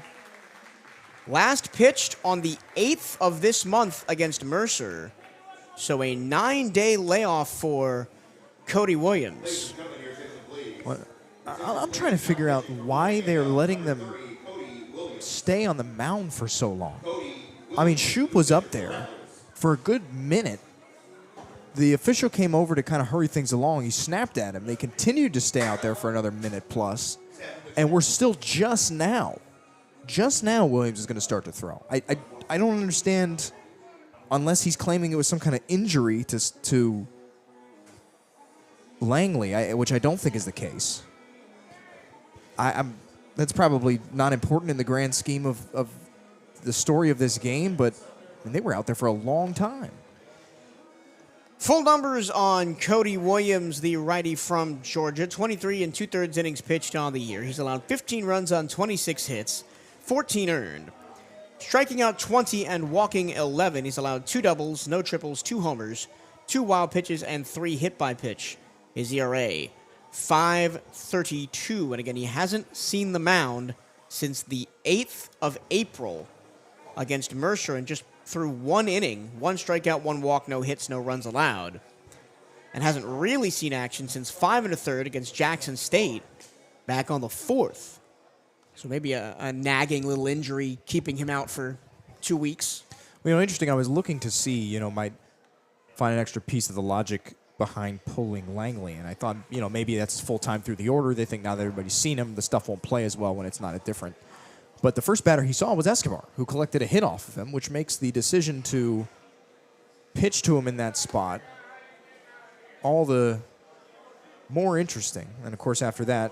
Last pitched on the 8th of this month against Mercer. So a 9-day layoff for Cody Williams. I'm trying to figure out why they're letting them stay on the mound for so long. I mean, Shoop was up there for a good minute. The official came over to kind of hurry things along. He snapped at him. They continued to stay out there for another minute plus. And we're still just now Williams is going to start to throw. I don't understand, unless he's claiming it was some kind of injury to Langley, which I don't think is the case. That's probably not important in the grand scheme of the story of this game, but I mean, they were out there for a long time. Full numbers on Cody Williams, the righty from Georgia. 23 2/3 innings pitched on the year. He's allowed 15 runs on 26 hits, 14 earned. Striking out 20 and walking 11. He's allowed 2 doubles, no triples, 2 homers, 2 wild pitches, and 3 hit by pitch. His ERA, 5.32. And again, he hasn't seen the mound since the 8th of April against Mercer, and just through 1 inning, 1 strikeout, 1 walk, no hits, no runs allowed. And hasn't really seen action since 5 1/3 against Jackson State back on the 4th. So maybe a nagging little injury keeping him out for 2 weeks. Well, interesting. I was looking to see, might find an extra piece of the logic behind pulling Langley, and I thought, maybe that's full time through the order. They think now that everybody's seen him, the stuff won't play as well when it's not a different. But the first batter he saw was Escobar, who collected a hit off of him, which makes the decision to pitch to him in that spot all the more interesting. And, of course, after that,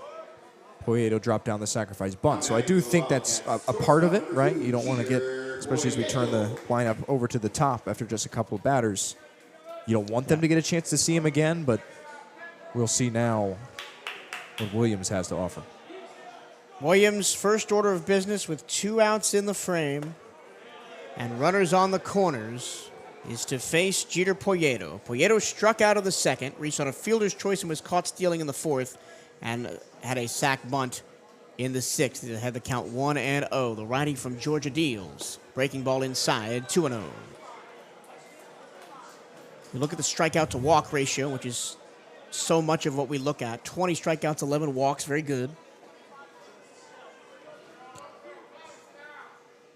Poyedo dropped down the sacrifice bunt. So I do think that's a part of it, right? You don't want to get, especially as we turn the lineup over to the top after just a couple of batters, you don't want them to get a chance to see him again, but we'll see now what Williams has to offer. Williams' first order of business with 2 outs in the frame and runners on the corners is to face Jeter Poyedo. Poyedo struck out of the second, reached on a fielder's choice and was caught stealing in the 4th, and had a sac bunt in the 6th. It had the count 1-0. The righty from Georgia deals. Breaking ball inside, 2-0. You look at the strikeout to walk ratio, which is so much of what we look at. 20 strikeouts, 11 walks, very good.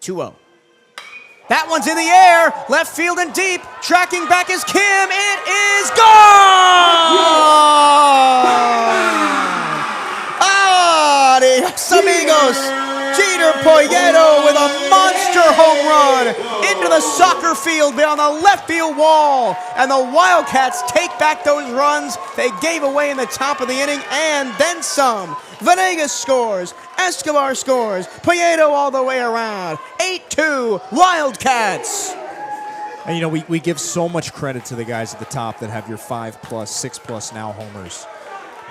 2-0. That one's in the air, left field and deep. Tracking back is Kim. It is gone! Adios, amigos. Jeter Poyedo with a monster home run into the soccer field beyond the left field wall. And the Wildcats take back those runs they gave away in the top of the inning and then some. Venegas scores. Escobar scores. Poyedo all the way around. 8-2 Wildcats. And, we give so much credit to the guys at the top that have your 5+, 6+ now homers.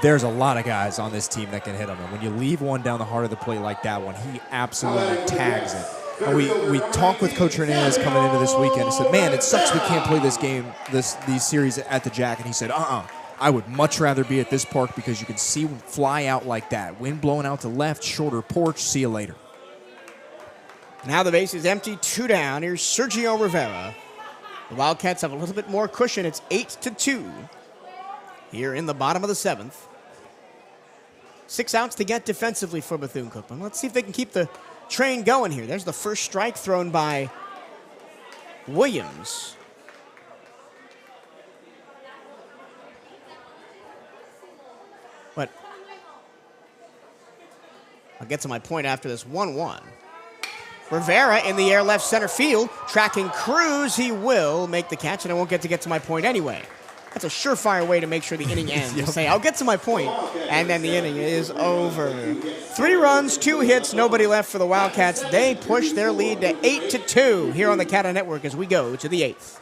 There's a lot of guys on this team that can hit them. And when you leave one down the heart of the plate like that one, he absolutely tags it. And we talked with Coach Hernandez coming into this weekend and said, man, it sucks we can't play this game, these series at the Jack. And he said, I would much rather be at this park because you can see them fly out like that. Wind blowing out to left, shorter porch, see you later. Now the base is empty, 2 down. Here's Sergio Rivera. The Wildcats have a little bit more cushion. It's 8-2 here in the bottom of the 7th. 6 outs to get defensively for Bethune-Cookman. Let's see if they can keep the train going here. There's the first strike thrown by Williams. But I'll get to my point after this 1-1. Rivera in the air, left center field, tracking Cruz. He will make the catch, and I won't get to my point anyway. That's a surefire way to make sure the inning ends. Yep. Say, I'll get to my point, and then the inning is over. 3 runs, 2 hits, nobody left for the Wildcats. They push their lead to 8-2 here on the CatEye Network as we go to the 8th.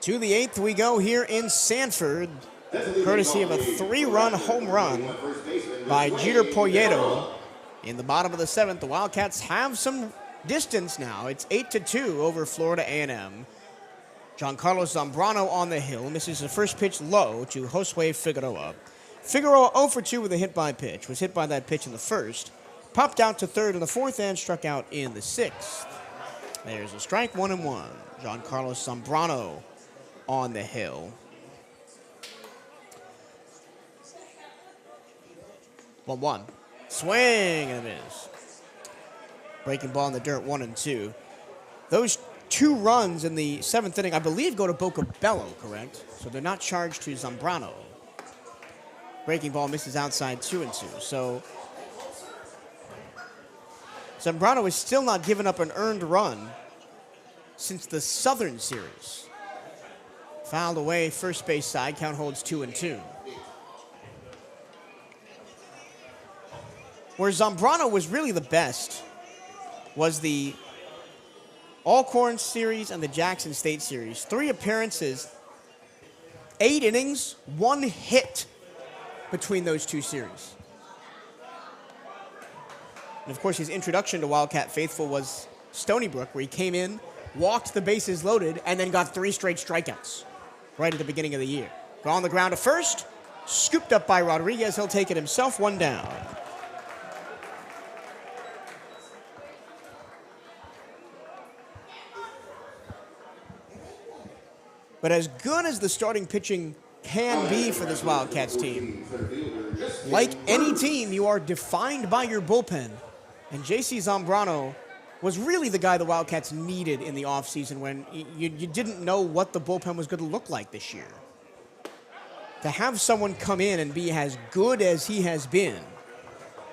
To the 8th we go here in Sanford, courtesy of a 3-run home run by Jeter Polledo. In the bottom of the 7th, the Wildcats have some distance now. It's 8-2 over Florida A&M. Giancarlo Zambrano on the hill misses the first pitch low to Josue Figueroa. Figueroa 0 for 2 with a hit by pitch. Was hit by that pitch in the first. Popped out to third in the 4th and struck out in the 6th. There's a strike, 1-1. Giancarlo Zambrano on the hill. 1-1. Swing and a miss. Breaking ball in the dirt, 1-2. Those 2 runs in the 7th inning, I believe, go to Vocabello, correct? So they're not charged to Zambrano. Breaking ball misses outside, 2-2. So Zambrano has still not given up an earned run since the Southern Series. Fouled away, first base side, count holds 2-2. Where Zambrano was really the best was the Alcorn Series and the Jackson State Series. 3 appearances, 8 innings, 1 hit between those 2 series. And of course, his introduction to Wildcat Faithful was Stony Brook, where he came in, walked the bases loaded, and then got 3 straight strikeouts right at the beginning of the year. On the ground to first, scooped up by Rodriguez. He'll take it himself, 1 down. But as good as the starting pitching can be for this Wildcats team, like any team, you are defined by your bullpen. And J.C. Zambrano was really the guy the Wildcats needed in the offseason when you didn't know what the bullpen was going to look like this year. To have someone come in and be as good as he has been,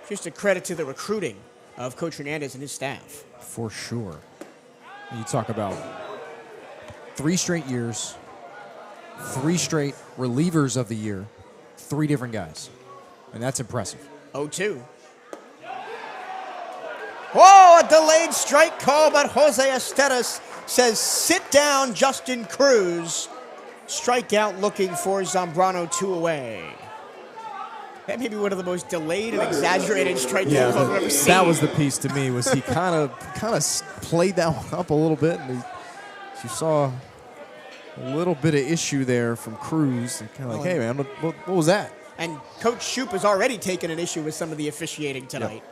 just a credit to the recruiting of Coach Hernandez and his staff. For sure. And you talk about 3 straight years, 3 straight relievers of the year, 3 different guys. And that's impressive. 0-2. Whoa, a delayed strike call, but Jose Esteras says, sit down, Justin Cruz. Strikeout looking for Zambrano, 2 away. That may be one of the most delayed and exaggerated strike calls I've ever seen. That was the piece to me, was he kind of played that one up a little bit, and you saw A little bit of issue there from Cruz. Kind of like, hey, man, what was that? And Coach Shoup has already taken an issue with some of the officiating tonight.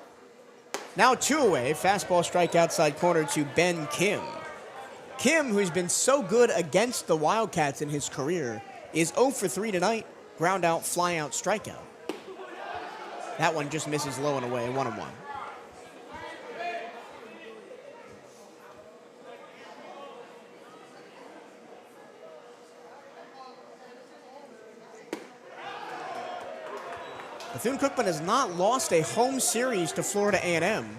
Now 2 away. Fastball strike outside corner to Ben Kim. Kim, who's been so good against the Wildcats in his career, is 0 for 3 tonight. Ground out, fly out, strikeout. That one just misses low and away, 1-1. Bethune-Cookman has not lost a home series to Florida A&M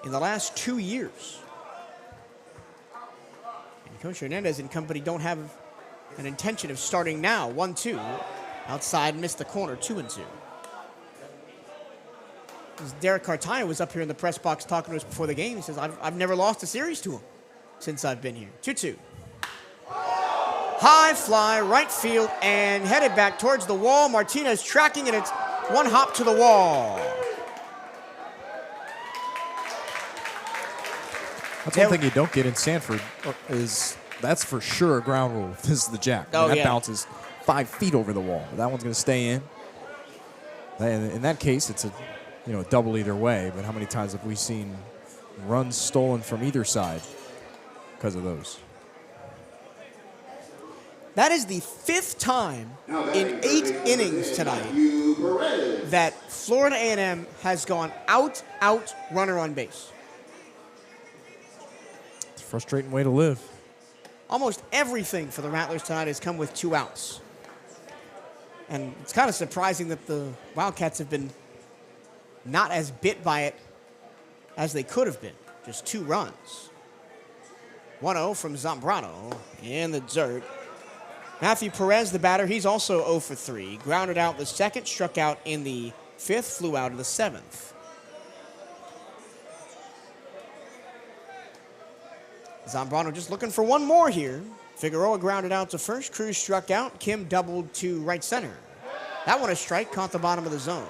in the last 2 years. And Coach Hernandez and company don't have an intention of starting now. 1-2. Outside, missed the corner, 2-2. Derek Cartaya was up here in the press box talking to us before the game. He says, I've never lost a series to him since I've been here. 2-2. High fly, right field, and headed back towards the wall. Martinez tracking, and it's one hop to the wall. That's one thing you don't get in Sanford is that's for sure a ground rule. This is the jack. That bounces 5 feet over the wall. That one's going to stay in. And in that case, it's a double either way. But how many times have we seen runs stolen from either side because of those? That is the 5th time in 8 innings tonight that Florida A&M has gone out, runner on base. It's a frustrating way to live. Almost everything for the Rattlers tonight has come with 2 outs. And it's kind of surprising that the Wildcats have been not as bit by it as they could have been. Just 2 runs. 1-0 from Zambrano in the dirt. Matthew Perez, the batter, he's also 0 for 3. Grounded out the 2nd, struck out in the 5th, flew out in the 7th. Zambrano just looking for one more here. Figueroa grounded out to first. Cruz struck out. Kim doubled to right center. That one a strike, caught the bottom of the zone.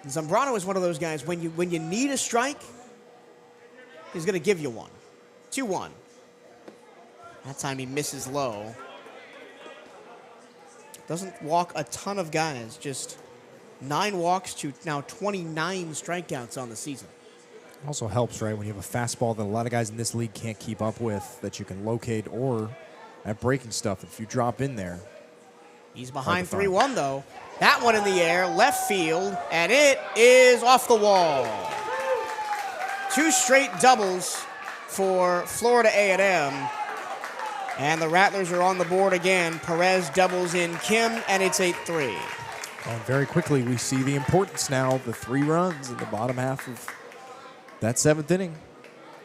Zambrano is one of those guys, when you need a strike, he's going to give you one. 2-1. That time he misses low. Doesn't walk a ton of guys, just 9 walks to now 29 strikeouts on the season. Also helps, right, when you have a fastball that a lot of guys in this league can't keep up with, that you can locate, or at breaking stuff if you drop in there. He's behind 3-1, though. That one in the air, left field, and it is off the wall. 2 straight doubles for Florida A&M. And the Rattlers are on the board again. Perez doubles in Kim, and it's 8-3. And very quickly, we see the importance now of the 3 runs in the bottom half of that 7th inning.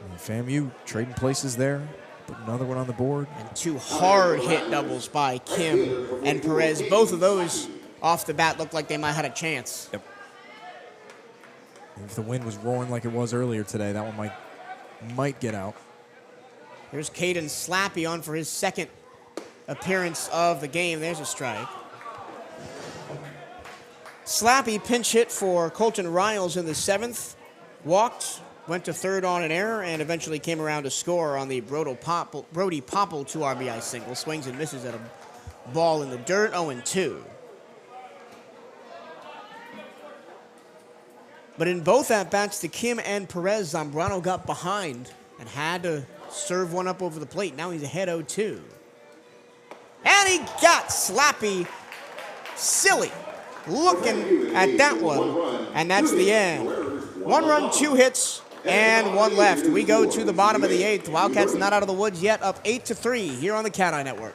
And FAMU trading places there. Put another one on the board. And 2 hard hit doubles by Kim and Perez. Both of those off the bat looked like they might have had a chance. Yep. If the wind was roaring like it was earlier today, that one might get out. There's Caden Slappy on for his 2nd appearance of the game. There's a strike. Slappy pinch hit for Colton Riles in the 7th. Walked, went to 3rd on an error, and eventually came around to score on the Brody Popple 2 RBI single. Swings and misses at a ball in the dirt, 0-2. But in both at-bats to Kim and Perez, Zambrano got behind and had to serve one up over the plate. Now he's ahead 0-2. And he got Slappy silly looking at that one. And that's the end. 1 run, 2 hits, and 1 left. We go to the bottom of the 8th. Wildcats not out of the woods yet, up 8-3 here on the CatEye Network.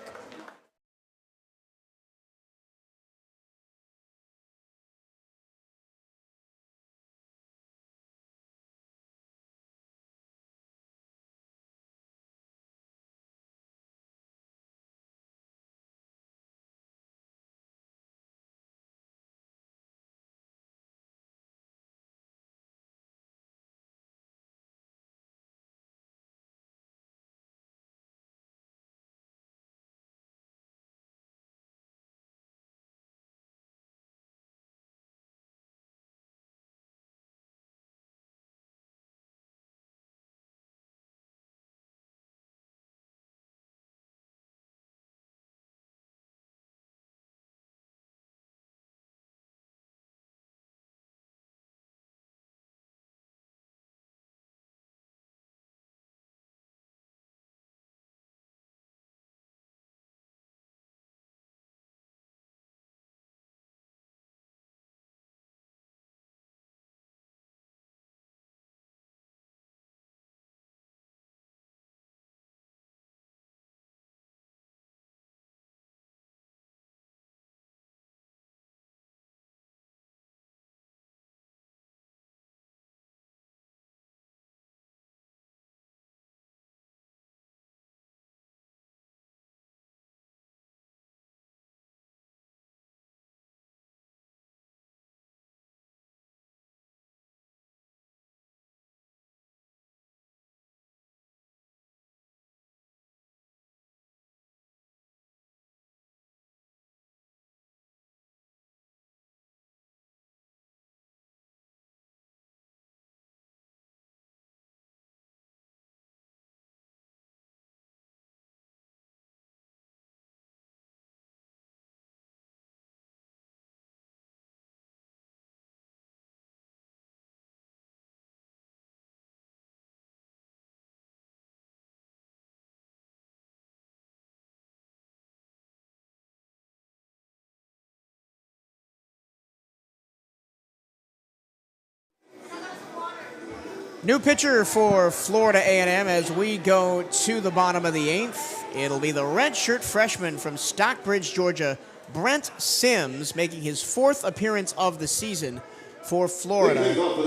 New pitcher for Florida A&M as we go to the bottom of the 8th. It'll be the redshirt freshman from Stockbridge, Georgia, Brent Sims, making his 4th appearance of the season for Florida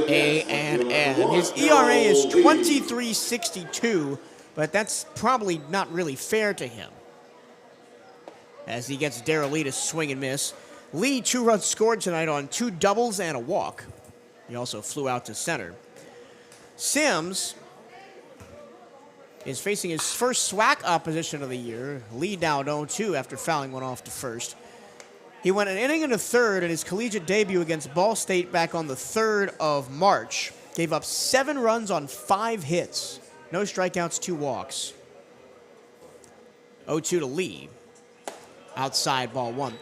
A&M. His ERA is 23.62, but that's probably not really fair to him, as he gets Darrell Lee to swing and miss. Lee 2 runs scored tonight on 2 doubles and a walk. He also flew out to center. Sims is facing his first SWAC opposition of the year. Lee down 0-2 after fouling one off to first. He went an inning and a third in his collegiate debut against Ball State back on the 3rd of March. Gave up 7 runs on 5 hits. No strikeouts, 2 walks. 0-2 to Lee. Outside, ball 1.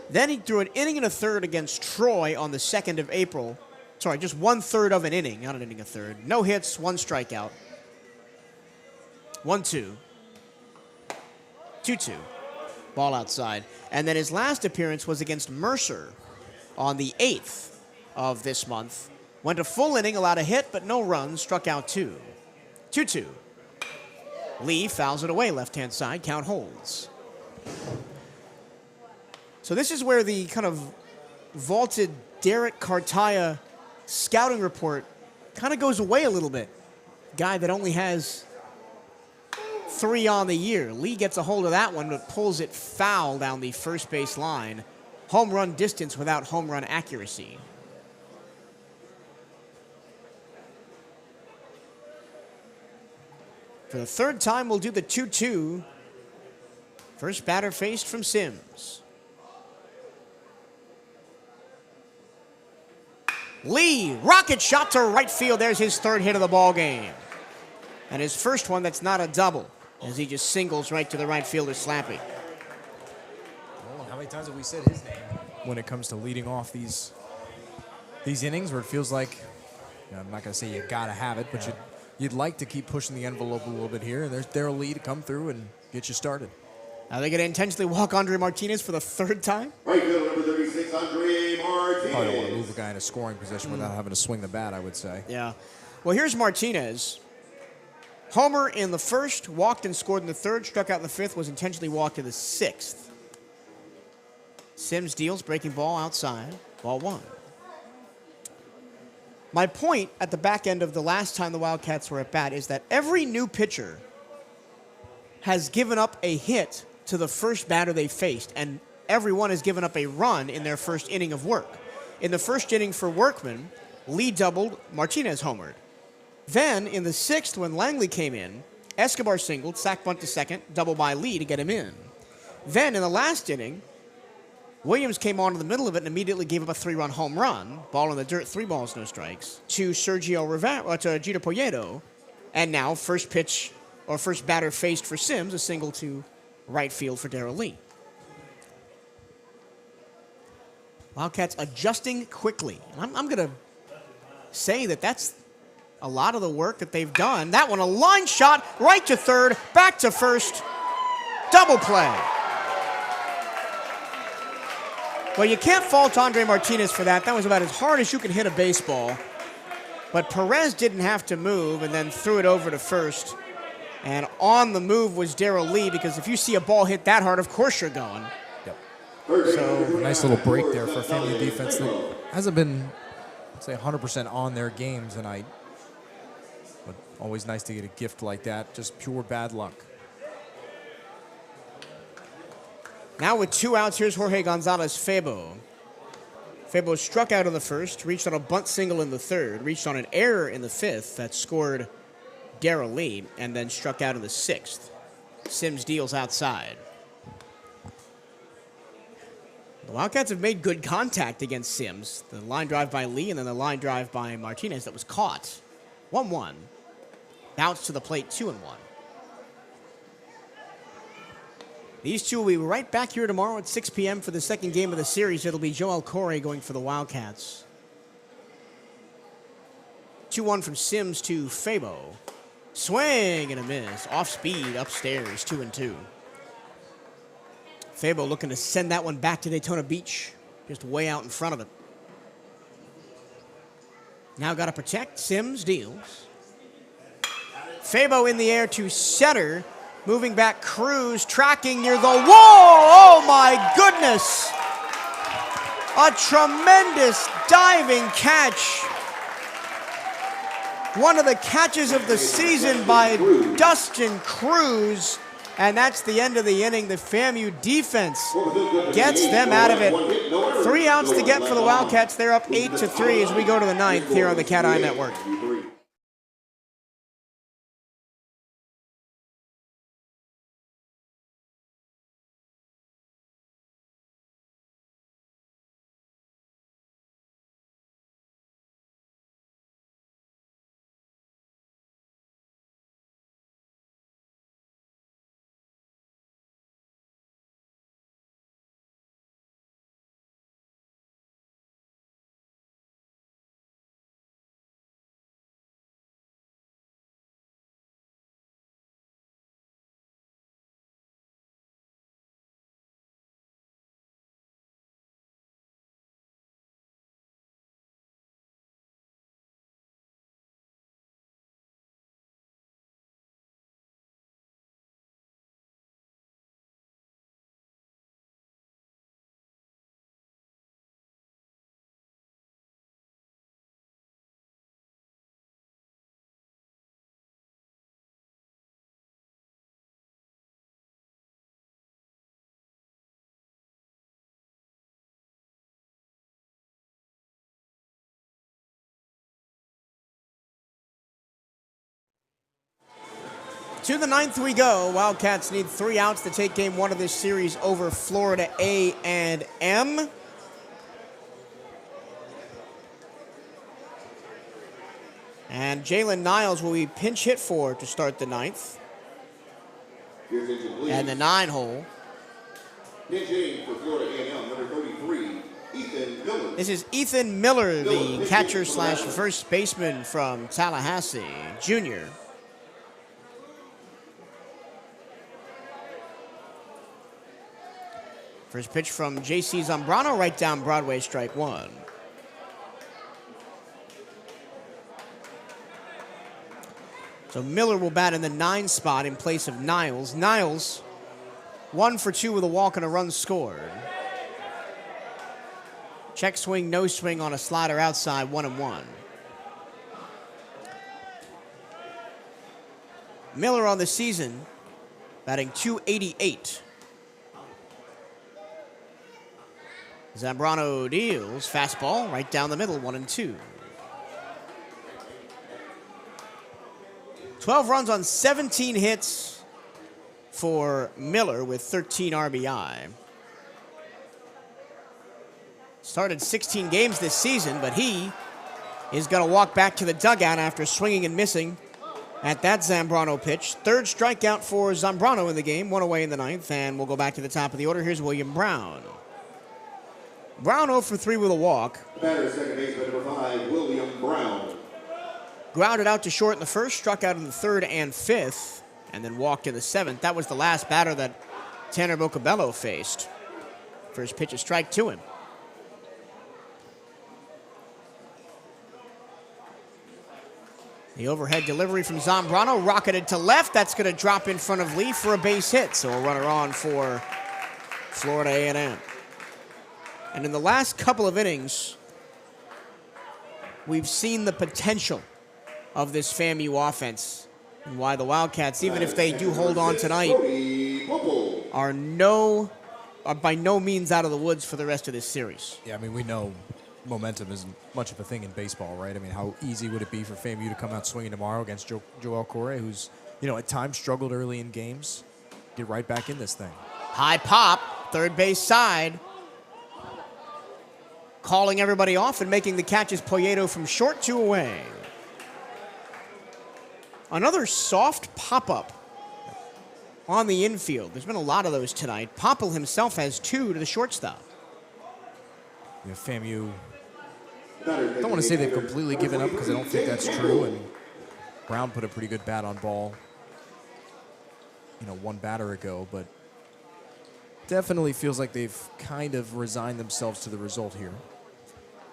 Then he threw an inning and a third against Troy on the 2nd of April. Sorry, just 1/3 of an inning, not an inning, a third. No hits, 1 strikeout. 1-2. 2-2. Ball outside. And then his last appearance was against Mercer on the 8th of this month. Went a full inning, allowed a hit, but no runs, struck out 2. 2-2. Lee fouls it away, left-hand side, count holds. So this is where the kind of vaulted Derek Cartaya scouting report kind of goes away a little bit. Guy that only has 3 on the year. Lee gets a hold of that one, but pulls it foul down the first base line. Home run distance without home run accuracy. For the 3rd time, we'll do the 2-2. First batter faced from Sims. Lee, rocket shot to right field. There's his 3rd hit of the ball game. And his first one that's not a double, as he just singles right to the right fielder, Slappy. Well, how many times have we said his name when it comes to leading off these innings where it feels like, I'm not going to say you got to have it, but you'd like to keep pushing the envelope a little bit here. And there's Darrell Lee to come through and get you started. Are they going to intentionally walk Andre Martinez for the 3rd time? Right field, number 36, Andre Martinez. Probably don't want to move a guy in a scoring position without having to swing the bat, I would say. Yeah. Well, here's Martinez. Homer in the 1st, walked and scored in the 3rd, struck out in the 5th, was intentionally walked in the 6th. Sims deals, breaking ball outside, ball 1. My point at the back end of the last time the Wildcats were at bat is that every new pitcher has given up a hit to the first batter they faced, and everyone has given up a run in their first inning of work. In the first inning for Workman, Lee doubled, Martinez homered. Then, in the 6th, when Langley came in, Escobar singled, sack bunt to second, double by Lee to get him in. Then, in the last inning, Williams came on in the middle of it and immediately gave up a 3-run home run, ball in the dirt, 3 balls, no strikes, to Jeter Polledo, and now first pitch, or first batter faced for Sims, a single to right field for Darrell Lee. Wildcats adjusting quickly. And I'm going to say that that's a lot of the work that they've done. That one, a line shot, right to 3rd, back to 1st, double play. Well, you can't fault Andre Martinez for that. That was about as hard as you can hit a baseball. But Perez didn't have to move and then threw it over to 1st. And on the move was Darrell Lee, because if you see a ball hit that hard, of course you're going. Yep. So nice little break there for a FAMU defense that hasn't been, I'd say, 100% on their game tonight. But always nice to get a gift like that. Just pure bad luck. Now with 2 outs, here's Jorge Gonzalez-Febo. Febo struck out in the 1st, reached on a bunt single in the 3rd, reached on an error in the 5th that scored Darrell Lee, and then struck out in the 6th. Sims deals outside. The Wildcats have made good contact against Sims. The line drive by Lee and then the line drive by Martinez that was caught. 1-1. Bounce to the plate, 2-1. These two will be right back here tomorrow at 6 p.m. for the second game of the series. It'll be Joel Corey going for the Wildcats. 2-1 from Sims to Febo. Swing and a miss. Off speed, upstairs, 2-2. Febo looking to send that one back to Daytona Beach. Just way out in front of it. Now got to protect. Sims deals. Fabo in the air to center. Moving back, Cruz tracking near the wall. Oh my goodness. A tremendous diving catch. One of the catches of the season by Dustin Cruz. And that's the end of the inning. The FAMU defense gets them out of it. 3 outs to get for the Wildcats. They're up 8-3 as we go to the 9th here on the CatEye Network. To the 9th we go. Wildcats need 3 outs to take game 1 of this series over Florida A&M. And Jalen Niles will be pinch hit for to start the 9th. And the 9-hole. Pinch hitting for Florida A&M, number 33, Ethan Miller. This is Ethan Miller, the catcher slash first baseman from Tallahassee, junior. First pitch from J.C. Zambrano, right down Broadway, strike 1. So Miller will bat in the 9 spot in place of Niles. Niles, 1 for 2 with a walk and a run scored. Check swing, no swing on a slider outside, 1-1. Miller on the season, batting .288. Zambrano deals, fastball, right down the middle, 1-2. 12 runs on 17 hits for Miller with 13 RBI. Started 16 games this season, but he is going to walk back to the dugout after swinging and missing at that Zambrano pitch. 3rd strikeout for Zambrano in the game, 1 away in the 9th, and we'll go back to the top of the order. Here's William Brown. Brown 0 for 3 with a walk. Batter, second baseman, number 5, William Brown. Grounded out to short in the 1st, struck out in the 3rd and 5th, and then walked in the 7th. That was the last batter that Tanner Vocabello faced. First pitch, a strike to him. The overhead delivery from Zambrano, rocketed to left. That's going to drop in front of Lee for a base hit, so a runner on for Florida A&M. And in the last couple of innings, we've seen the potential of this FAMU offense and why the Wildcats, even if they do hold on tonight, are by no means out of the woods for the rest of this series. Yeah, I mean, we know momentum isn't much of a thing in baseball, right? I mean, how easy would it be for FAMU to come out swinging tomorrow against Joel Correa, who's, at times struggled early in games, get right back in this thing. High pop, third base side. Calling everybody off and making the catch is Poyeto from short, 2 away. Another soft pop-up on the infield. There's been a lot of those tonight. Popple himself has 2 to the shortstop. Yeah, FAMU, I don't want to say they've completely given up because I don't think that's true. And Brown put a pretty good bat on ball, 1 batter ago, but definitely feels like they've kind of resigned themselves to the result here.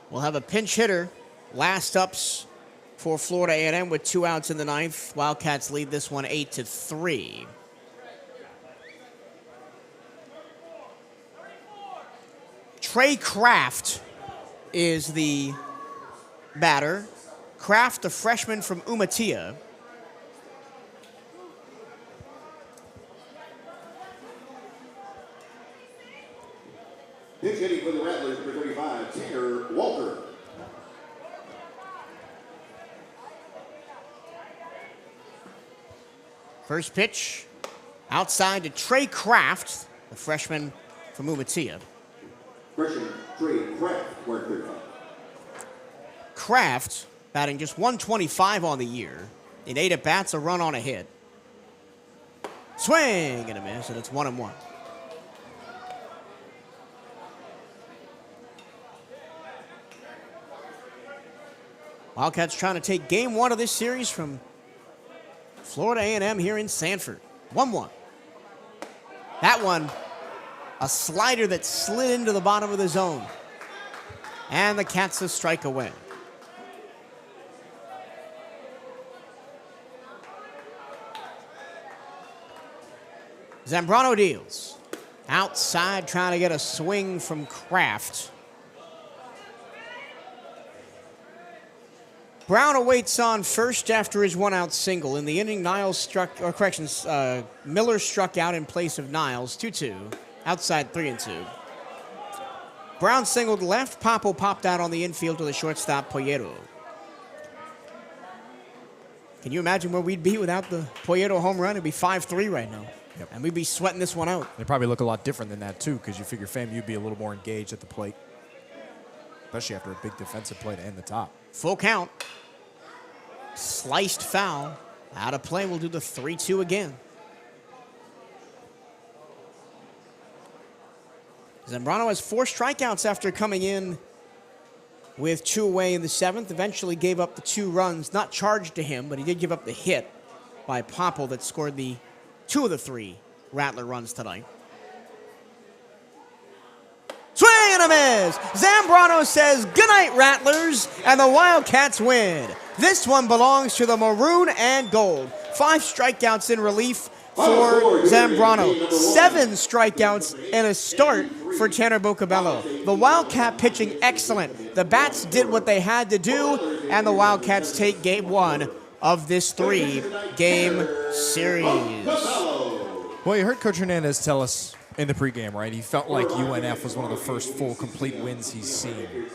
We'll have a pinch hitter last ups for Florida A&M with 2 outs in the ninth. Wildcats lead this one 8-3. Trey Kraft is the batter. Kraft, the freshman from Umatia. Pitch hitting for the Rattlers, number 35, Tanner Walker. First pitch outside to Trey Kraft, the freshman from Umatia. Freshman Trey Kraft, work 35. Kraft batting just 125 on the year. In 8 at-bats, a run on a hit. Swing and a miss, and it's 1-1. Wildcats trying to take game 1 of this series from Florida A&M here in Sanford. 1-1. That one, a slider that slid into the bottom of the zone. And the Cats a strike away. Zambrano deals. Outside, trying to get a swing from Kraft. Brown awaits on first after his 1-out single. In the inning, Miller struck out in place of Niles, 2-2. Outside, 3-2. Brown singled left. Papo popped out on the infield to the shortstop, Poyero. Can you imagine where we'd be without the Poyero home run? It'd be 5-3 right now. Yep. And we'd be sweating this one out. They probably look a lot different than that, too, because you figure FAMU would be a little more engaged at the plate, especially after a big defensive play to end the top. Full count. Sliced foul. Out of play. We'll do the 3-2 again. Zambrano has 4 strikeouts after coming in with 2 away in the 7th. Eventually gave up the 2 runs, not charged to him, but he did give up the hit by Popple that scored the 2 of the 3 Rattler runs tonight. Swing and a miss. Zambrano says, "Goodnight, Rattlers," and the Wildcats win. This one belongs to the Maroon and Gold. 5 strikeouts in relief for Zambrano. 7 strikeouts and a start for Tanner Vocabello. The Wildcat pitching excellent. The Bats did what they had to do, and the Wildcats take game 1 of this 3-game series. Well, you heard Coach Hernandez tell us in the pregame, right? He felt like UNF was one of the first full, complete wins he's seen.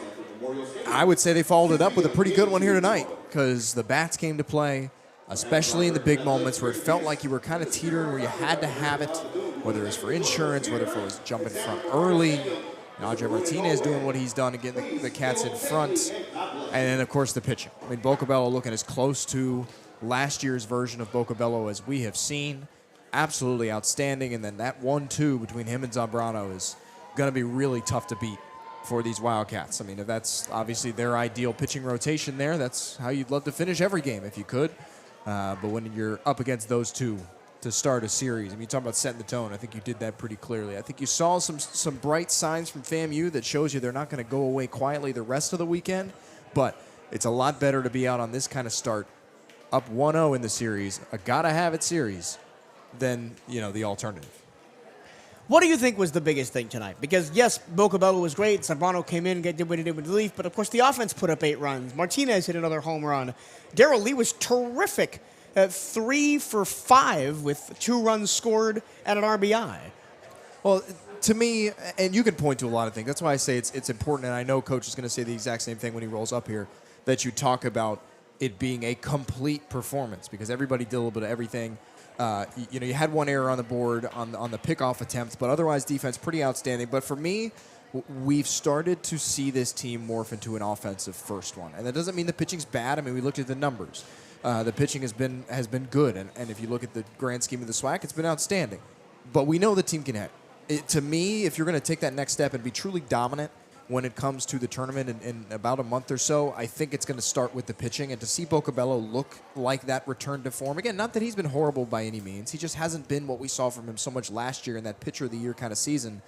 I would say they followed it up with a pretty good one here tonight because the Bats came to play, especially in the big moments where it felt like you were kind of teetering, where you had to have it, whether it was for insurance, whether it was jumping front early. Andre Martinez doing what he's done to get the Cats in front. And then, of course, the pitching. I mean, Vocabello looking as close to last year's version of Vocabello as we have seen. Absolutely outstanding. And then that 1-2 between him and Zambrano is going to be really tough to beat for these Wildcats. I mean, if that's obviously their ideal pitching rotation there, that's how you'd love to finish every game if you could. But when you're up against those two to start a series, I mean, you talk about setting the tone. I think you did that pretty clearly. I think you saw some bright signs from FAMU that shows you they're not going to go away quietly the rest of the weekend. But it's a lot better to be out on this kind of start, up 1-0 in the series, a gotta-have-it series, than, the alternative. What do you think was the biggest thing tonight? Because, yes, Vocabello was great. Zambrano came in and did what he did with relief. But, of course, the offense put up 8 runs. Martinez hit another home run. Darrell Lee was terrific at 3 for 5 with 2 runs scored and an RBI. Well, to me, and you can point to a lot of things. That's why I say it's important, and I know Coach is going to say the exact same thing when he rolls up here, that you talk about it being a complete performance because everybody did a little bit of everything. You had 1 error on the board on the pickoff attempts, but otherwise defense pretty outstanding. But for me, we've started to see this team morph into an offensive first one, and that doesn't mean the pitching's bad. I mean, we looked at the numbers. The pitching has been good, and if you look at the grand scheme of the SWAC, it's been outstanding. But we know the team can hit. To me, if you're going to take that next step and be truly dominant when it comes to the tournament in about a month or so, I think it's going to start with the pitching. And to see Vocabello look like that return to form, again, not that he's been horrible by any means. He just hasn't been what we saw from him so much last year in that pitcher of the year kind of season.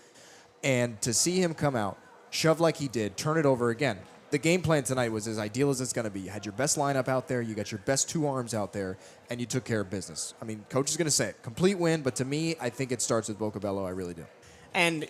And to see him come out, shove like he did, turn it over again. the game plan tonight was as ideal as it's going to be. You had your best lineup out there, you got your best two arms out there, and you took care of business. I mean, coach is going to say it, complete win, but to me, I think it starts with Vocabello. I really do. And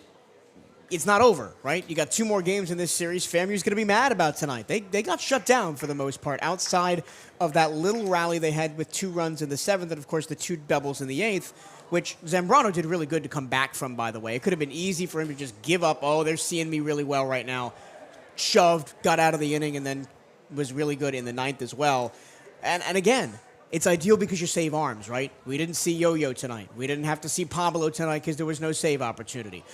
it's not over, right? You got 2 more games in this series. FAMU's going to be mad about tonight. They got shut down for the most part outside of that little rally they had with 2 runs in the 7th and, of course, the 2 doubles in the 8th, which Zambrano did really good to come back from, by the way. It could have been easy for him to just give up. Oh, they're seeing me really well right now. Shoved, got out of the inning, and then was really good in the 9th as well. And again, it's ideal because you save arms, right? We didn't see Yo-Yo tonight. We didn't have to see Pablo tonight because there was no save opportunity.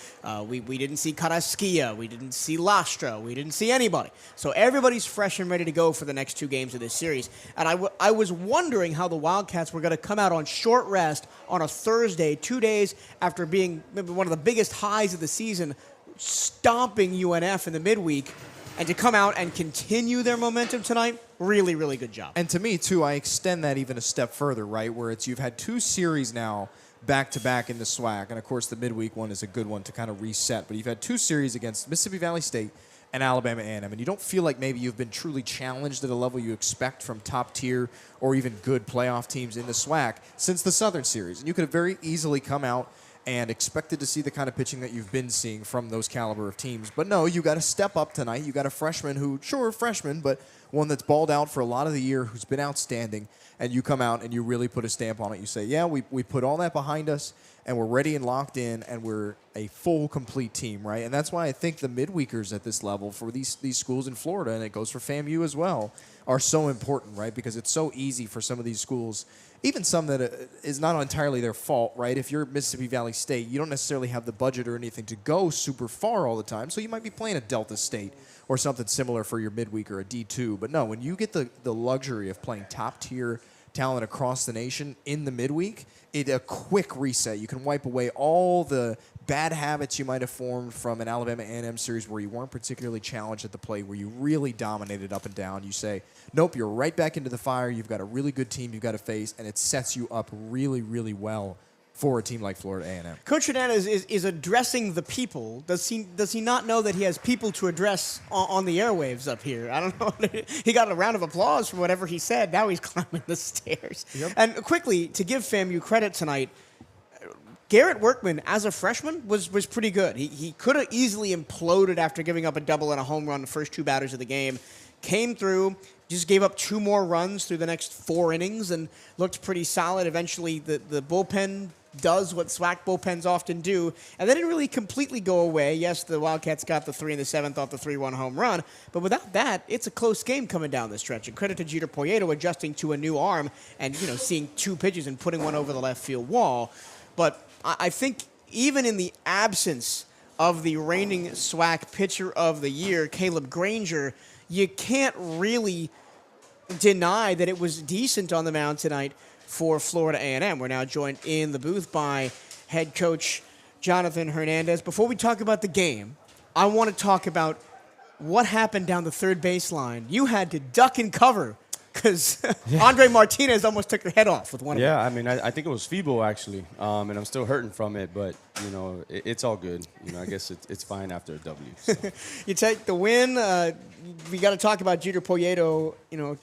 We didn't see Carrasquilla. We didn't see Lastra. We didn't see anybody. So everybody's fresh and ready to go for the next 2 games of this series. And I was wondering how the Wildcats were going to come out on short rest on a Thursday, 2 days after being maybe one of the biggest highs of the season, stomping UNF in the midweek. And to come out and continue their momentum tonight, really, really good job. And to me, too, I extend that even a step further, right, where you've had 2 series now back-to-back in the SWAC. And, of course, the midweek one is a good one to kind of reset. But you've had 2 series against Mississippi Valley State and Alabama A&M. And you don't feel like maybe you've been truly challenged at a level you expect from top-tier or even good playoff teams in the SWAC since the Southern Series. And you could have very easily come out and expected to see the kind of pitching that you've been seeing from those caliber of teams. But no, you got to step up tonight. You got a freshman who, sure, freshman, but one that's balled out for a lot of the year, who's been outstanding, and you come out and you really put a stamp on it. You say, yeah, we put all that behind us, and we're ready and locked in, and we're a full, complete team, right? And that's why I think the midweekers at this level for these schools in Florida, and it goes for FAMU as well, are so important, right? Because it's so easy for some of these schools, even some that is not entirely their fault, right? If you're Mississippi Valley State, you don't necessarily have the budget or anything to go super far all the time, so you might be playing a Delta State or something similar for your midweek or a D2. But no, when you get the luxury of playing top-tier talent across the nation in the midweek, it's a quick reset. You can wipe away all the bad habits you might have formed from an Alabama A&M series where you weren't particularly challenged at the plate, where you really dominated up and down. You say, nope, you're right back into the fire. You've got a really good team you've got to face, and it sets you up really, really well for a team like Florida A&M. Coach Hernandez is addressing the people. Does he not know that he has people to address on the airwaves up here? I don't know. He got a round of applause for whatever he said. Now he's climbing the stairs. Yep. And quickly, to give FAMU credit tonight, Garrett Workman, as a freshman, was pretty good. He could have easily imploded after giving up a double and a home run the first 2 batters of the game. Came through, just gave up 2 more runs through the next 4 innings and looked pretty solid. Eventually, the bullpen does what SWAC bullpens often do, and they didn't really completely go away. Yes, the Wildcats got the 3 in the 7th off the 3-1 home run, but without that, it's a close game coming down the stretch. And credit to Jeter Poyeto adjusting to a new arm and seeing 2 pitches and putting one over the left field wall. But I think even in the absence of the reigning SWAC pitcher of the year, Caleb Granger, you can't really deny that it was decent on the mound tonight for Florida A&M. We're now joined in the booth by head coach Jonathan Hernandez. Before we talk about the game, I want to talk about what happened down the third baseline. You had to duck and cover because Andre Martinez almost took your head off with one of them. Yeah, I mean, I think it was feeble, actually, and I'm still hurting from it, but, it's all good. I guess it's fine after a W. So. You take the win. We got to talk about Jeter Poyeto,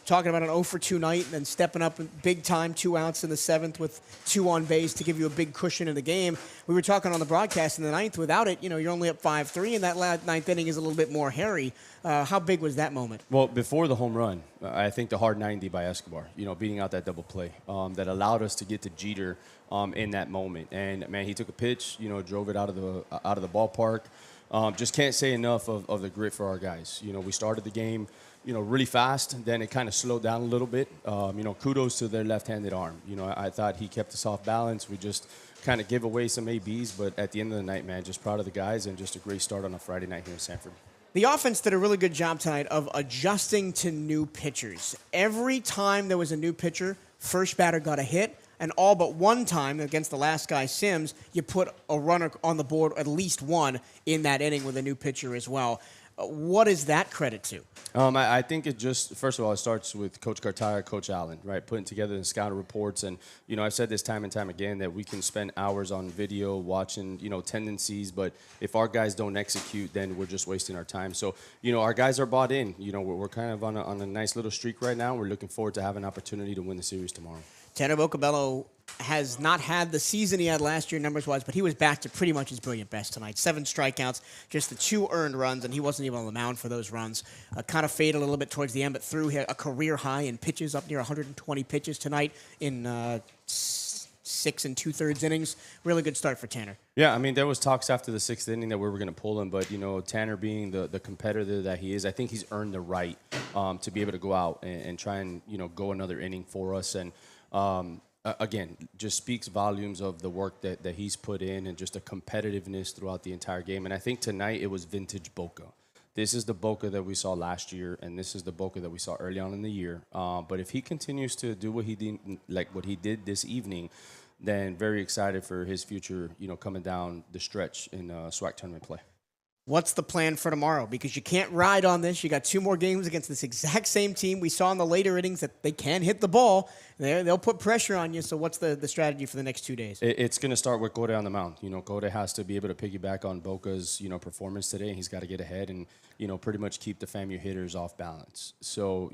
talking about an 0-for-2 night and then stepping up big time, 2 outs in the 7th with 2 on base to give you a big cushion in the game. We were talking on the broadcast in the 9th. Without it, you're only up 5-3, and that 9th inning is a little bit more hairy. How big was that moment? Well, before the home run, I think the hard 90 by Escobar, beating out that double play that allowed us to get to Jeter in that moment. And, man, he took a pitch, drove it out of the ballpark. Just can't say enough of the grit for our guys. We started the game, really fast, and then it kind of slowed down a little bit. Kudos to their left-handed arm. I thought he kept us off balance. We just kind of give away some ABs, but at the end of the night, man, just proud of the guys and just a great start on a Friday night here in Sanford. The offense did a really good job tonight of adjusting to new pitchers. Every time there was a new pitcher, first batter got a hit, and all but one time against the last guy, Sims, you put a runner on the board, at least one, in that inning with a new pitcher as well. What is that credit to? I think it just, first of all, it starts with Coach Cartaya, Coach Allen, right? Putting together the scouting reports. And, I've said this time and time again that we can spend hours on video watching, tendencies. But if our guys don't execute, then we're just wasting our time. So, our guys are bought in. We're kind of on a nice little streak right now. We're looking forward to having an opportunity to win the series tomorrow. Tanner Vocabello has not had the season he had last year numbers-wise, but he was back to pretty much his brilliant best tonight. 7 strikeouts, just the 2 earned runs, and he wasn't even on the mound for those runs. Kind of faded a little bit towards the end, but threw a career high in pitches, up near 120 pitches tonight in 6 2/3 innings. Really good start for Tanner. Yeah, there was talks after the 6th inning that we were going to pull him, but, Tanner being the competitor that he is, I think he's earned the right to be able to go out and try and, go another inning for us. And, again, just speaks volumes of the work that he's put in and just a competitiveness throughout the entire game. And I think tonight it was vintage Boca. This is the Boca that we saw last year, and this is the Boca that we saw early on in the year. But if he continues to do what he did this evening, then very excited for his future, coming down the stretch in SWAC tournament play. What's the plan for tomorrow? Because you can't ride on this. You got 2 more games against this exact same team. We saw in the later innings that they can hit the ball. They'll put pressure on you. So what's the strategy for the next 2 days? It's going to start with Code on the mound. Code has to be able to piggyback on Boca's, performance today. He's got to get ahead and, pretty much keep the FAMU hitters off balance. So,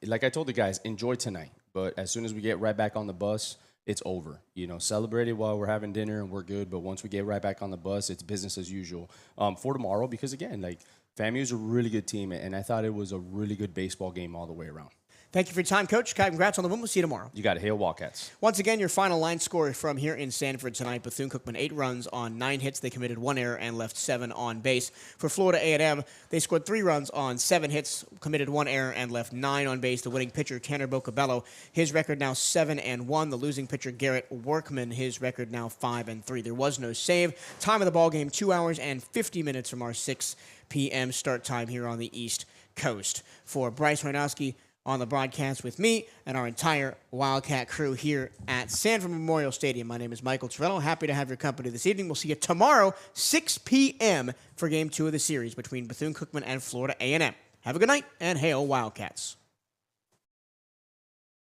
like I told the guys, enjoy tonight. But as soon as we get right back on the bus, it's over. Celebrate it while we're having dinner and we're good. But once we get right back on the bus, it's business as usual for tomorrow. Because, again, FAMU is a really good team, and I thought it was a really good baseball game all the way around. Thank you for your time, Coach. Congrats on the win. We'll see you tomorrow. You got it. Hail Wildcats. Once again, your final line score from here in Sanford tonight. Bethune-Cookman, 8 runs on 9 hits. They committed 1 error and left 7 on base. For Florida A&M, they scored 3 runs on 7 hits, committed 1 error and left 9 on base. The winning pitcher, Tanner Vocabello, his record now 7-1. The losing pitcher, Garrett Workman, his record now 5-3. There was no save. Time of the ball game, 2 hours and 50 minutes from our 6 p.m. start time here on the East Coast. For Bryce Reinowski, on the broadcast with me and our entire Wildcat crew here at Sanford Memorial Stadium. My name is Michael Torello. Happy to have your company this evening. We'll see you tomorrow, 6 p.m. for Game 2 of the series between Bethune-Cookman and Florida A&M. Have a good night, and hail Wildcats.